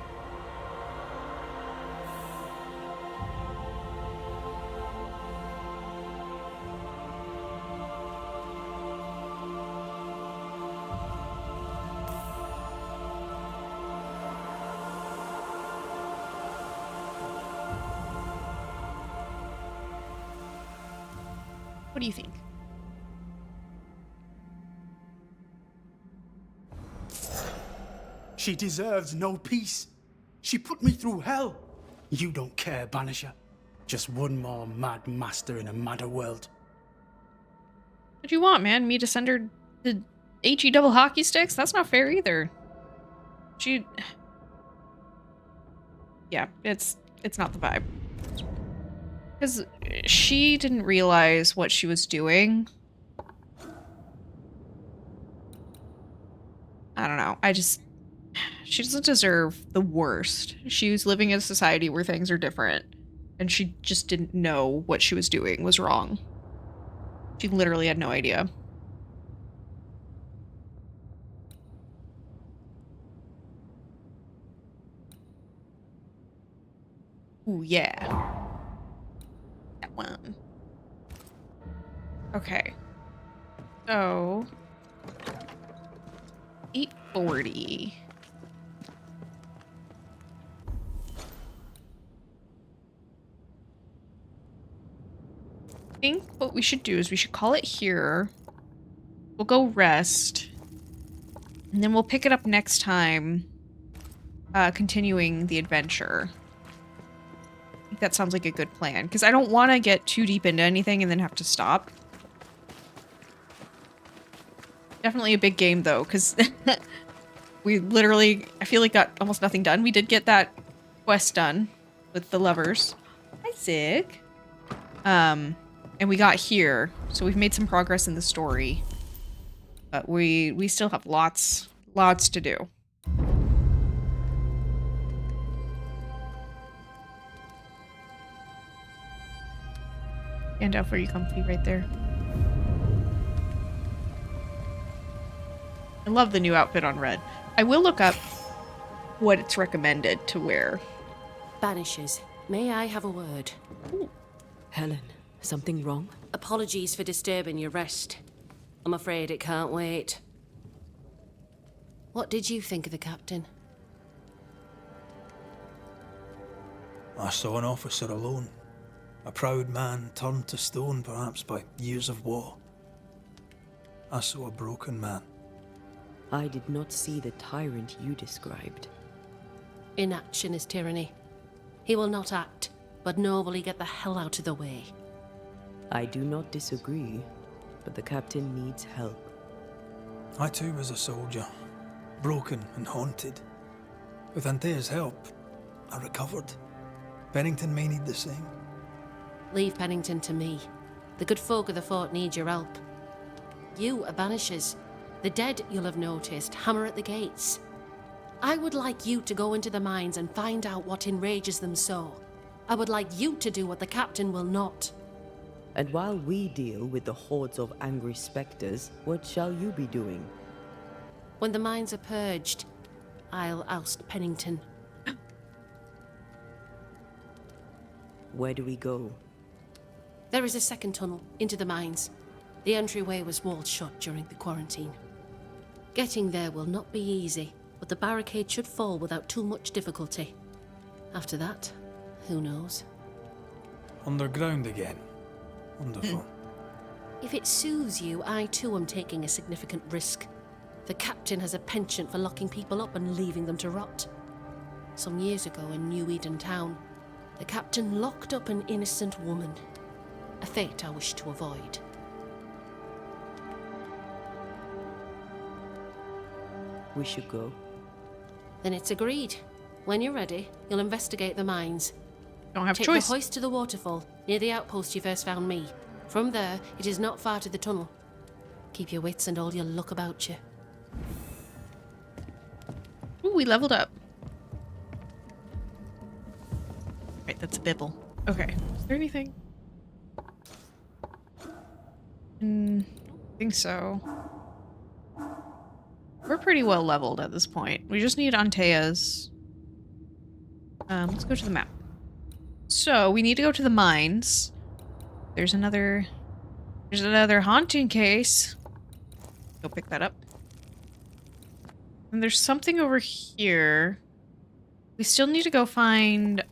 What do you think? She deserves no peace. She put me through hell. You don't care, Banisher. Just one more mad master in a madder world. What do you want, man? Me to send her the HE double hockey sticks? That's not fair either. She... Yeah, it's not the vibe. Because she didn't realize what she was doing. I don't know. She doesn't deserve the worst. She was living in a society where things are different, and she just didn't know what she was doing was wrong. She literally had no idea. Ooh, yeah. That one. Okay. So 840. I think what we should do is we should call it here. We'll go rest. And then we'll pick it up next time, continuing the adventure. I think that sounds like a good plan, because I don't want to get too deep into anything and then have to stop. Definitely a big game, though, because we literally, I feel like, got almost nothing done. We did get that quest done with the lovers. Hi, Zig. And we got here, so we've made some progress in the story. But we still have lots to do. Stand out for you comfy right there. I love the new outfit on Red. I will look up what it's recommended to wear. Banishers, may I have a word? Ooh. Helen, something wrong? Apologies for disturbing your rest. I'm afraid it can't wait. What did you think of the captain? I saw an officer alone. A proud man turned to stone, perhaps by years of war. I saw a broken man. I did not see the tyrant you described. Inaction is tyranny. He will not act, but nor will he get the hell out of the way. I do not disagree, but the captain needs help. I too was a soldier, broken and haunted. With Antea's help, I recovered. Pennington may need the same. Leave Pennington to me. The good folk of the fort need your help. You are Banishers. The dead, you'll have noticed, hammer at the gates. I would like you to go into the mines and find out what enrages them so. I would like you to do what the captain will not. And while we deal with the hordes of angry specters, what shall you be doing? When the mines are purged, I'll oust Pennington. Where do we go? There is a second tunnel into the mines. The entryway was walled shut during the quarantine. Getting there will not be easy, but the barricade should fall without too much difficulty. After that, who knows? Underground again. Wonderful. If it soothes you, I too am taking a significant risk. The captain has a penchant for locking people up and leaving them to rot. Some years ago in New Eden town, the captain locked up an innocent woman. A fate I wish to avoid. We should go. Then it's agreed. When you're ready, you'll investigate the mines. Don't have Take choice. the hoist to the waterfall, near the outpost you first found me. From there, it is not far to the tunnel. Keep your wits and all your luck about you. Ooh, we leveled up. Right, that's a bibble. Okay, is there anything? I think so. We're pretty well leveled at this point. We just need Antea's. Let's go to the map. So, we need to go to the mines. There's another haunting case. Go pick that up. And there's something over here. We still need to go find,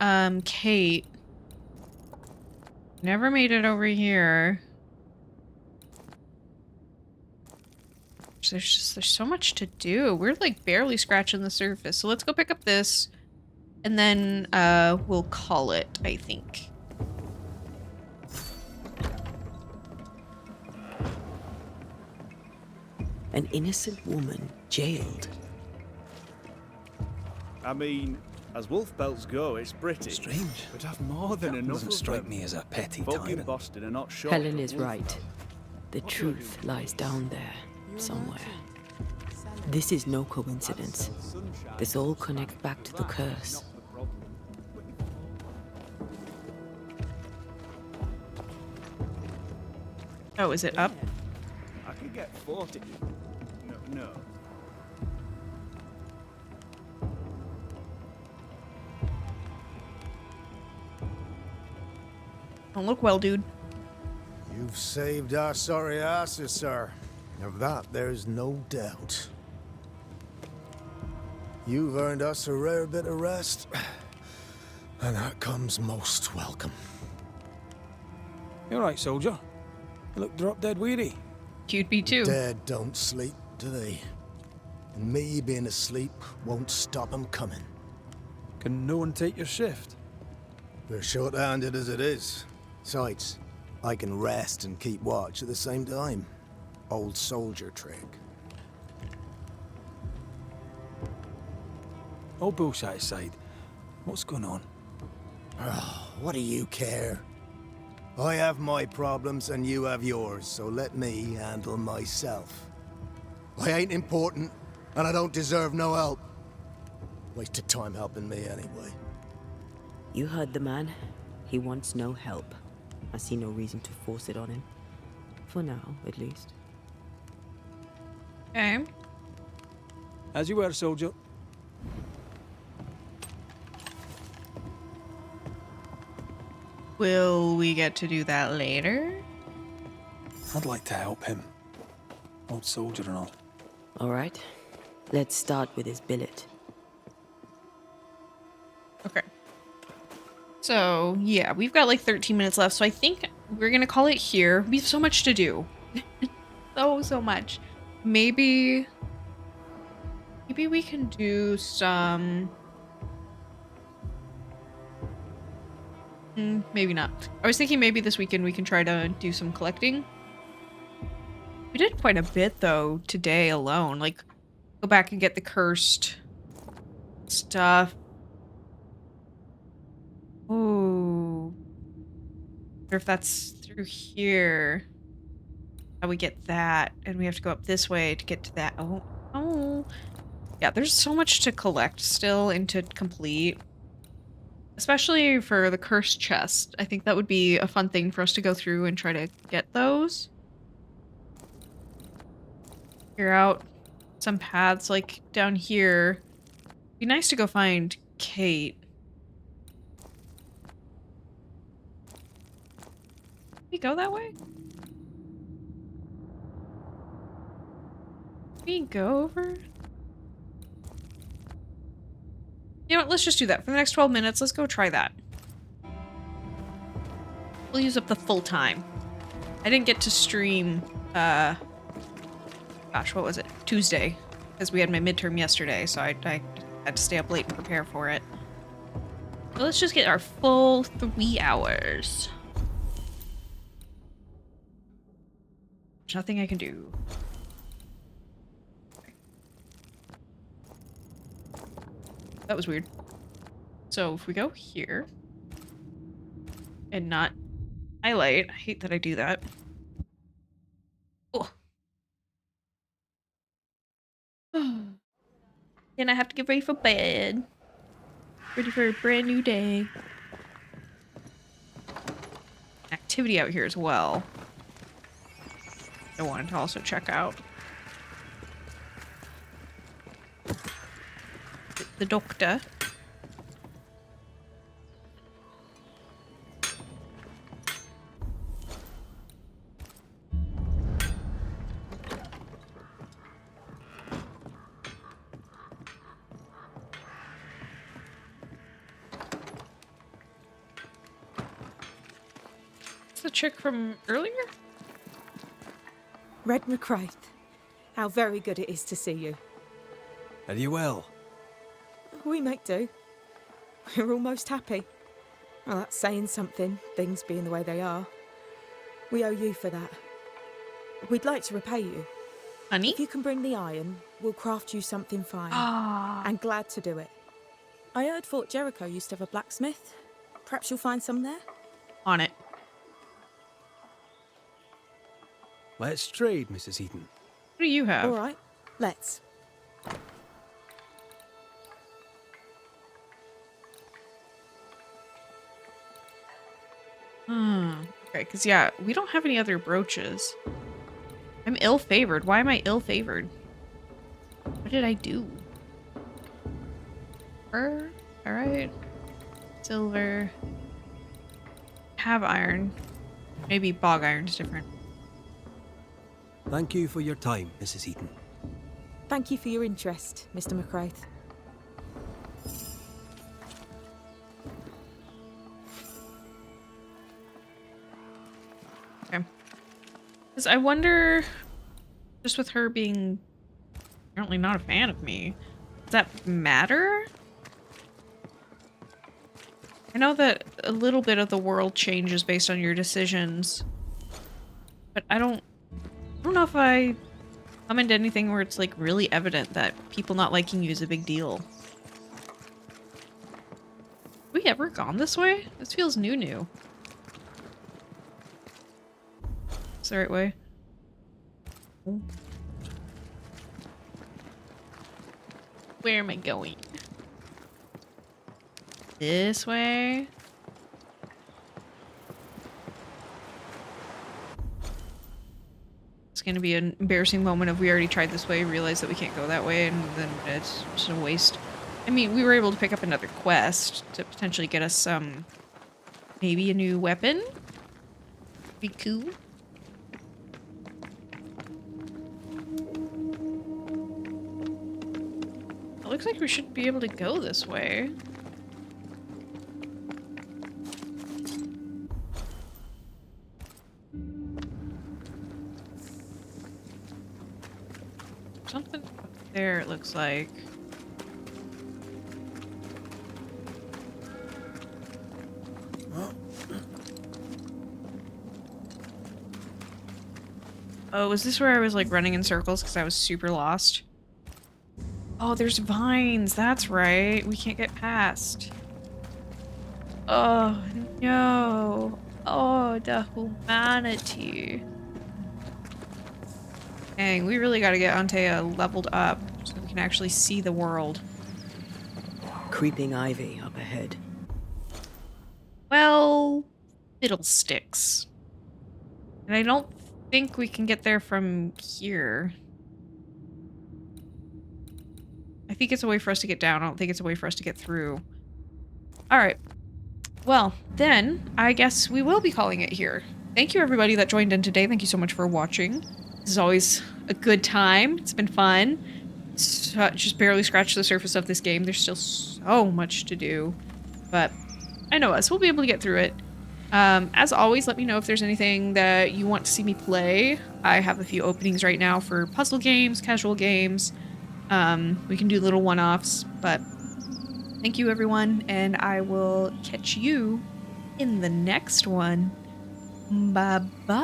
Kate. Never made it over here. There's so much to do. We're like barely scratching the surface. So let's go pick up this. And then, we'll call it, I think. An innocent woman jailed. I mean, as wolf belts go, it's pretty. Strange. We'd have more than enough Doesn't of strike them. me as a petty Folk in tyrant. Boston are not short. Helen of is wolf right. belts. The truth lies down there, somewhere. This is no coincidence. This all connects back to the curse. Oh, is it up? I could get 40. No. Don't look well, dude. You've saved our sorry asses, sir. Of that, there's no doubt. You've earned us a rare bit of rest, and that comes most welcome. You all right, soldier? You look drop dead weary. You'd be too. Dead don't sleep, do they? And me being asleep won't stop 'em coming. Can no one take your shift? We're short-handed as it is. Besides, I can rest and keep watch at the same time. Old soldier trick. All bullshit aside, what's going on? Oh, what do you care? I have my problems and you have yours, so let me handle myself. I ain't important, and I don't deserve no help. Wasted time helping me anyway. You heard the man. He wants no help. I see no reason to force it on him. For now, at least. Okay. As you were, soldier. Will we get to do that later? I'd like to help him. Old soldier and all. All right. Let's start with his billet. Okay. So, yeah, we've got like 13 minutes left, so I think we're gonna call it here. We have so much to do. so much. Maybe we can do some... maybe not. I was thinking maybe this weekend we can try to do some collecting. We did quite a bit, though, today alone. Like, go back and get the cursed stuff. Ooh. Or if that's through here. How we get that. And we have to go up this way to get to that. Oh. Yeah, there's so much to collect still and to complete. Especially for the cursed chest. I think that would be a fun thing for us to go through and try to get those. Figure out some paths like down here. Be nice to go find Kate. We go that way? We go over? You know what, let's just do that. For the next 12 minutes, let's go try that. We'll use up the full time. I didn't get to stream, gosh, what was it? Tuesday. Because we had my midterm yesterday, so I had to stay up late and prepare for it. So let's just get our full 3 hours. There's nothing I can do. That was weird. So if we go here and not highlight, I hate that I do that. Oh. And I have to get ready for bed. Ready for a brand new day. Activity out here as well. I wanted to also check out. The doctor. It's the chick from earlier? Red McCraith, how very good it is to see you. Are you well? We make do. We're almost happy. Well, that's saying something, things being the way they are. We owe you for that. We'd like to repay you. Honey? If you can bring the iron, we'll craft you something fine. Ah. And glad to do it. I heard Fort Jericho used to have a blacksmith. Perhaps you'll find some there? On it. Let's trade, Mrs. Eden. What do you have? All right, let's. Okay, because yeah, we don't have any other brooches. I'm ill-favored. Why am I ill-favored? What did I do? Fur? Alright. Silver. Have iron. Maybe bog iron's different. Thank you for your time, Mrs. Eaton. Thank you for your interest, Mr. McCraith. Okay. Because I wonder, just with her being apparently not a fan of me, does that matter? I know that a little bit of the world changes based on your decisions, but I don't know if I come into anything where it's like really evident that people not liking you is a big deal. Have we ever gone this way? This feels new. Is the right way? Where am I going? This way? It's gonna be an embarrassing moment if we already tried this way, realize that we can't go that way, and then it's just a waste. I mean, we were able to pick up another quest to potentially get us maybe a new weapon. Be cool. It looks like we should be able to go this way. Something up there, it looks like. Oh, was this where I was like running in circles because I was super lost? Oh, there's vines. That's right. We can't get past. Oh, no. Oh, the humanity. Dang, we really gotta get Antea leveled up so we can actually see the world. Creeping ivy up ahead. Well, fiddlesticks. And I don't think we can get there from here. I think it's a way for us to get down. I don't think it's a way for us to get through. Alright. Well, then, I guess we will be calling it here. Thank you everybody that joined in today. Thank you so much for watching. This is always a good time. It's been fun. Just barely scratched the surface of this game. There's still so much to do. But I know us. We'll be able to get through it. As always, let me know if there's anything that you want to see me play. I have a few openings right now for puzzle games, casual games. We can do little one-offs, but thank you everyone, and I will catch you in the next one. Bye-bye.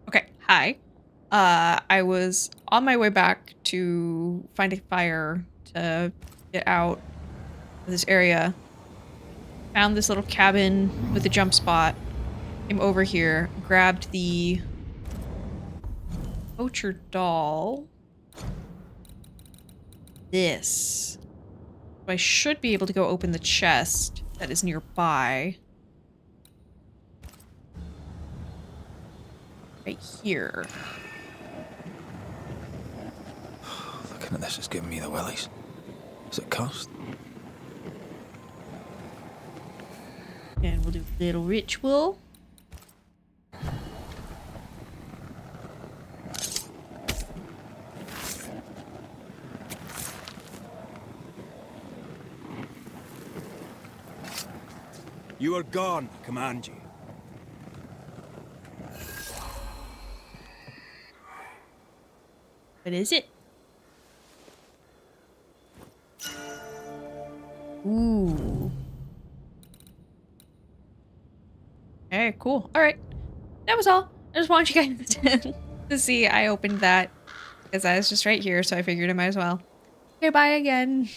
Okay, hi. I was on my way back to find a fire to get out of this area. Found this little cabin with a jump spot. Came over here, grabbed the poacher doll. This. So I should be able to go open the chest that is nearby. Right here. Looking at this is giving me the willies. Does it cost? And we'll do a little ritual. You are gone, I command you. What is it? Ooh. Okay, cool. All right. That was all. I just wanted you guys to see I opened that because I was just right here, so I figured I might as well. Okay, bye again.